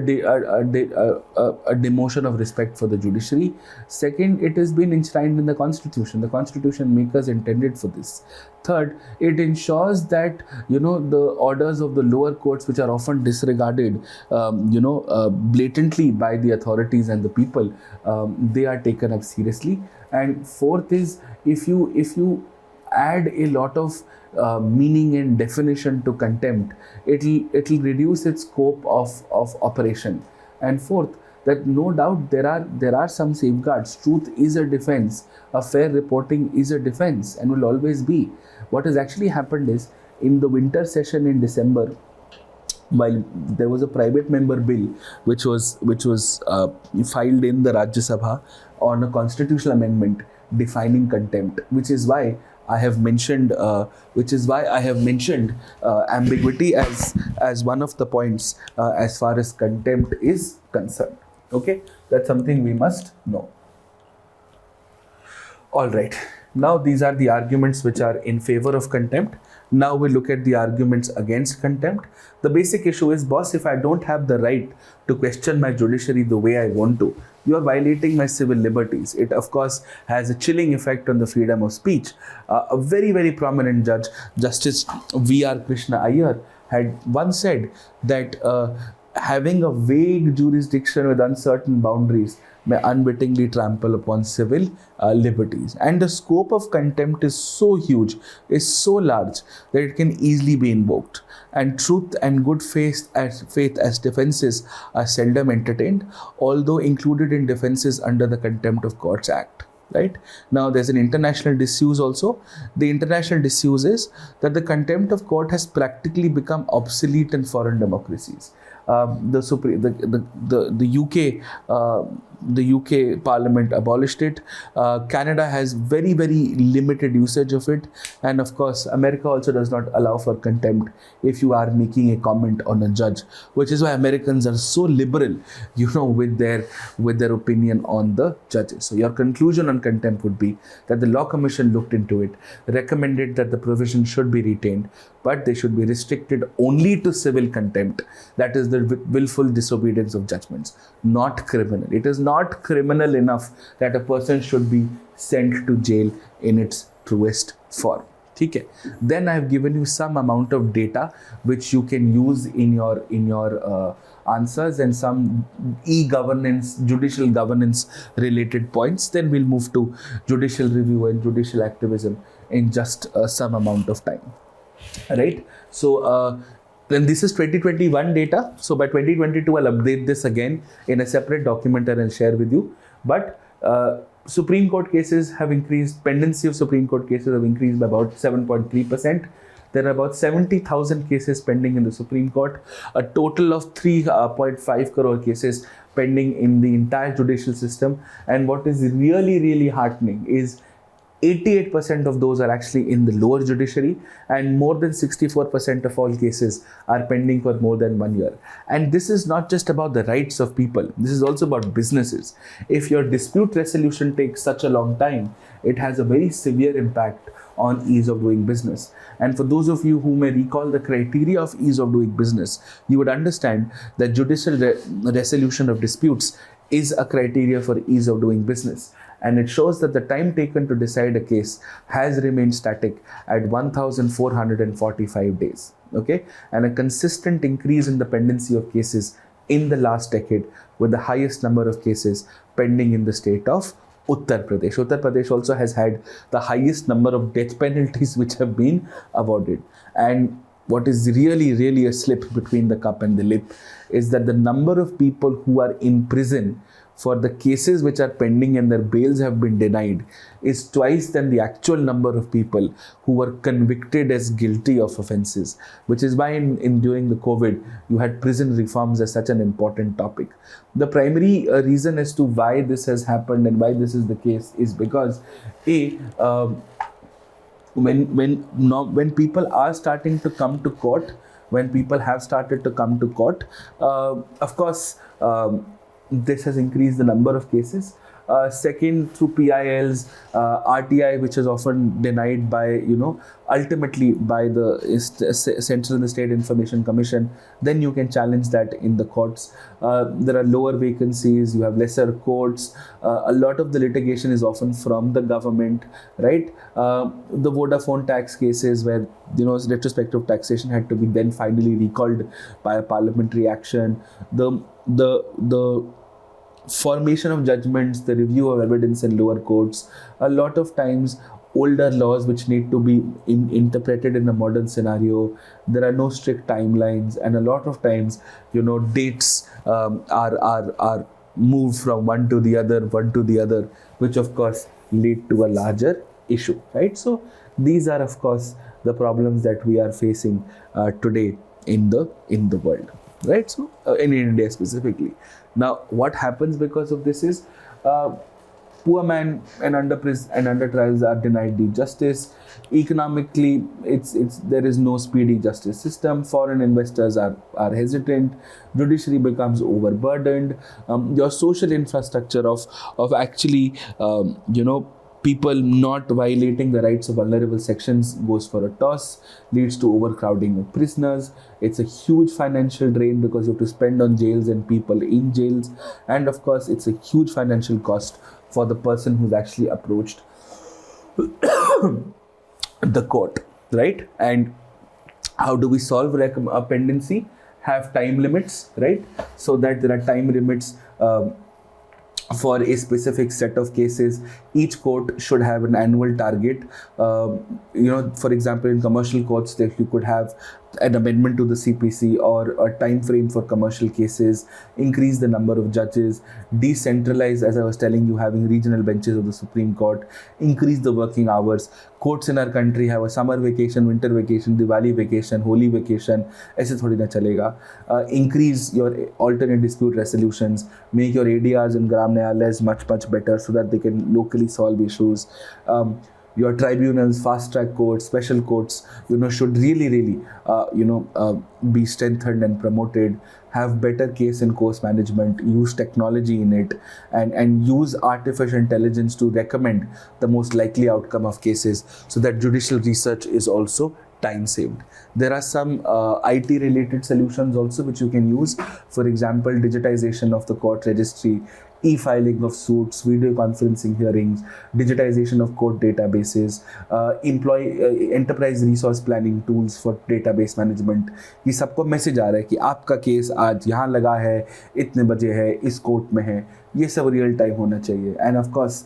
demotion of respect for the judiciary. Second, it has been enshrined in the Constitution. The Constitution makers intended for this. Third, it ensures that the orders of the lower courts, which are often disregarded, blatantly by the authorities and the people, they are taken up seriously. And fourth is, if you add a lot of meaning and definition to contempt, it'll reduce its scope of operation. And fourth, that no doubt there are some safeguards. Truth is a defense. A fair reporting is a defense and will always be. What has actually happened is, in the winter session in December, while there was a private member bill which was filed in the Rajya Sabha on a constitutional amendment defining contempt, which is why I have mentioned ambiguity as one of the points as far as contempt is concerned. Okay, that's something we must know. All right. Now these are the arguments which are in favor of contempt. Now we look at the arguments against contempt. The basic issue is, boss, if I don't have the right to question my judiciary the way I want to, you are violating my civil liberties. It, of course, has a chilling effect on the freedom of speech. A very, very prominent judge, Justice V.R. Krishna Iyer, had once said that having a vague jurisdiction with uncertain boundaries may unwittingly trample upon civil liberties. And the scope of contempt is so huge, is so large, that it can easily be invoked. And truth and good faith as defenses are seldom entertained, although included in defenses under the Contempt of Courts Act. Right? Now there's an international disuse also. The international disuse is that the contempt of court has practically become obsolete in foreign democracies. The UK Parliament abolished it. Canada has very, very limited usage of it, and of course America also does not allow for contempt if you are making a comment on a judge, which is why Americans are so liberal, with their opinion on the judges. So your conclusion on contempt would be that the Law Commission looked into it, recommended that the provision should be retained, but they should be restricted only to civil contempt, that is the willful disobedience of judgments, not criminal. It is not criminal enough that a person should be sent to jail in its truest form. Okay. Then I have given you some amount of data which you can use in your answers, and some e-governance, judicial governance related points. Then we'll move to judicial review and judicial activism in just some amount of time. Right. So then this is 2021 data. So by 2022, I'll update this again in a separate document and I'll share with you. But Supreme Court cases have increased, pendency of Supreme Court cases have increased by about 7.3%. There are about 70,000 cases pending in the Supreme Court, a total of 3.5 crore cases pending in the entire judicial system. And what is really, really heartening is 88% of those are actually in the lower judiciary, and more than 64% of all cases are pending for more than 1 year. And this is not just about the rights of people, this is also about businesses. If your dispute resolution takes such a long time, it has a very severe impact on ease of doing business. And for those of you who may recall the criteria of ease of doing business, you would understand that judicial resolution of disputes is a criteria for ease of doing business. And it shows that the time taken to decide a case has remained static at 1,445 days. Okay, and a consistent increase in the pendency of cases in the last decade, with the highest number of cases pending in the state of Uttar Pradesh. Uttar Pradesh also has had the highest number of death penalties which have been awarded. And what is really a slip between the cup and the lip is that the number of people who are in prison for the cases which are pending and their bails have been denied is twice than the actual number of people who were convicted as guilty of offences, which is why in during the COVID, you had prison reforms as such an important topic. The primary reason as to why this has happened and why this is the case is because when people are starting to come to court, when people have started to come to court, of course, this has increased the number of cases. Second, through PILs, RTI, which is often denied by, ultimately by the Central and the State Information Commission, then you can challenge that in the courts. There are lower vacancies, you have lesser courts. A lot of the litigation is often from the government, right? The Vodafone tax cases where, retrospective taxation had to be then finally recalled by a parliamentary action. The formation of judgments, the review of evidence in lower courts, a lot of times older laws which need to be interpreted in a modern scenario. There are no strict timelines, and a lot of times, dates are moved from one to the other, which of course lead to a larger issue, right? So these are of course the problems that we are facing today in the world, right? So in India specifically. Now, what happens because of this is poor man and under trials are denied the justice. Economically, there is no speedy justice system. Foreign investors are hesitant. Judiciary becomes overburdened. Your social infrastructure of actually people not violating the rights of vulnerable sections goes for a toss, leads to overcrowding of prisoners. It's a huge financial drain because you have to spend on jails and people in jails. And of course, it's a huge financial cost for the person who's actually approached the court, right? And how do we solve a pendency? Have time limits, right? So that there are time limits for a specific set of cases. Each court should have an annual target. For example, in commercial courts, that you could have an amendment to the CPC or a time frame for commercial cases, increase the number of judges, decentralize, as I was telling you, having regional benches of the Supreme Court, increase the working hours. Courts in our country have a summer vacation, winter vacation, Diwali vacation, Holi vacation. ऐसे थोड़ी ना चलेगा. Increase your alternate dispute resolutions, make your ADRs and Gram Nyayalayas much better so that they can locally solve issues. Your tribunals, fast track courts, special courts, should really be strengthened and promoted. Have better case and course management, use technology in it, and use artificial intelligence to recommend the most likely outcome of cases, so that judicial research is also time saved. There are some IT related solutions also which you can use. For example, digitization of the court registry, e-filing of suits, video conferencing hearings, digitization of court databases, enterprise resource planning tools for database management. ये सबको message आ रहा है कि आपका case आज यहाँ लगा है, इतने बजे है, इस कोर्ट में है. ये सब रियल टाइम होना चाहिए. And of course,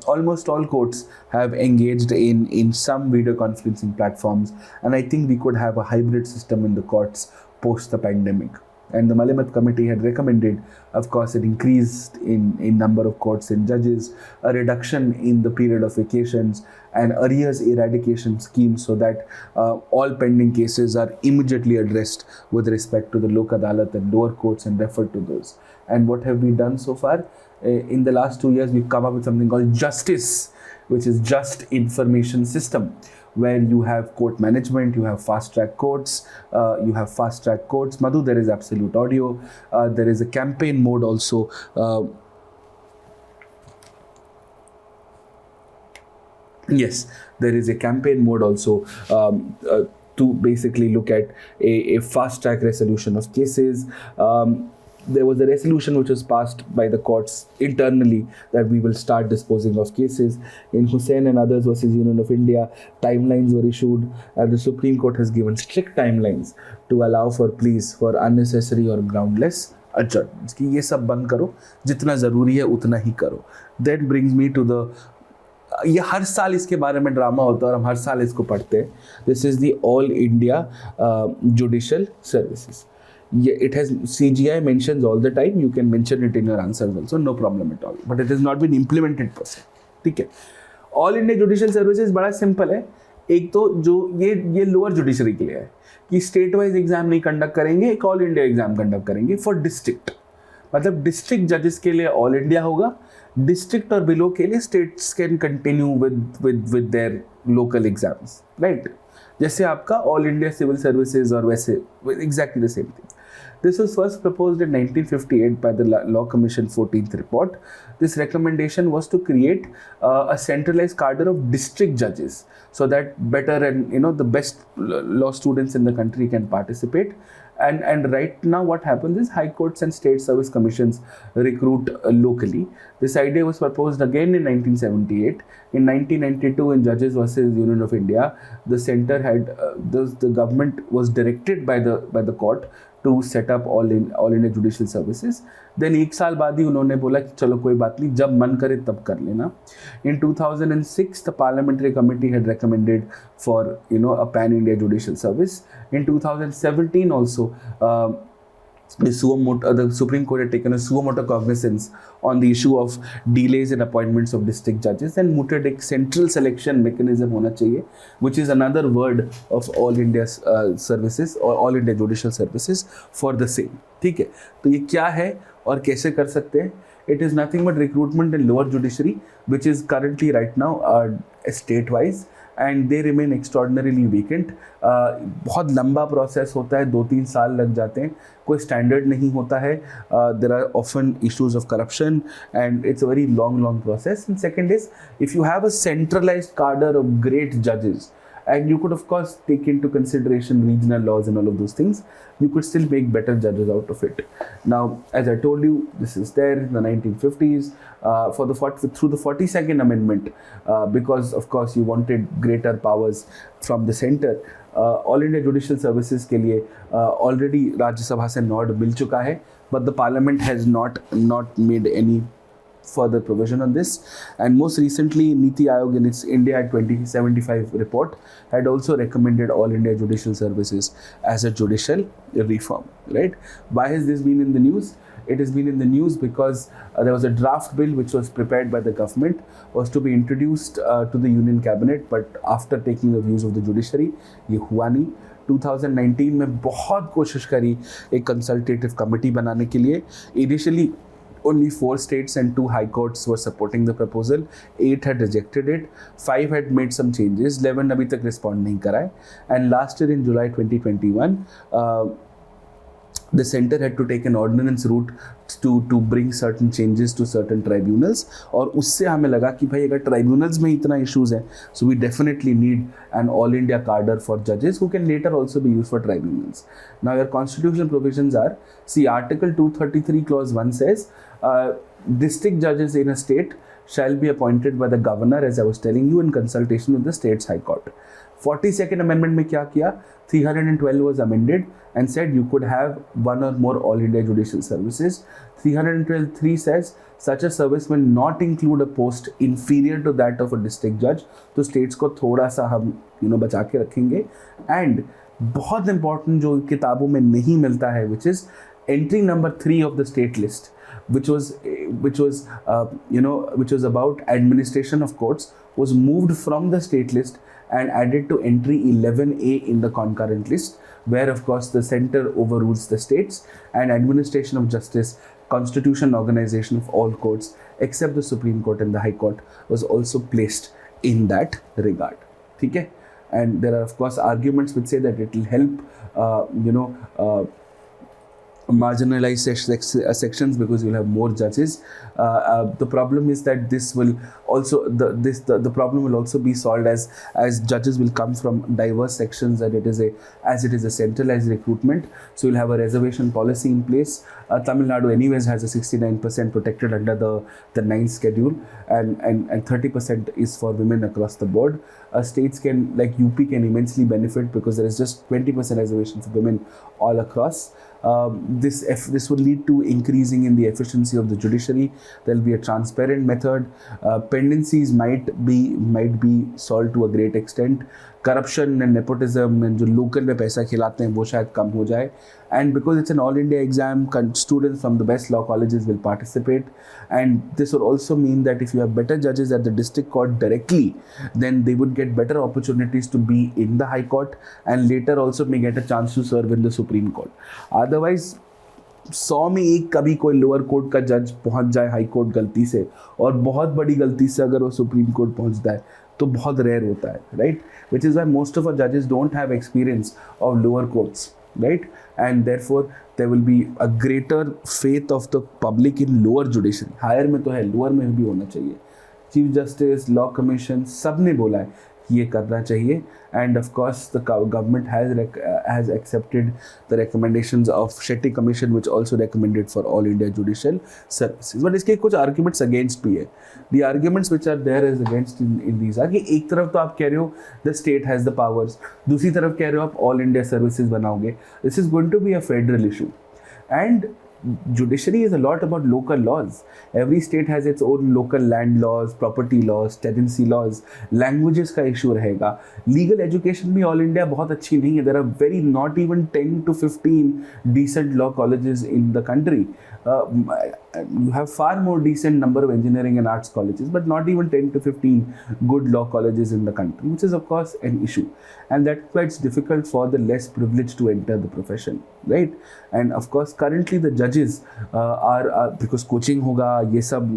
almost all courts have engaged in some video conferencing platforms, and I think we could have a hybrid system in the courts post the pandemic. And the Malimat committee had recommended, of course, an increase in number of courts and judges, a reduction in the period of vacations, and arrears eradication scheme, so that all pending cases are immediately addressed with respect to the Lok Adalat and lower courts and referred to those. And what have we done so far? In the last 2 years, we've come up with something called Justice, which is just information system, where you have court management, you have fast track courts, Madhu, there is absolute audio, there is a campaign mode also. Yes, there is a campaign mode also, to basically look at a fast track resolution of cases. There was a resolution which was passed by the courts internally that we will start disposing of cases. In Hussain and others versus Union of India, timelines were issued, and the Supreme Court has given strict timelines to allow for pleas for unnecessary or groundless adjournments. कि ये सब बंद करो, जितना ज़रूरी है उतना ही करो. That brings me to the, ये हर साल इसके बारे में ड्रामा होता है और हम हर साल इसको पढ़ते हैं. This is the all India judicial services. It has CGI mentions all the time. You can mention it in your answers also, no problem at all. But it has not been implemented per se. ठीक है. All India judicial services बड़ा simple है. एक तो जो ये lower judiciary के लिए है कि स्टेट वाइज एग्जाम नहीं कंडक्ट करेंगे, एक ऑल इंडिया एग्जाम कंडक्ट करेंगे फॉर डिस्ट्रिक्ट. मतलब डिस्ट्रिक्ट जजेस के लिए ऑल इंडिया होगा, डिस्ट्रिक्ट और बिलो के लिए states can continue with their local exams, right. जैसे आपका ऑल इंडिया सिविल सर्विसेज और वैसे exactly the same thing. This was first proposed in 1958 by the Law Commission 14th report. This recommendation was to create a centralized cadre of district judges so that better and the best law students in the country can participate. And right now what happens is high courts and state service commissions recruit locally. This idea was proposed again in 1978. In 1992, in Judges versus Union of India, the center had the government was directed by the court to set up all India judicial services. Then एक साल बाद ही उन्होंने बोला कि चलो कोई बात नहीं, जब मन करे तब कर लेना. In 2006, the parliamentary committee had recommended for a pan India judicial service. In 2017 also, the Supreme Court had taken a suo motu cognizance on the issue of delays in appointments of district judges and mooted a central selection mechanism होना चाहिए, which is another word of all India services or all India judicial services for the same. ठीक है, तो ये क्या है और कैसे कर सकते हैं? It is nothing but recruitment in lower judiciary, which is currently right now state-wise, and they remain extraordinarily vacant. बहुत लंबा प्रोसेस होता है, 2-3 साल लग जाते हैं, कोई स्टैंडर्ड नहीं होता है. There are often issues of corruption and it's a very long process. And second is, if you have a centralized cadre of great judges, and you could of course take into consideration regional laws and all of those things, you could still make better judges out of it. Now, as I told you, this is there in the 1950s through the 42nd amendment, because of course you wanted greater powers from the center. All India Judicial Services के लिए already Rajya Sabha से Nord मिल चुका है, but the parliament has not made any further provision on this. And most recently, Niti Aayog in its India 2075 report had also recommended all India judicial services as a judicial reform, right? Why has this been in the news? It has been in the news because there was a draft bill which was prepared by the government, was to be introduced to the Union Cabinet, but after taking the views of the judiciary, ये हुआ नहीं. 2019 में बहुत कोशिश करी एक consultative committee बनाने के लिए. Initially, only 4 states and 2 high courts were supporting the proposal. 8 had rejected it. 5 had made some changes. 11 अभी तक respond नहीं करा है. And last year in July 2021, the center had to take an ordinance route to bring certain changes to certain tribunals. और उससे हमें लगा कि भाई अगर tribunals में इतना issues हैं, so we definitely need an all India cadre for judges who can later also be used for tribunals. Now your constitutional provisions are, see, Article 233 clause 1 says, district judges in a state shall be appointed by the governor, as I was telling you, in consultation with the state's high court. 42nd amendment में क्या किया? 312 was amended and said you could have one or more all India judicial services. 312(3) says such a service will not include a post inferior to that of a district judge. तो states को थोड़ा सा हम बचा के रखेंगे. And बहुत important जो किताबों में नहीं मिलता है, which is entry number 3 of the state list, which was about administration of courts, was moved from the state list and added to entry 11A in the concurrent list, where of course the center overrules the states and administration of justice constitution organization of all courts except the Supreme Court and the High Court was also placed in that regard. ठीक है? And there are of course arguments which say that it will help marginalized sections because you'll have more judges. The problem is that this will also the problem will also be solved as judges will come from diverse sections, and it is a centralized recruitment. So you'll have a reservation policy in place. Tamil Nadu anyways has a 69% protected under the 9th schedule, and 30% is for women across the board. States can like UP can immensely benefit because there is just 20% reservation for women all across. This would lead to increasing in the efficiency of the judiciary. There will be a transparent method. Pendencies might be solved to a great extent. Corruption and nepotism and जो local में पैसा खिलाते हैं वो शायद कम हो जाए. And because it's an all India exam, students from the best law colleges will participate. And this will also mean that if you have better judges at the district court directly, then they would get better opportunities to be in the High Court, and later also may get a chance to serve in the Supreme Court. Otherwise, 100 में एक कभी कोई lower court का जज पहुंच जाए high court गलती से, और बहुत बड़ी गलती से अगर वो सुप्रीम कोर्ट पहुंचता है तो बहुत रेयर होता है, right? Which is why most of our जजेस don't have experience of lower courts, right? And therefore there will be a greater faith of the public in lower judiciary. Higher में तो है, lower में भी होना चाहिए. Chief Justice, Law Commission, सब ने बोला है ये करना चाहिए. And of course the government has accepted the recommendations of Shetty Commission, which also recommended for all India judicial services. But इसके कुछ arguments against भी है. The arguments which are there is against in these are कि एक तरफ तो आप कह रहे हो the state has the powers, दूसरी तरफ कह रहे हो आप all India services बनाओगे. This is going to be a federal issue. And judiciary is a lot about local laws. Every state has its own local land laws, property laws, tenancy laws. Languages का issue रहेगा. Legal education भी all India बहुत अच्छी नहीं है. There are very not even 10 to 15 decent law colleges in the country. You have far more decent number of engineering and arts colleges, but not even 10 to 15 good law colleges in the country, which is of course an issue. And that's why it's difficult for the less privileged to enter the profession, right? And of course currently the judges are because coaching होगा ये सब,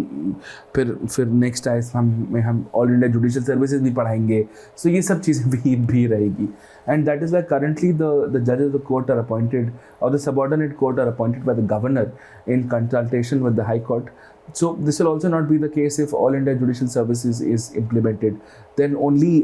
फिर next हम all India judicial services भी पढ़ाएंगे, so ये सब चीज़ें भी रहेगी. And that is why currently the judges of the court are appointed, or the subordinate court are appointed by the governor in consultation with the High Court. So this will also not be the case if all India judicial services is implemented. Then only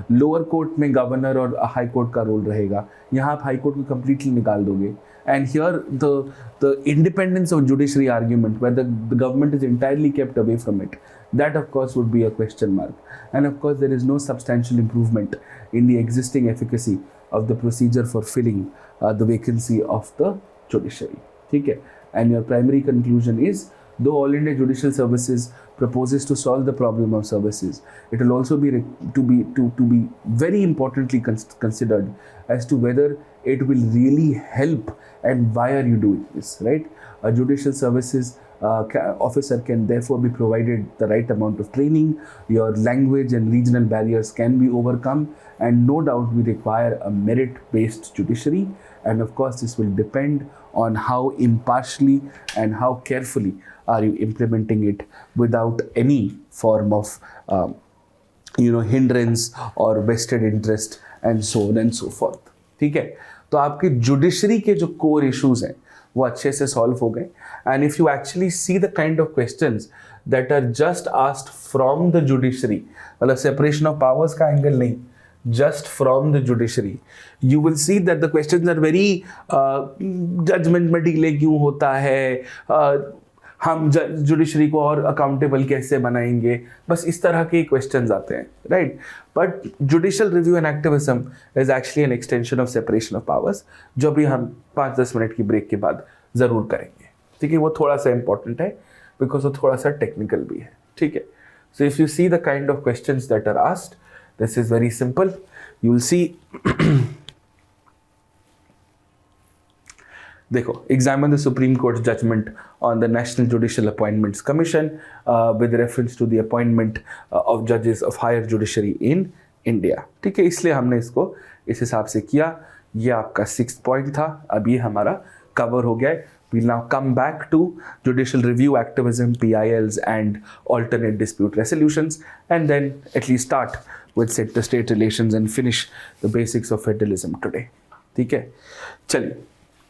lower court में governor और high court का role रहेगा. यहाँ आप high court को completely निकाल दोगे. And here the independence of judiciary argument, where the government is entirely kept away from it, that of course would be a question mark. And of course there is no substantial improvement in the existing efficacy of the procedure for filling the vacancy of the judiciary. Okay? And your primary conclusion is, though All India Judicial Services proposes to solve the problem of services, it will also be to be very importantly considered as to whether it will really help and why are you doing this, right? A judicial services officer can therefore be provided the right amount of training. Your language and regional barriers can be overcome, and no doubt we require a merit-based judiciary. And of course this will depend on how impartially and how carefully are you implementing it without any form of hindrance or vested interest and so on and so forth. ठीक है, तो आपके judiciary के जो core issues हैं वो अच्छे से सॉल्व हो गए. And if you actually see the kind of questions that are just asked from the judiciary, मतलब सेपरेशन ऑफ पावर्स का एंगल नहीं, just from the judiciary, you will see that the questions are very judgment में delay क्यों होता है, हम judiciary को और अकाउंटेबल कैसे बनाएंगे, बस इस तरह के क्वेश्चंस आते हैं, right? But judicial review and activism is actually an extension of separation of powers, जो भी हम 5-10 मिनट की ब्रेक के बाद ज़रूर करेंगे. ठीक है, वो थोड़ा सा इंपॉर्टेंट है बिकॉज वो थोड़ा सा टेक्निकल भी है. ठीक है, so if you see the kind of questions that are asked, this is very simple. You will see देखो, examine the Supreme Court's judgment on the National Judicial Appointments Commission with reference to the appointment of judges of higher judiciary in India. ठीक है, इसलिए हमने इसको इस हिसाब से किया. ये आपका 6th पॉइंट था, अब ये हमारा कवर हो गया है. We'll now come back to judicial review activism, PILs, and alternate dispute resolutions, and then at least start with set the state relations and finish the basics of federalism today. ठीक है, चलिए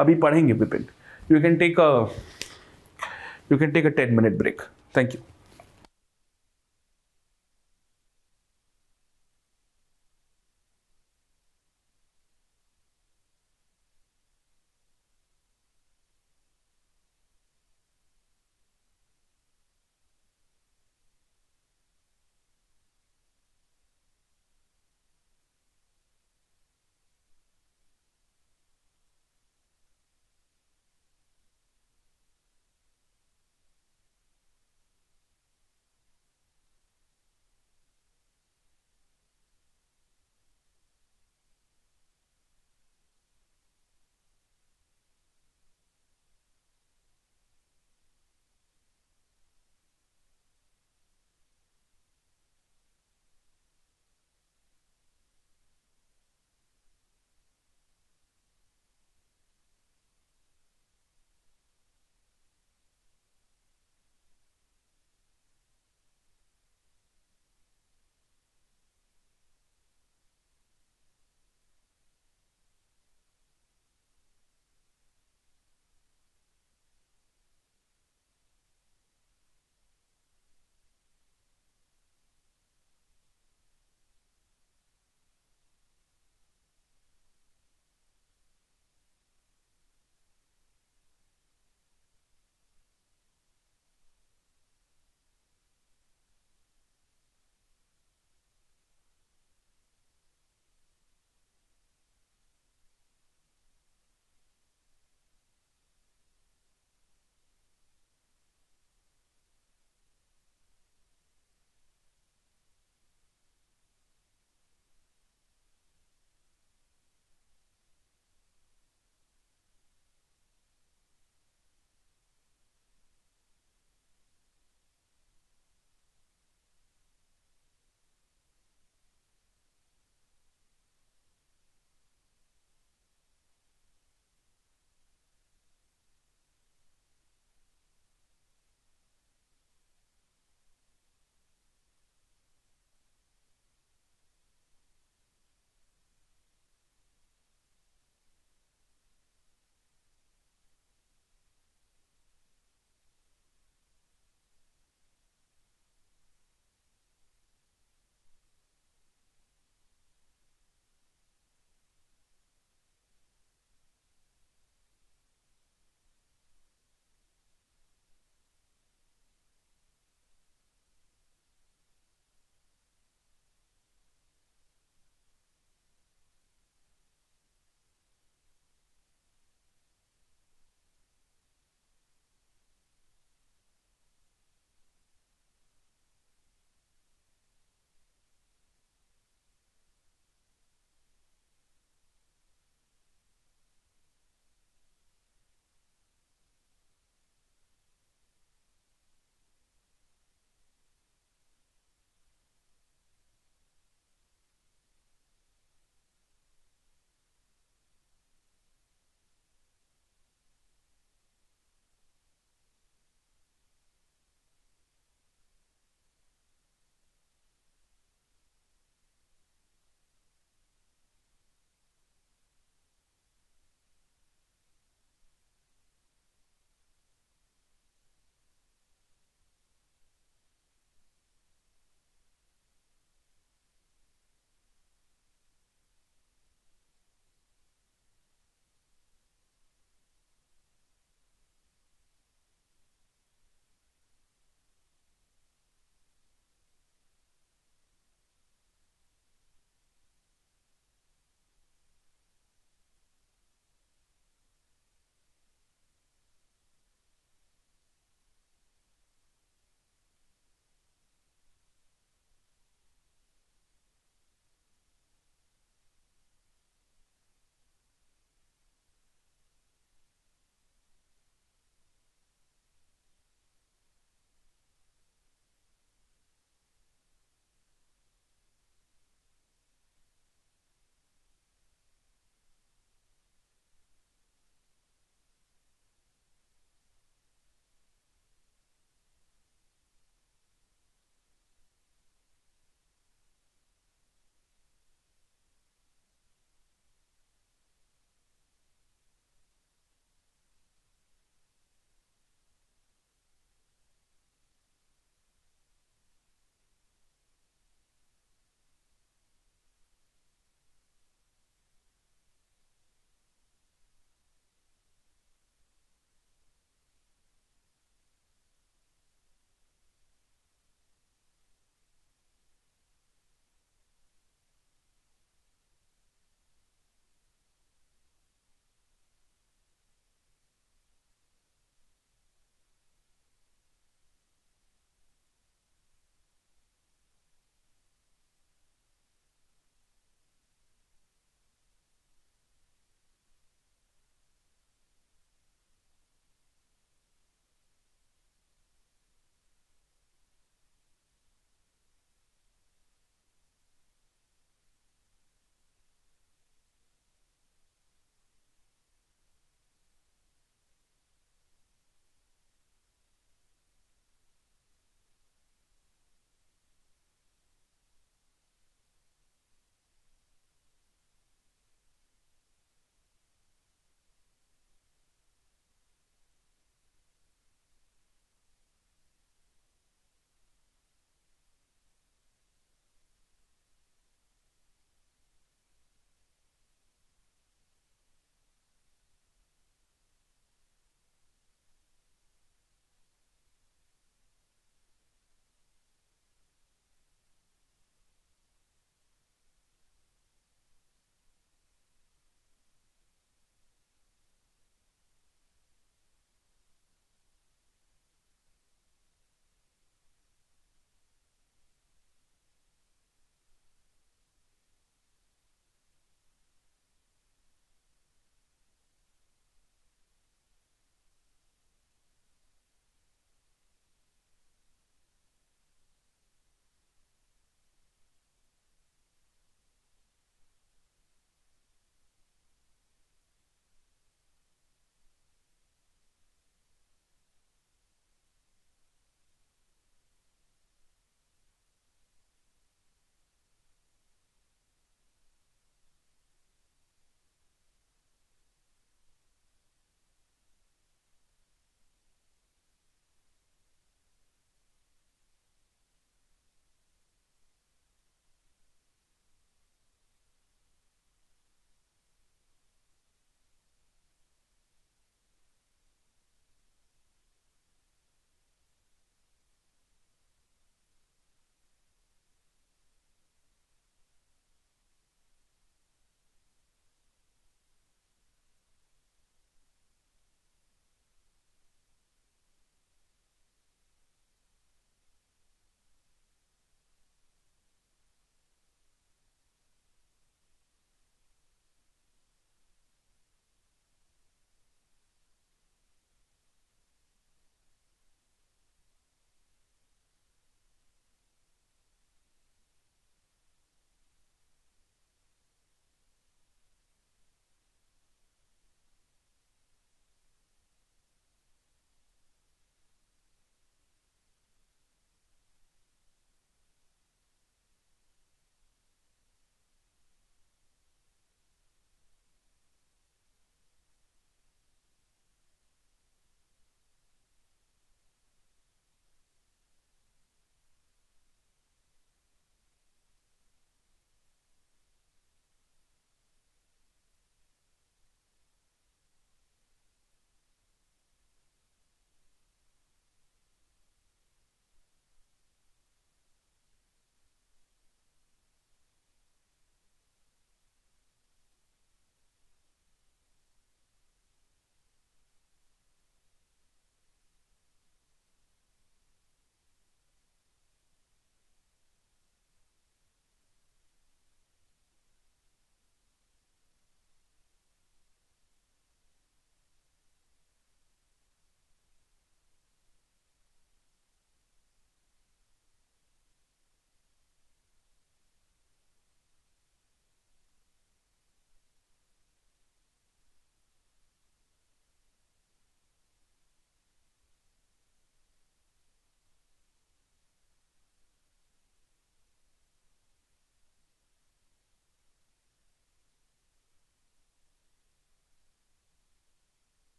अभी पढ़ेंगे Vipin. You can take a 10-minute break. Thank you.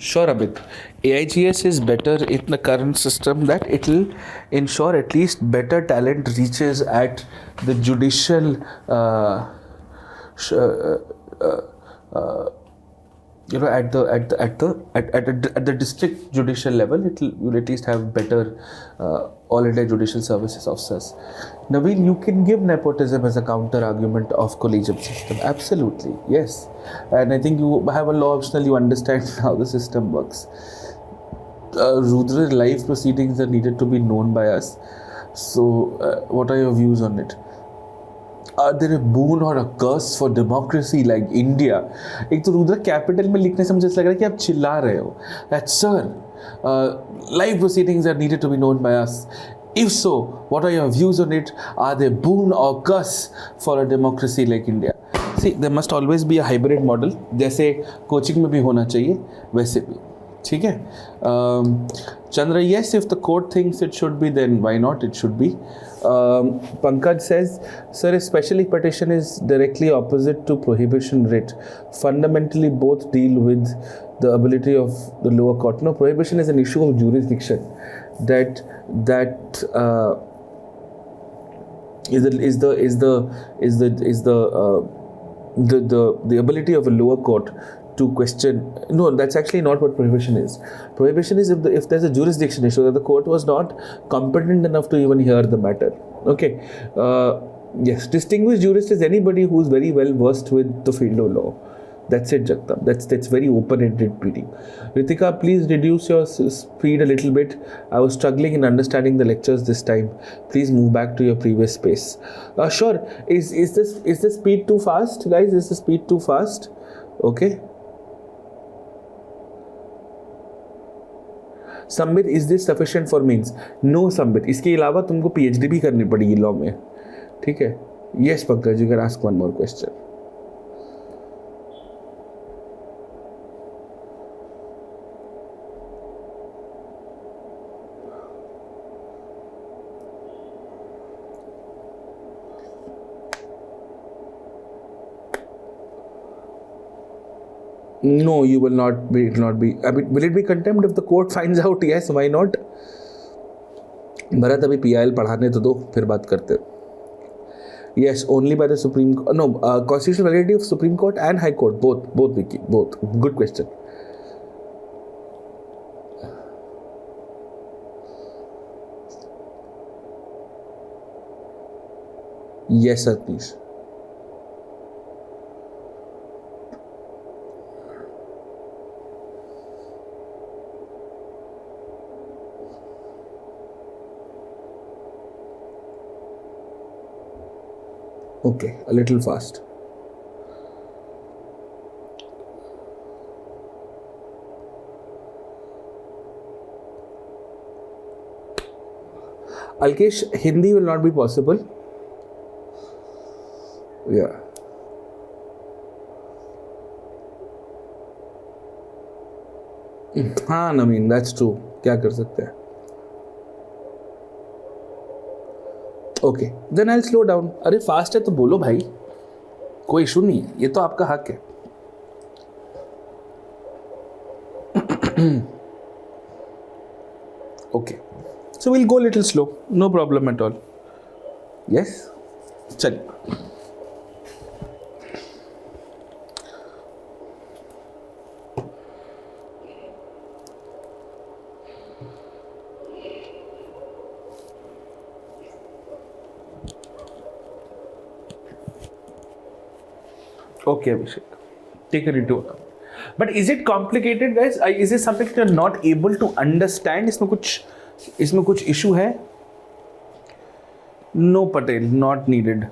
Sure, Abid. AIGS is better in the current system that it will ensure at least better talent reaches at the judicial, sh- uh, uh, uh, at the district judicial level. It will at least have better all India judicial services officers. Naveen, you can give nepotism as a counter argument of collegium system. Absolutely, yes. And I think you have a law optional. You understand how the system works. Rudra, live proceedings are needed to be known by us. So, what are your views on it? Are there a boon or a curse for democracy like India? एक तो Rudra capital में लिखने से मुझे ऐसा लग रहा है कि आप चिल्ला रहे हो. That sir, live proceedings are needed to be known by us. If so, what are your views on it? Are they boon or curse for a democracy like India? See, there must always be a hybrid model. जैसे coaching में भी होना चाहिए वैसे भी. ठीक है. Chandra, yes, if the court thinks it should be, then why not? It should be. Pankaj says, sir, especially petition is directly opposite to prohibition writ. Fundamentally, both deal with the ability of the lower court. No, prohibition is an issue of jurisdiction. That the ability of a lower court to question. No, that's actually not what prohibition is. Prohibition is if there's a jurisdiction issue, that the court was not competent enough to even hear the matter. Okay. Yes, distinguished jurist is anybody who's very well versed with the field of law. That's it, Jagtap. That's very open-ended reading. Ritika, please reduce your speed a little bit. I was struggling in understanding the lectures this time. Please move back to your previous space. Sure. Is the speed too fast, guys? Is the speed too fast? Okay. Sambit, is this sufficient for means? No, Sambit. इसके अलावा तुमको PhD भी करनी पड़ेगी law में. ठीक है. Yes, Pankaj, you can ask one more question. No, you will not be. It will not be. I mean, will it be contempt if the court finds out? Yes, why not? Bharat अभी PIL पढ़ाने तो दो, फिर बात करते. Yes, only by the Supreme Court. No, constitutional validity of Supreme Court and High Court. Both, Vicky. Both. Good question. Yes, sir, please. Okay, a little fast. Alkesh, Hindi will not be possible. Yeah. हाँ नवीन, that's true. क्या कर सकते हैं? Okay, then I slow down. अरे fast है तो बोलो भाई, कोई इशू नहीं है, ये तो आपका हक है. Okay, so will go little slow, no problem at all. Yes, चलिए. Okay, Abhishek, take it into account. But is it complicated, guys? Is it something that you're not able to understand? इसमें कुछ issue है? No, Patel, not needed.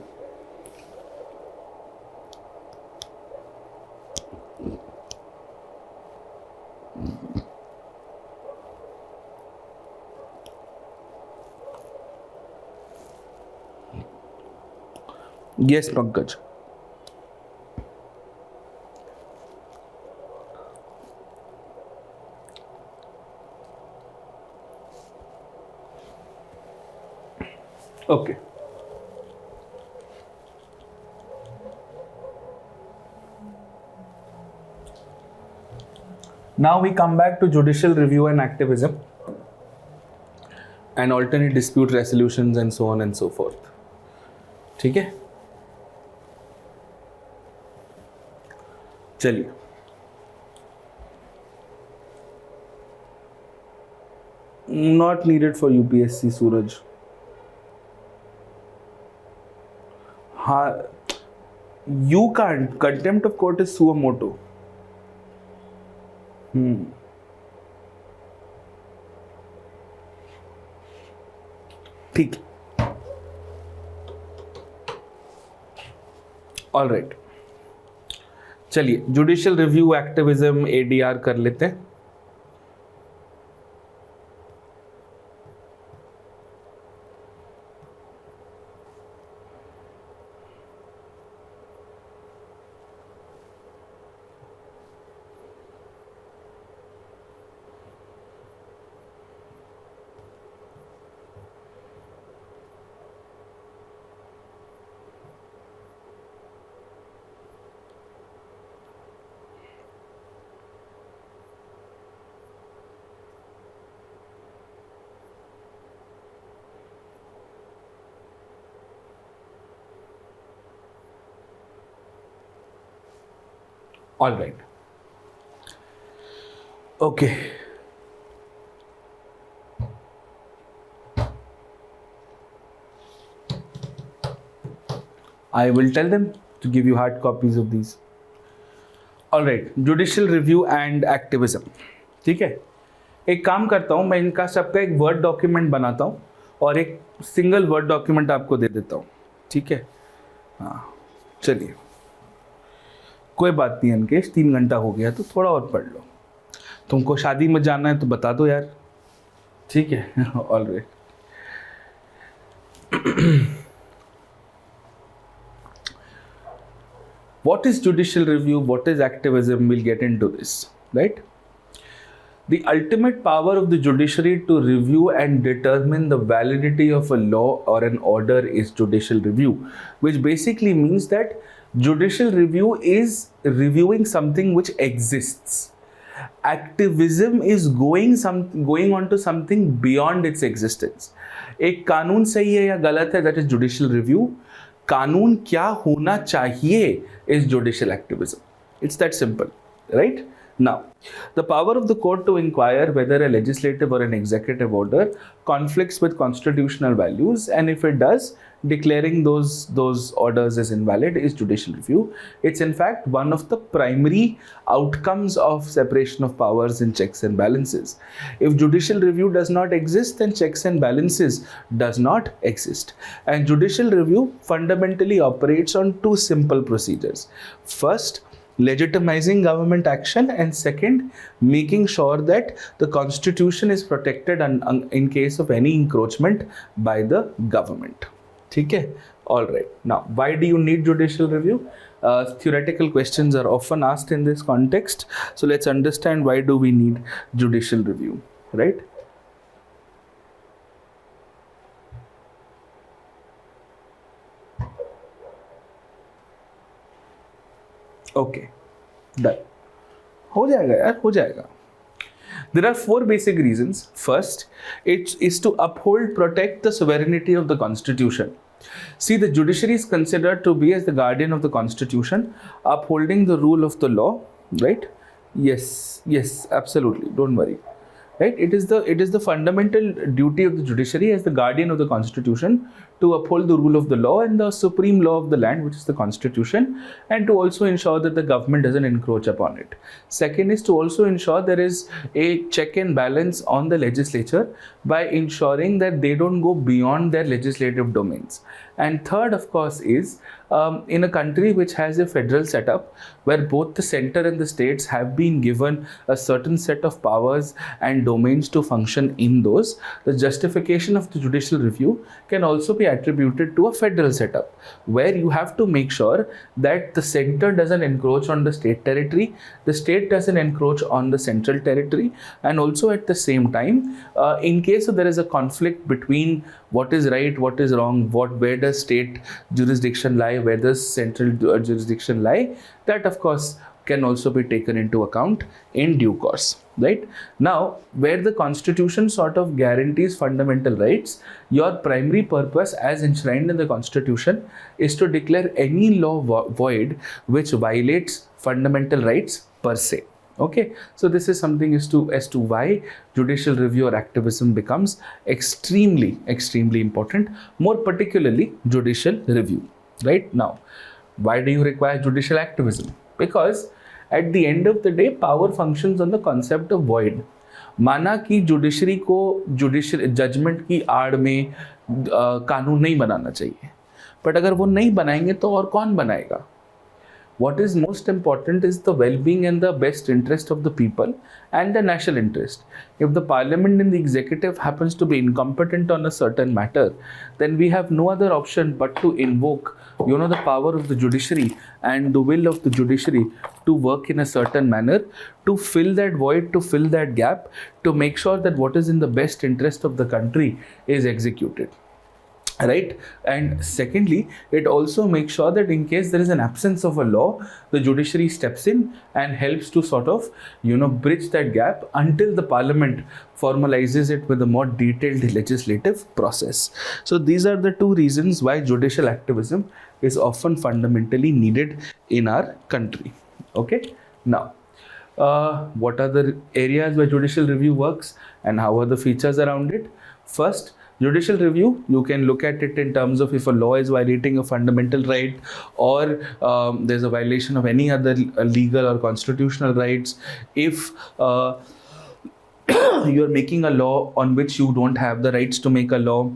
Yes, Pankaj. Okay. Now we come back to judicial review and activism and alternate dispute resolutions and so on and so forth. ठीक है, चलिए not needed for UPSC सूरज. हाँ, you can't. Contempt of court is suo motu. ठीक, all right. चलिए judicial review activism ADR कर लेते हैं. All right. Okay. I will tell them to give you hard copies of these. All right. Judicial review and activism. ठीक है, एक काम करता हूँ, मैं इनका सबका एक वर्ड डॉक्यूमेंट बनाता हूँ और एक सिंगल वर्ड डॉक्यूमेंट आपको दे देता हूँ. ठीक है, हाँ चलिए, कोई बात नहीं अंकेश, 3 घंटा हो गया तो थोड़ा और पढ़ लो. तुमको शादी में जाना है तो बता दो यार. ठीक है, all right. What is judicial review? What is activism? We'll get into this, right? The ultimate power of the judiciary to review and determine the validity of a law or an order is judicial review, which basically means that judicial review is reviewing something which exists. Activism is going on to something beyond its existence. एक कानून सही है या गलत है, that is judicial review. कानून क्या होना चाहिए is judicial activism. It's that simple, right? Now, the power of the court to inquire whether a legislative or an executive order conflicts with constitutional values, and if it does, declaring those orders as invalid is judicial review. It's in fact one of the primary outcomes of separation of powers in checks and balances. If judicial review does not exist, then checks and balances does not exist. And judicial review fundamentally operates on 2 simple procedures. First, legitimizing government action, and second, making sure that the constitution is protected in case of any encroachment by the government. ठीक है, all right. Now, why do you need judicial review? Theoretical questions are often asked in this context, so let's understand why do we need judicial review, right? Okay, done. हो जाएगा यार, हो जाएगा. There are 4 basic reasons. First, it is to uphold, protect the sovereignty of the Constitution. See, the judiciary is considered to be as the guardian of the Constitution, upholding the rule of the law, right? Yes, absolutely. Don't worry. Right? It is the fundamental duty of the judiciary as the guardian of the Constitution to uphold the rule of the law and the supreme law of the land, which is the Constitution, and to also ensure that the government doesn't encroach upon it. Second is to also ensure there is a check and balance on the legislature by ensuring that they don't go beyond their legislative domains. And third, of course, is in a country which has a federal setup where both the center and the states have been given a certain set of powers and domains to function in those, the justification of the judicial review can also be attributed to a federal setup where you have to make sure that the center doesn't encroach on the state territory, the state doesn't encroach on the central territory, and also at the same time, in case there is a conflict between what is right, what is wrong, where does state jurisdiction lie, where does central jurisdiction lie, that of course can also be taken into account in due course, right? Now, where the constitution sort of guarantees fundamental rights, your primary purpose as enshrined in the constitution is to declare any law void which violates fundamental rights per se. Okay, so this is something as to why judicial review or activism becomes extremely important, more particularly judicial review. Right now, why do you require judicial activism? Because at the end of the day, power functions on the concept of void. माना कि judiciary को judicial judgement की आड़ में कानून नहीं बनाना चाहिए, but अगर वो नहीं बनाएंगे तो और कौन बनाएगा? What is most important is the well-being and the best interest of the people and the national interest. If the parliament and the executive happens to be incompetent on a certain matter, then we have no other option but to invoke, the power of the judiciary and the will of the judiciary to work in a certain manner, to fill that void, to fill that gap, to make sure that what is in the best interest of the country is executed. Right? And secondly, it also makes sure that in case there is an absence of a law, the judiciary steps in and helps to sort of, bridge that gap until the parliament formalizes it with a more detailed legislative process. So these are the two reasons why judicial activism is often fundamentally needed in our country. Okay? Now, what are the areas where judicial review works and how are the features around it? First, judicial review, you can look at it in terms of if a law is violating a fundamental right, or there's a violation of any other legal or constitutional rights. If you're making a law on which you don't have the rights to make a law,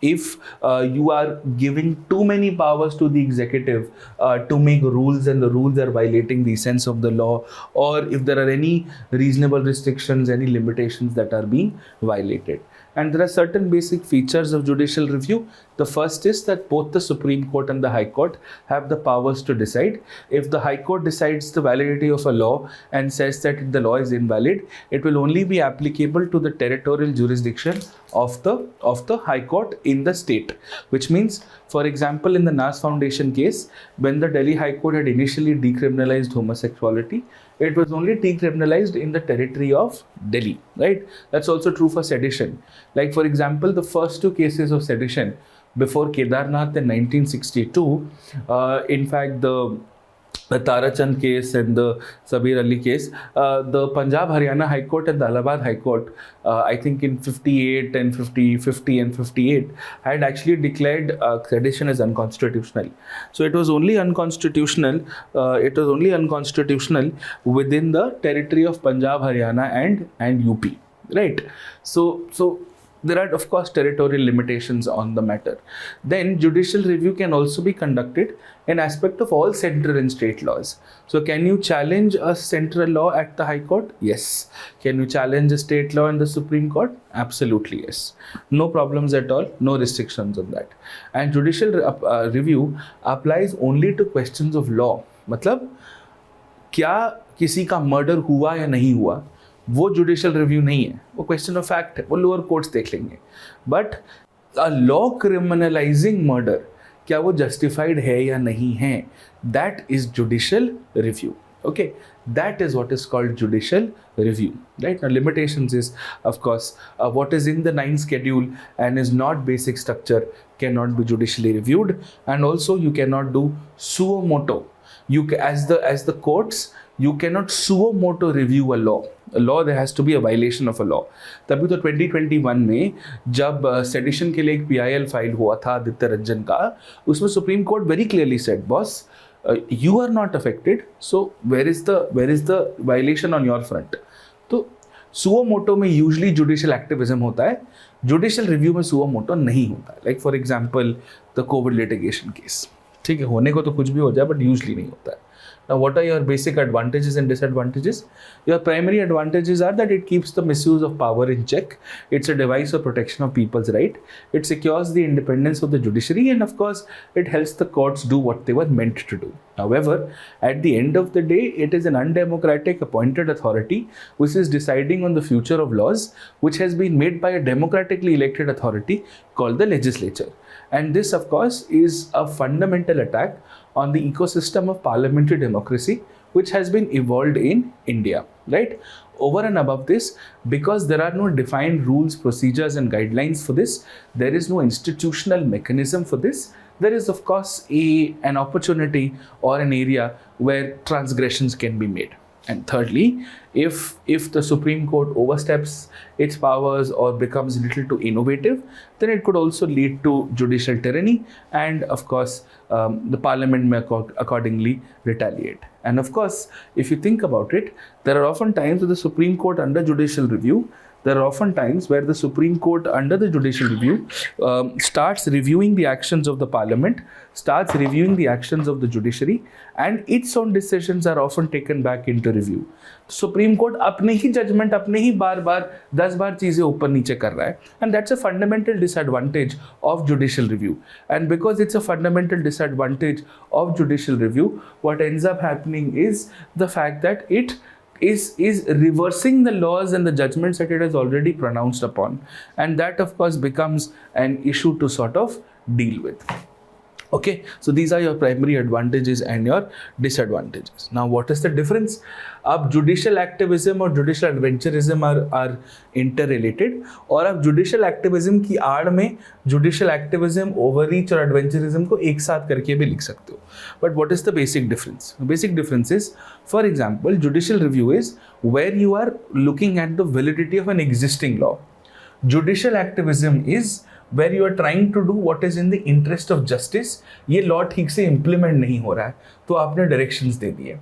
if you are giving too many powers to the executive to make rules and the rules are violating the essence of the law, or if there are any reasonable restrictions, any limitations that are being violated. And there are certain basic features of judicial review. The first is that both the Supreme Court and the High Court have the powers to decide. If the High Court decides the validity of a law and says that the law is invalid, it will only be applicable to the territorial jurisdiction of the High Court in the state. Which means, for example, in the Nas Foundation case, when the Delhi High Court had initially decriminalized homosexuality, it was only decriminalized in the territory of Delhi, right? That's also true for sedition. Like, for example, the first two cases of sedition before Kedarnath in 1962, in fact, the Tarachand case and the Sabir Ali case, the Punjab Haryana High Court and the Allahabad High Court, I think in 58 and 50 and 58, had actually declared sedition as unconstitutional. So it was only unconstitutional. Within the territory of Punjab, Haryana, and UP, right? So there are, of course, territorial limitations on the matter. Then judicial review can also be conducted in aspect of all central and state laws. So can you challenge a central law at the High Court? Yes. Can you challenge a state law in the Supreme Court? Absolutely yes. No problems at all, no restrictions on that. And judicial review applies only to questions of law. मतलब क्या किसी का murder हुआ या नहीं हुआ, वो judicial review नहीं है, वो क्वेश्चन ऑफ फैक्ट है, वो लोअर कोर्ट्स देख लेंगे. बट अ लॉ क्रिमिनलाइजिंग मर्डर, क्या वो जस्टिफाइड है या नहीं है, that is judicial review. Okay, that is what is called judicial review, right? Now, limitations is, of course, what is in the 9th schedule and is not basic structure cannot be judicially reviewed, and also you cannot do suo moto. You as the courts, you cannot suo moto review a law. A law, there has to be a violation of a law. तभी तो 2021 में जब sedition के लिए एक PIL file हुआ था आदित्य रंजन का, उसमें supreme court very clearly said, boss, you are not affected, so where is the violation on your front? तो suo moto में usually judicial activism होता है, judicial review में suo moto नहीं होता है. Like for example, the COVID litigation case. ठीक है, होने को तो कुछ भी हो जाए, but usually नहीं होता है. Now, what are your basic advantages and disadvantages? Your primary advantages are that it keeps the misuse of power in check. It's a device of protection of people's right. It secures the independence of the judiciary, and of course, it helps the courts do what they were meant to do. However, at the end of the day, it is an undemocratic appointed authority which is deciding on the future of laws, which has been made by a democratically elected authority called the legislature. And this, of course, is a fundamental attack on the ecosystem of parliamentary democracy, which has been evolved in India, right? Over and above this, because there are no defined rules, procedures and guidelines for this, there is no institutional mechanism for this, there is of course an opportunity or an area where transgressions can be made. And thirdly, if the Supreme Court oversteps its powers or becomes a little too innovative, then it could also lead to judicial tyranny, and of course the parliament may accordingly retaliate. And of course, if you think about it, there are often times with the Supreme Court under judicial review, there are often times where the Supreme Court under the judicial review starts reviewing the actions of the parliament, starts reviewing the actions of the judiciary, and its own decisions are often taken back into review. Supreme Court अपने ही judgment अपने ही बार-बार 10 बार चीजें ऊपर नीचे कर रहा है, and that's a fundamental disadvantage of judicial review. And because it's a fundamental disadvantage of judicial review, what ends up happening is the fact that it is reversing the laws and the judgments that it has already pronounced upon, and that of course becomes an issue to sort of deal with. Okay, so these are your primary advantages and your disadvantages. Now what is the difference? अब judicial activism और judicial adventurism are interrelated, और आप judicial activism की आड़ में judicial activism, overreach और adventurism को एक साथ करके भी लिख सकते हो. But what is the basic difference? The basic difference is, for example, judicial review is where you are looking at the validity of an existing law. Judicial activism is where you are trying to do what is in the interest of justice. ये law ठीक से implement नहीं हो रहा है, तो आपने directions दे दिए.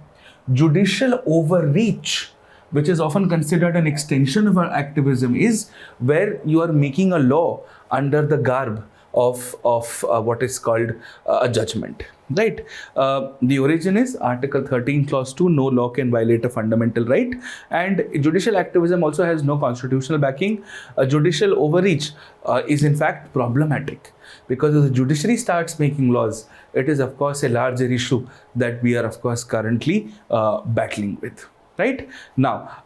Judicial overreach, which is often considered an extension of our activism, is where you are making a law under the garb of what is called a judgment, right? The origin is Article 13 Clause 2, no law can violate a fundamental right, and judicial activism also has no constitutional backing. Judicial overreach is in fact problematic, because if the judiciary starts making laws, it is of course a larger issue that we are of course currently battling with. Right? Now,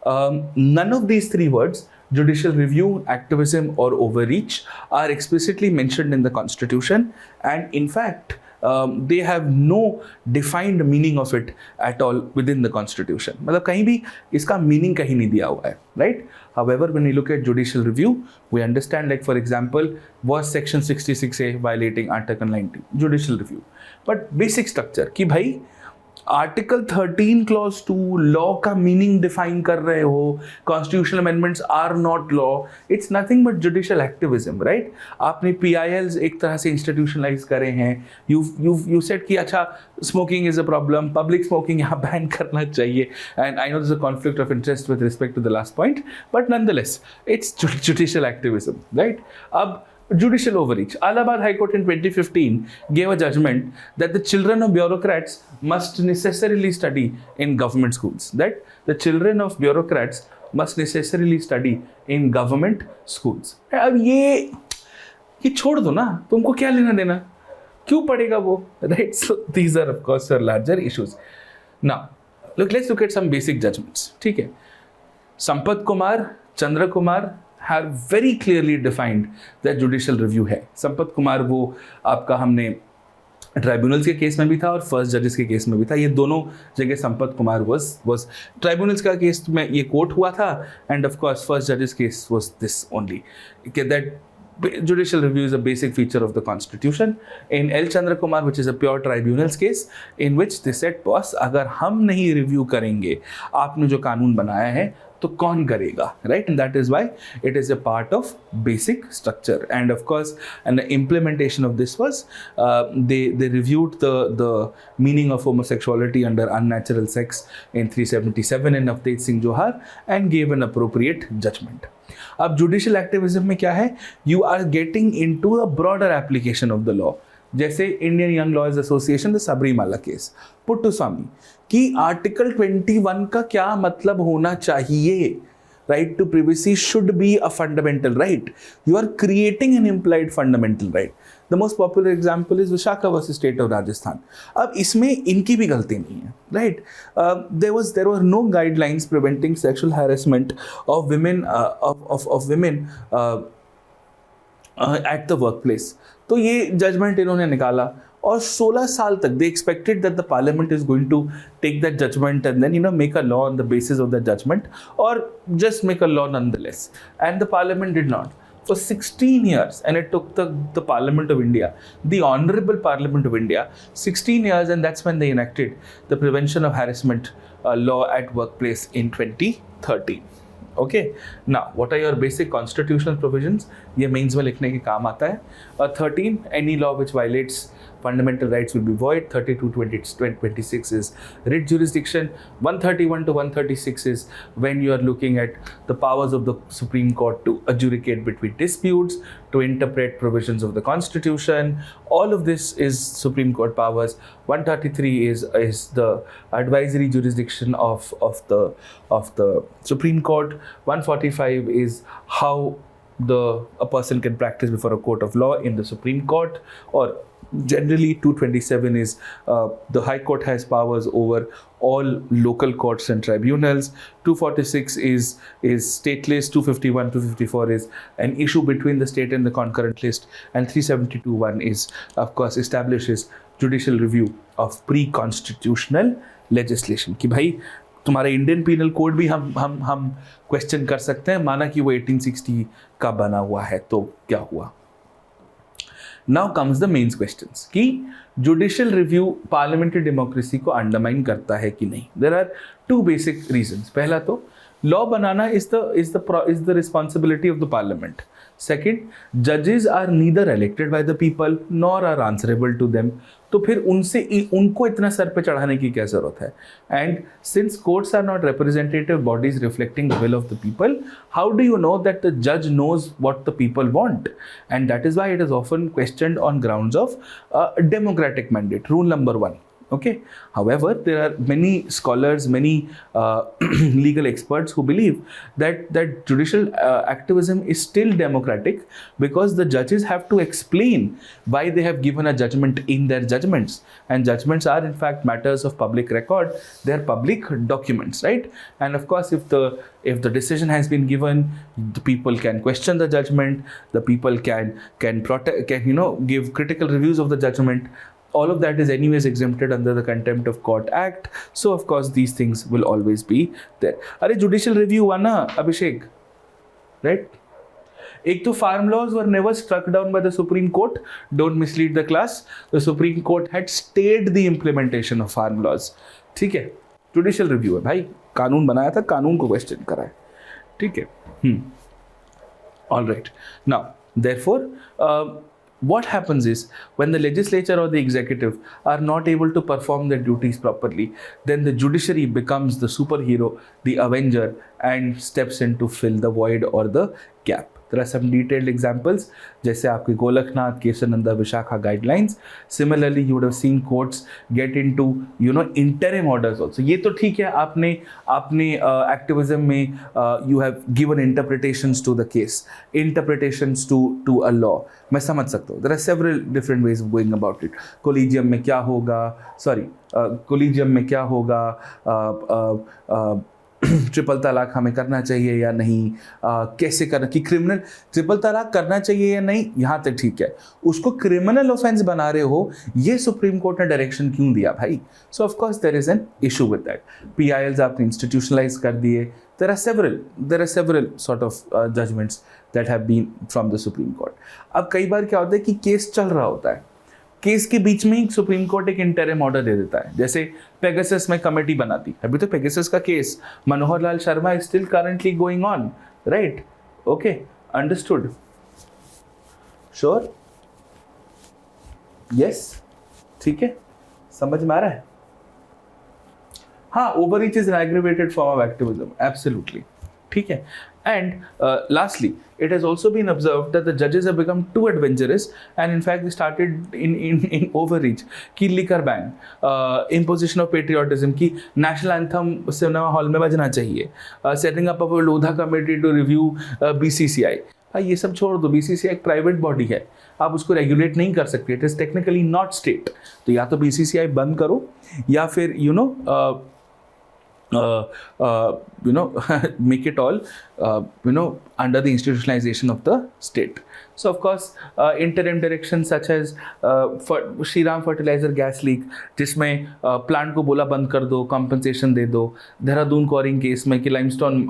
none of these three words, judicial review, activism or overreach, are explicitly mentioned in the Constitution, and in fact they have no defined meaning of it at all within the Constitution. मतलब कहीं भी इसका meaning कहीं नहीं दिया हुआ है, right? However, when we look at judicial review, we understand, like for example, was section 66A violating Article 19? Judicial review. But basic structure कि भाई आर्टिकल 13 क्लॉज 2 लॉ का मीनिंग डिफाइन कर रहे हो, constitutional amendments are not law, it's nothing but judicial activism, right? आपने PILs एक तरह से इंस्टीट्यूशनलाइज करे हैं, यू सेड कि अच्छा smoking is a problem, public smoking यहाँ बैन करना चाहिए, and I know this a conflict of interest with respect to the last point, but nonetheless it's judicial activism, right? अब judicial overreach. Allahabad High Court in 2015 gave a judgment that the children of bureaucrats must necessarily study in government schools. That the children of bureaucrats must necessarily study in government schools. अब ये छोड़ दो ना, तुमको क्या लेना देना, क्यों पढ़ेगा वो, right? So these are of course are larger issues. Now, let's look at some basic judgments. ठीक है, संपत कुमार, चंद्र Kumar have very clearly defined that judicial review है. संपत कुमार वो आपका हमने ट्राइब्यूनल्स के केस में भी था और फर्स्ट जजेस के केस में भी था, ये दोनों जगह संपत कुमार was ट्राइब्यूनल्स का केस में ये कोर्ट हुआ था, एंड ऑफ कोर्स फर्स्ट जजेस case was this only, that judicial review is a basic feature of the constitution. In L Chandra Kumar, which is a pure tribunals case, in which they said, boss, अगर हम नहीं review करेंगे आपने जो कानून बनाया है तो कौन करेगा, right? And that is why it is a part of basic structure. And of course, and the implementation of this was they reviewed the meaning of homosexuality under unnatural sex in 377 in Navteej Singh Johar and gave an appropriate judgment. अब judicial activism में क्या है, you are getting into a broader application of the law. जैसे Indian Young Lawyers Association the Sabarimala case, Puttaswamy कि article 21 का क्या मतलब होना चाहिए, right to privacy should be a fundamental right. You are creating an implied fundamental right. The most popular example is Vishaka versus State of Rajasthan. अब इसमें इनकी भी गलती नहीं है, right? There were no guidelines preventing sexual harassment of women of women at the workplace. तो ये judgement इन्होंने निकाला और 16 साल तक they expected that the parliament is going to take that judgment and then make a law on the basis of that judgment, or just make a law nonetheless. And the parliament did not for 16 years, and it took the Parliament of India, the Honorable Parliament of India, 16 years, and that's when they enacted the Prevention of Harassment law at workplace in 2013. Okay, now what are your basic constitutional provisions? ये mains में लिखने के काम आता है. 13, any law which violates fundamental rights will be void. 32 to 26 is writ jurisdiction. 131 to 136 is when you are looking at the powers of the Supreme Court to adjudicate between disputes, to interpret provisions of the Constitution. All of this is Supreme Court powers. 133 is the advisory jurisdiction of the Supreme Court. 145 is how a person can practice before a court of law in the Supreme Court, or generally 227 is the High Court has powers over all local courts and tribunals. 246 is state list. 251 to 254 is an issue between the state and the concurrent list, and 372(1) is of course establishes judicial review of pre-constitutional legislation. कि भाई तुम्हारा Indian penal code भी हम question कर सकते हैं, माना कि वो 1860 का बना हुआ है, तो क्या हुआ. Now comes the mains questions कि जुडिशियल रिव्यू पार्लियामेंट्री डेमोक्रेसी को अंडरमाइन करता है कि नहीं. There are two basic reasons. पहला तो लॉ बनाना is the responsibility of the parliament. Second, जजेस are neither elected by the people nor are answerable to them. तो फिर उनको इतना सर पे चढ़ाने की क्या जरूरत है. And since courts are not representative bodies reflecting the will of the people, how do you know that the जज knows what the people want. And that is why it is often questioned on grounds of democratic mandate. Rule number 1. Okay. However, there are many scholars, many legal experts who believe that judicial activism is still democratic, because the judges have to explain why they have given a judgment in their judgments, and judgments are in fact matters of public record. They are public documents, right? And of course, if the decision has been given, the people can question the judgment. The people can give critical reviews of the judgment. All of that is anyways exempted under the Contempt of Court Act. So of course these things will always be there. अरे judicial review हुआ ना अभिषेक, right? एक तो farm laws were never struck down by the Supreme Court. Don't mislead the class. The Supreme Court had stayed the implementation of farm laws. ठीक है, judicial review है भाई, कानून बनाया था, कानून को question करा है. ठीक है. All right. Now, therefore, what happens is, when the legislature or the executive are not able to perform their duties properly, then the judiciary becomes the superhero, the avenger, and steps in to fill the void or the gap. There are some detailed examples, जैसे आपके Golaknath, Keshavananda, Vishakha guidelines. Similarly, you would have seen courts get into interim orders also. ये तो ठीक है, आपने activism में you have given interpretations to the case, interpretations to a law. मैं समझ सकता हूँ. There are several different ways of going about it. Collegium में क्या होगा? Collegium में क्या होगा? ट्रिपल तलाक हमें करना चाहिए या नहीं, कैसे करना, कि क्रिमिनल ट्रिपल तलाक करना चाहिए या नहीं, यहाँ तक ठीक है. उसको क्रिमिनल ऑफेंस बना रहे हो, ये सुप्रीम कोर्ट ने डायरेक्शन क्यों दिया भाई? So of course there is an issue with that. PILs आपने इंस्टीट्यूशनलाइज कर दिए. there are several sort of judgments that have been from the Supreme Court. अब कई बार क्या होता है कि केस चल रहा होता है, केस के बीच में ही सुप्रीम कोर्ट एक इंटरिम ऑर्डर दे देता है. जैसे पेगासस में कमेटी बनाती, अभी तो पेगासस का case Manohar Lal Sharma is still currently going on, right? Okay, understood, sure, yes, ठीक है, समझ में आ रहा है? हाँ, overreach is an aggravated form of activism, absolutely, ठीक है. And lastly, it has also been observed that the judges have become too adventurous, and in fact they started in overreach. कि liquor ban, imposition of patriotism, कि national anthem cinema hall में बजना चाहिए, setting up of a Lodha committee to review BCCI. ये सब छोड़ दो. BCCI एक private body है, आप उसको रेगुलेट नहीं कर सकते. It is technically not state. तो या तो BCCI बंद करो, या फिर uh, make it all under the institutionalization of the state. So of course interim directions such as Shri Ram fertilizer gas leak, जिसमें प्लांट को बोला बंद कर दो, compensation दे दो. देहरादून क्वारिंग केस में कि लाइमस्टोन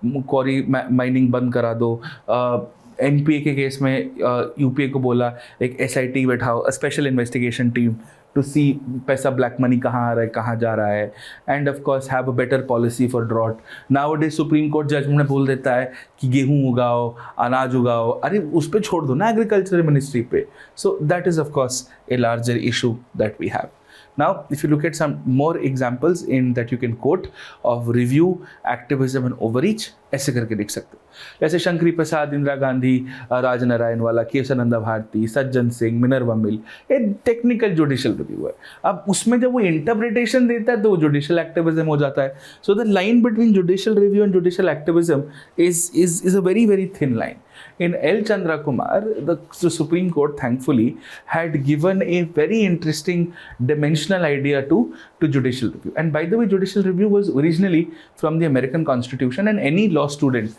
क्वारी माइनिंग बंद करा दो. एनपीए के केस में यूपीए को बोला एक एसआईटी बैठाओ, special investigation team, to see पैसा ब्लैक मनी कहाँ आ रहा है, कहाँ जा रहा है, and of course have a better policy for drought. Now the supreme court judgment बोल देता है कि गेहूँ उगाओ, अनाज उगाओ, अरे उस पर छोड़ दो ना एग्रीकल्चर मिनिस्ट्री पे. So that is of course a larger issue that we have. Now, if you look at some more examples in that you can quote of review, activism and overreach, ऐसे करके लिख सकते हो. जैसे शंकरी प्रसाद, इंदिरा गांधी, राजनारायण वाला, Kesavananda Bharti, Sajjan Singh, Minerva मिल, ये technical judicial review है. अब उसमें जब वो इंटरप्रिटेशन देता है तो वो जुडिशियल एक्टिविज्म हो जाता है. So the line between judicial review and judicial activism is a very very thin line. In L. Chandra Kumar, the Supreme Court thankfully had given a very interesting dimensional idea to judicial review. And by the way, judicial review was originally from the American Constitution, and any law student,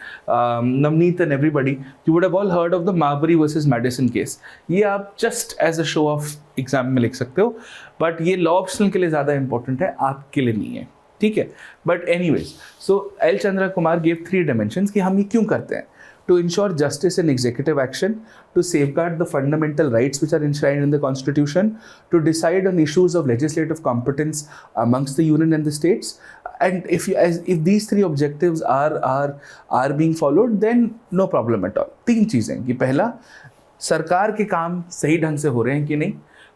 Navneet and everybody, you would have all heard of the Marbury versus Madison case. ये आप just as a show of exam में लिख सकते हो, but ये law optional के लिए ज़्यादा important है, आपके लिए नहीं है. ठीक है. But anyways, so L. Chandra Kumar gave 3 dimensions कि हम ये क्यों करते हैं. To ensure justice in executive action, to safeguard the fundamental rights which are enshrined in the Constitution, to decide on issues of legislative competence amongst the union and the states. And if these 3 objectives are being followed, then no problem at all. 3 चीज़ें कि पहला, सरकार के काम सही ढंग से हो रहे हैं कि नहीं,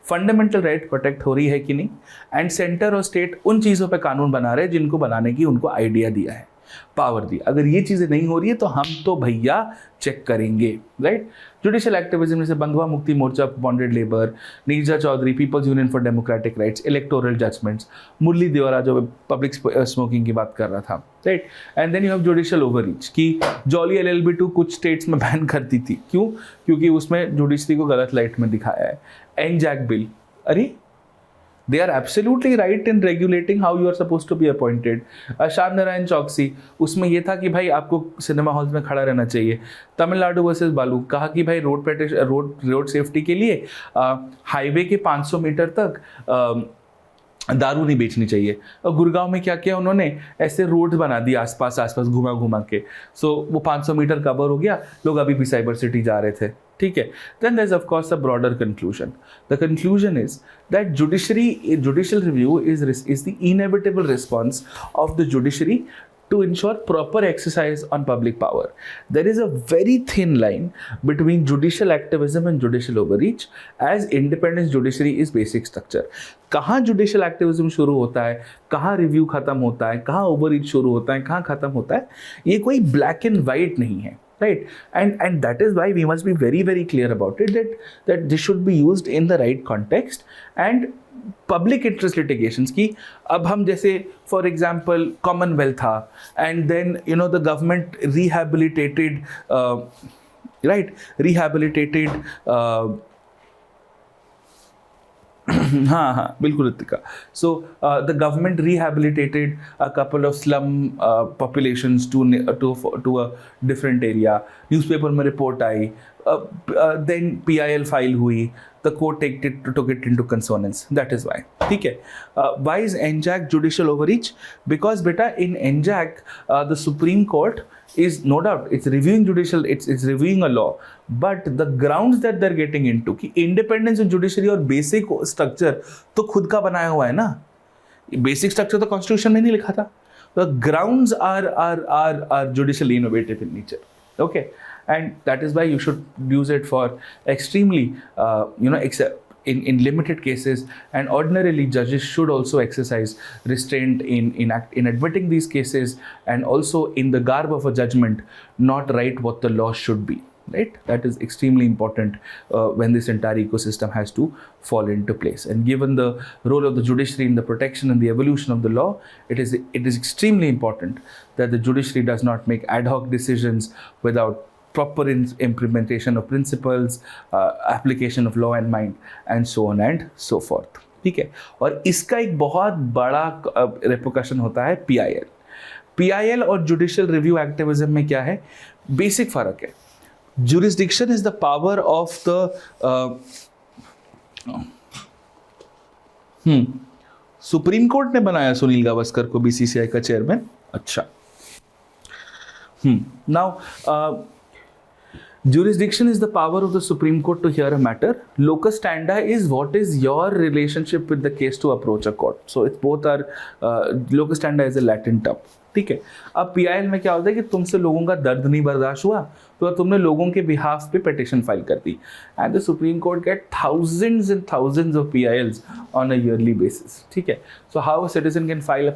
फंडामेंटल राइट प्रोटेक्ट हो रही है कि नहीं, एंड सेंटर और स्टेट उन चीज़ों पे कानून बना रहे हैं जिनको बनाने की उनको आइडिया दिया है, पावर दी. अगर ये चीज़ें नहीं हो रही है तो हम तो भैया चेक करेंगे, राइट. जुडिशियल एक्टिविज्म जैसे Bandhua Mukti Morcha, bonded labour, Neerja Chaudhary, People's Union for Democratic Rights, electoral judgments, Murli Deora जो पब्लिक स्मोकिंग की बात कर रहा था, right. And then you have judicial overreach कि जॉली LLB2 कुछ स्टेट्स में बैन करती थी. क्यों? क्योंकि उसमें जुडिशरी को गलत लाइट में दिखाया है. एनजैक बिल, अरे they are absolutely right in regulating how you are supposed to be appointed. Shyam Narayan चौकसी, उसमें ये था कि भाई आपको सिनेमा हॉल्स में खड़ा रहना चाहिए. तमिलनाडु वर्सेस बालू, कहा कि भाई रोड सेफ्टी के लिए हाईवे के 500 मीटर तक दारू नहीं बेचनी चाहिए. और गुड़गांव में क्या किया उन्होंने, ऐसे रोड बना दिए आसपास घुमा घुमा के. सो वो 500 मीटर कवर हो गया, लोग अभी भी साइबर सिटी जा रहे थे. ठीक है. Then there's of course a broader conclusion. The conclusion is that judicial review is the inevitable response of the judiciary to ensure proper exercise on public power. There is a very thin line between judicial activism and judicial overreach, as independent judiciary is basic structure. कहाँ judicial activism शुरू होता है, कहाँ review खत्म होता है, कहाँ overreach शुरू होता है, कहाँ खत्म होता है, ये कोई black and white नहीं है. Right, and that is why we must be very very clear about it, that this should be used in the right context. And public interest litigations की, अब हम जैसे for example Commonwealth था, and then the government rehabilitated हाँ बिल्कुल Ritika. So the government rehabilitated a couple of slum populations to a different area. Newspaper में report आई, then PIL file हुई, the court took it into consonance. That is why. ठीक है. Why is NJAC judicial overreach? Because beta in NJAC the Supreme Court is no doubt it's reviewing reviewing a law, but the grounds that they're getting into कि independence of judiciary और basic structure तो खुद का बनाया हुआ है ना. Basic structure तो constitution में नहीं लिखा था. The grounds are judicially innovative in nature. Okay, and that is why you should use it for extremely in limited cases, and ordinarily judges should also exercise restraint in admitting these cases, and also in the garb of a judgment not write what the law should be. Right, that is extremely important when this entire ecosystem has to fall into place. And given the role of the judiciary in the protection and the evolution of the law, it is extremely important that the judiciary does not make ad hoc decisions without proper implementation of principles, application of law and mind, and so on and so forth. ठीक है। और इसका एक बहुत बड़ा रेपोकशन होता है PIL. PIL और जुडिशियल रिव्यू एक्टिविज्म में क्या है, बेसिक फर्क है। Jurisdiction is the power of the supreme court ने बनाया सुनील गावस्कर को बीसीसीआई का चेयरमैन। अच्छा, now jurisdiction is the power of the Supreme Court to hear a matter. Locus standa is what is your relationship with the case to approach a court. So it's both are locus standa is a Latin term. ठीक है। अब PIL में क्या होता है कि तुमसे लोगों का दर्द नहीं बर्दाश्त हुआ तो तुमने लोगों के बिहाफ पे पिटिशन फाइल कर दी, and the supreme Court get thousands and thousands of PILs on a yearly basis। ठीक है। So how a citizen can file a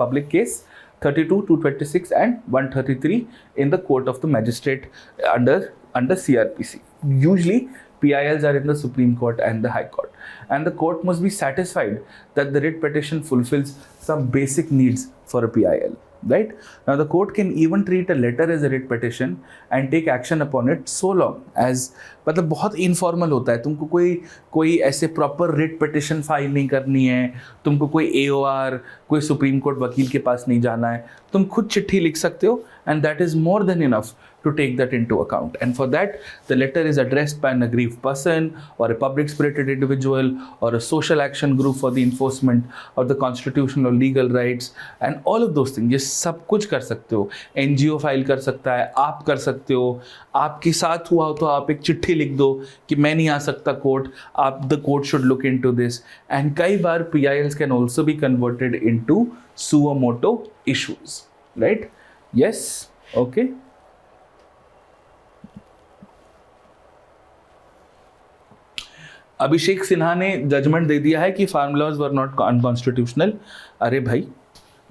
public case 32, 226 and 133 in the court of the magistrate under CRPC. Usually PILs are in the Supreme Court and the High Court, and the court must be satisfied that the writ petition fulfills some basic needs for a PIL, right? Now the court can even treat a letter as a writ petition and take action upon it so long as, मतलब बहुत informal होता है, तुमको कोई ऐसे proper writ petition file नहीं करनी है, तुमको कोई AOR कोई सुप्रीम कोर्ट वकील के पास नहीं जाना है, तुम खुद चिट्ठी लिख सकते हो, and that is more than enough to take that into account. And for that, the letter is addressed by an aggrieved person or a public spirited individual or a social action group for the enforcement of the constitutional or legal rights and all of those things. ये सब कुछ कर सकते हो, NGO file कर सकता है, आप कर सकते हो, आपके साथ हुआ हो तो आप एक चिट्ठी लिख दो कि मैं नहीं आ सकता कोर्ट, आप the court should look into this. And कई बार PILs can also be converted into suo moto issues, right? Yes, okay. अभिषेक सिन्हा ने जजमेंट दे दिया है कि farm laws were not unconstitutional. अरे भाई,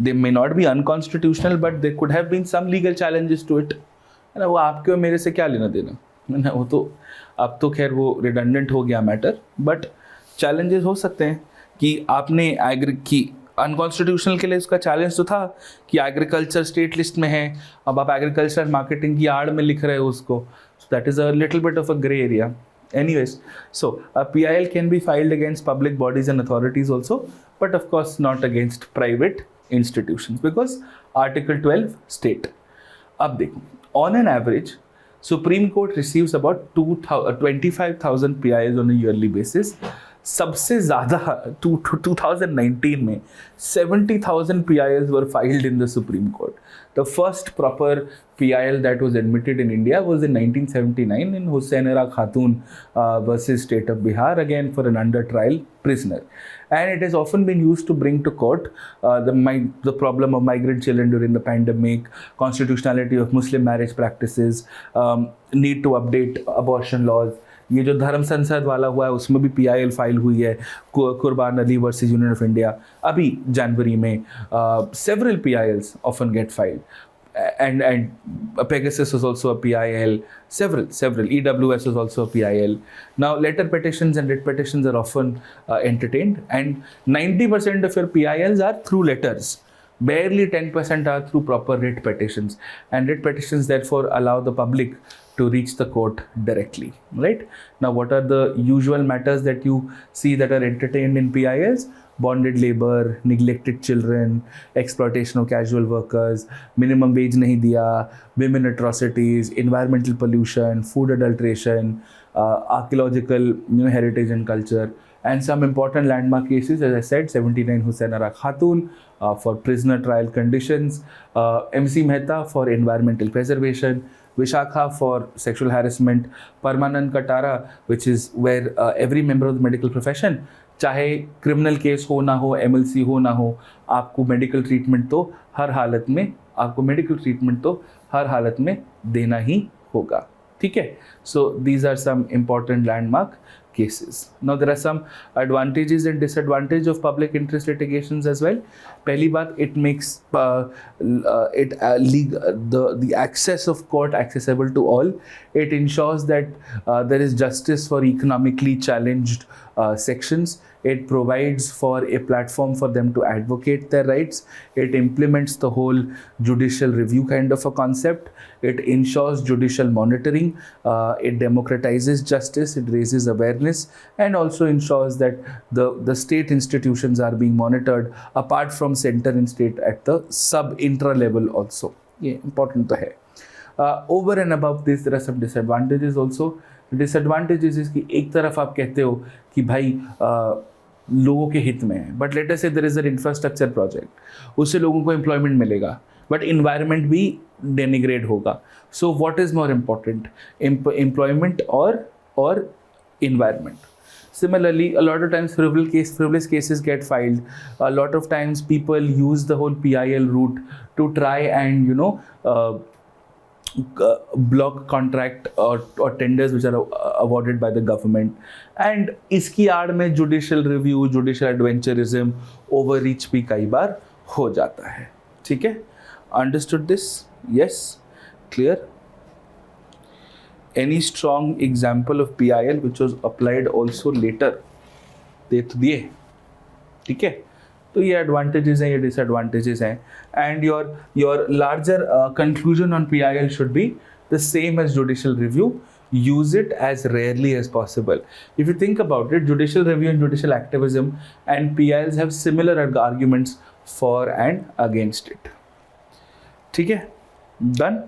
they may not be unconstitutional but they could have been some legal challenges to it, है ना। वो आपके और मेरे से क्या लेना देना, है ना। वो तो अब तो खैर वो रिडंडेंट हो गया मैटर, बट चैलेंजेस हो सकते हैं कि आपने की अनकॉन्स्टिट्यूशनल के लिए उसका चैलेंज तो था कि एग्रीकल्चर स्टेट लिस्ट में है, अब आप एग्रीकल्चर मार्केटिंग की आड़ में लिख रहे हो उसको, सो that is a little bit of a grey area. Anyways, so a PIL can be filed against public bodies and authorities also, but of course not against private institutions because Article 12 state. अब देखो, on an average, Supreme Court receives about 25,000 PILs on a yearly basis. सबसे ज़्यादा 2019 में 70,000 PILs were filed in the Supreme Court. The first proper PIL that was admitted in India was in 1979 in Hussainara Khatun versus State of Bihar, again for an under trial prisoner. And it has often been used to bring to court the problem of migrant children during the pandemic, constitutionality of Muslim marriage practices, need to update abortion laws. ये जो धर्म संसद वाला हुआ है उसमें भी PIL file हुई है, कुर्बान Ali versus union of India अभी जनवरी में। Several PILs often get filed, and Pegasus was also a PIL, several EWS was also a PIL. Now letter petitions and writ petitions are often entertained, and 90% of your PILs are through letters. Barely 10% are through proper writ petitions, and writ petitions therefore allow the public to reach the court directly, right? Now what are the usual matters that you see that are entertained in PILs? Bonded labor, neglected children, exploitation of casual workers, minimum wage nahi diya, women atrocities, environmental pollution, food adulteration, archaeological heritage and culture, and some important landmark cases, as I said, 79 Hussainara Khatun for prisoner trial conditions, MC Mehta for environmental preservation, Vishakha for sexual harassment, Parmanand Katara, which is where every member of the medical profession, चाहे criminal case हो ना हो, MLC हो ना हो, आपको medical treatment तो हर हालत में देना ही होगा, ठीक है। So these are some important landmark cases. Now there are some advantages and disadvantages of public interest litigations as well. पहली बात, it makes the access of court accessible to all. It ensures that there is justice for economically challenged sections. It provides for a platform for them to advocate their rights. It implements the whole judicial review kind of a concept. It ensures judicial monitoring. It democratizes justice. It raises awareness fairness and also ensures that the state institutions are being monitored apart from center and state at the sub intra level also. ये important तो है. Over and above this there are some disadvantages also. Disadvantages is कि एक तरफ आप कहते हो कि भाई लोगों के हित में है, but let us say there is an infrastructure project, उससे लोगों को एम्प्लॉयमेंट मिलेगा बट इन्वायरमेंट भी डेनिग्रेड होगा. So what is more important, employment और environment? Similarly, a lot of times frivolous cases get filed. A lot of times people use the whole PIL route to try and block contract or tenders which are awarded by the government. And इसकी आड़ में judicial review, judicial adventurism, overreach भी कई बार हो जाता है. ठीक है? Understood this? Yes? Clear? Any strong example of PIL which was applied also later? दे तो दिए. ठीक है? तो ये advantages हैं, ये disadvantages हैं. And your larger conclusion on PIL should be the same as judicial review. Use it as rarely as possible. If you think about it, judicial review and judicial activism and PILs have similar arguments for and against it. ठीक है? Done?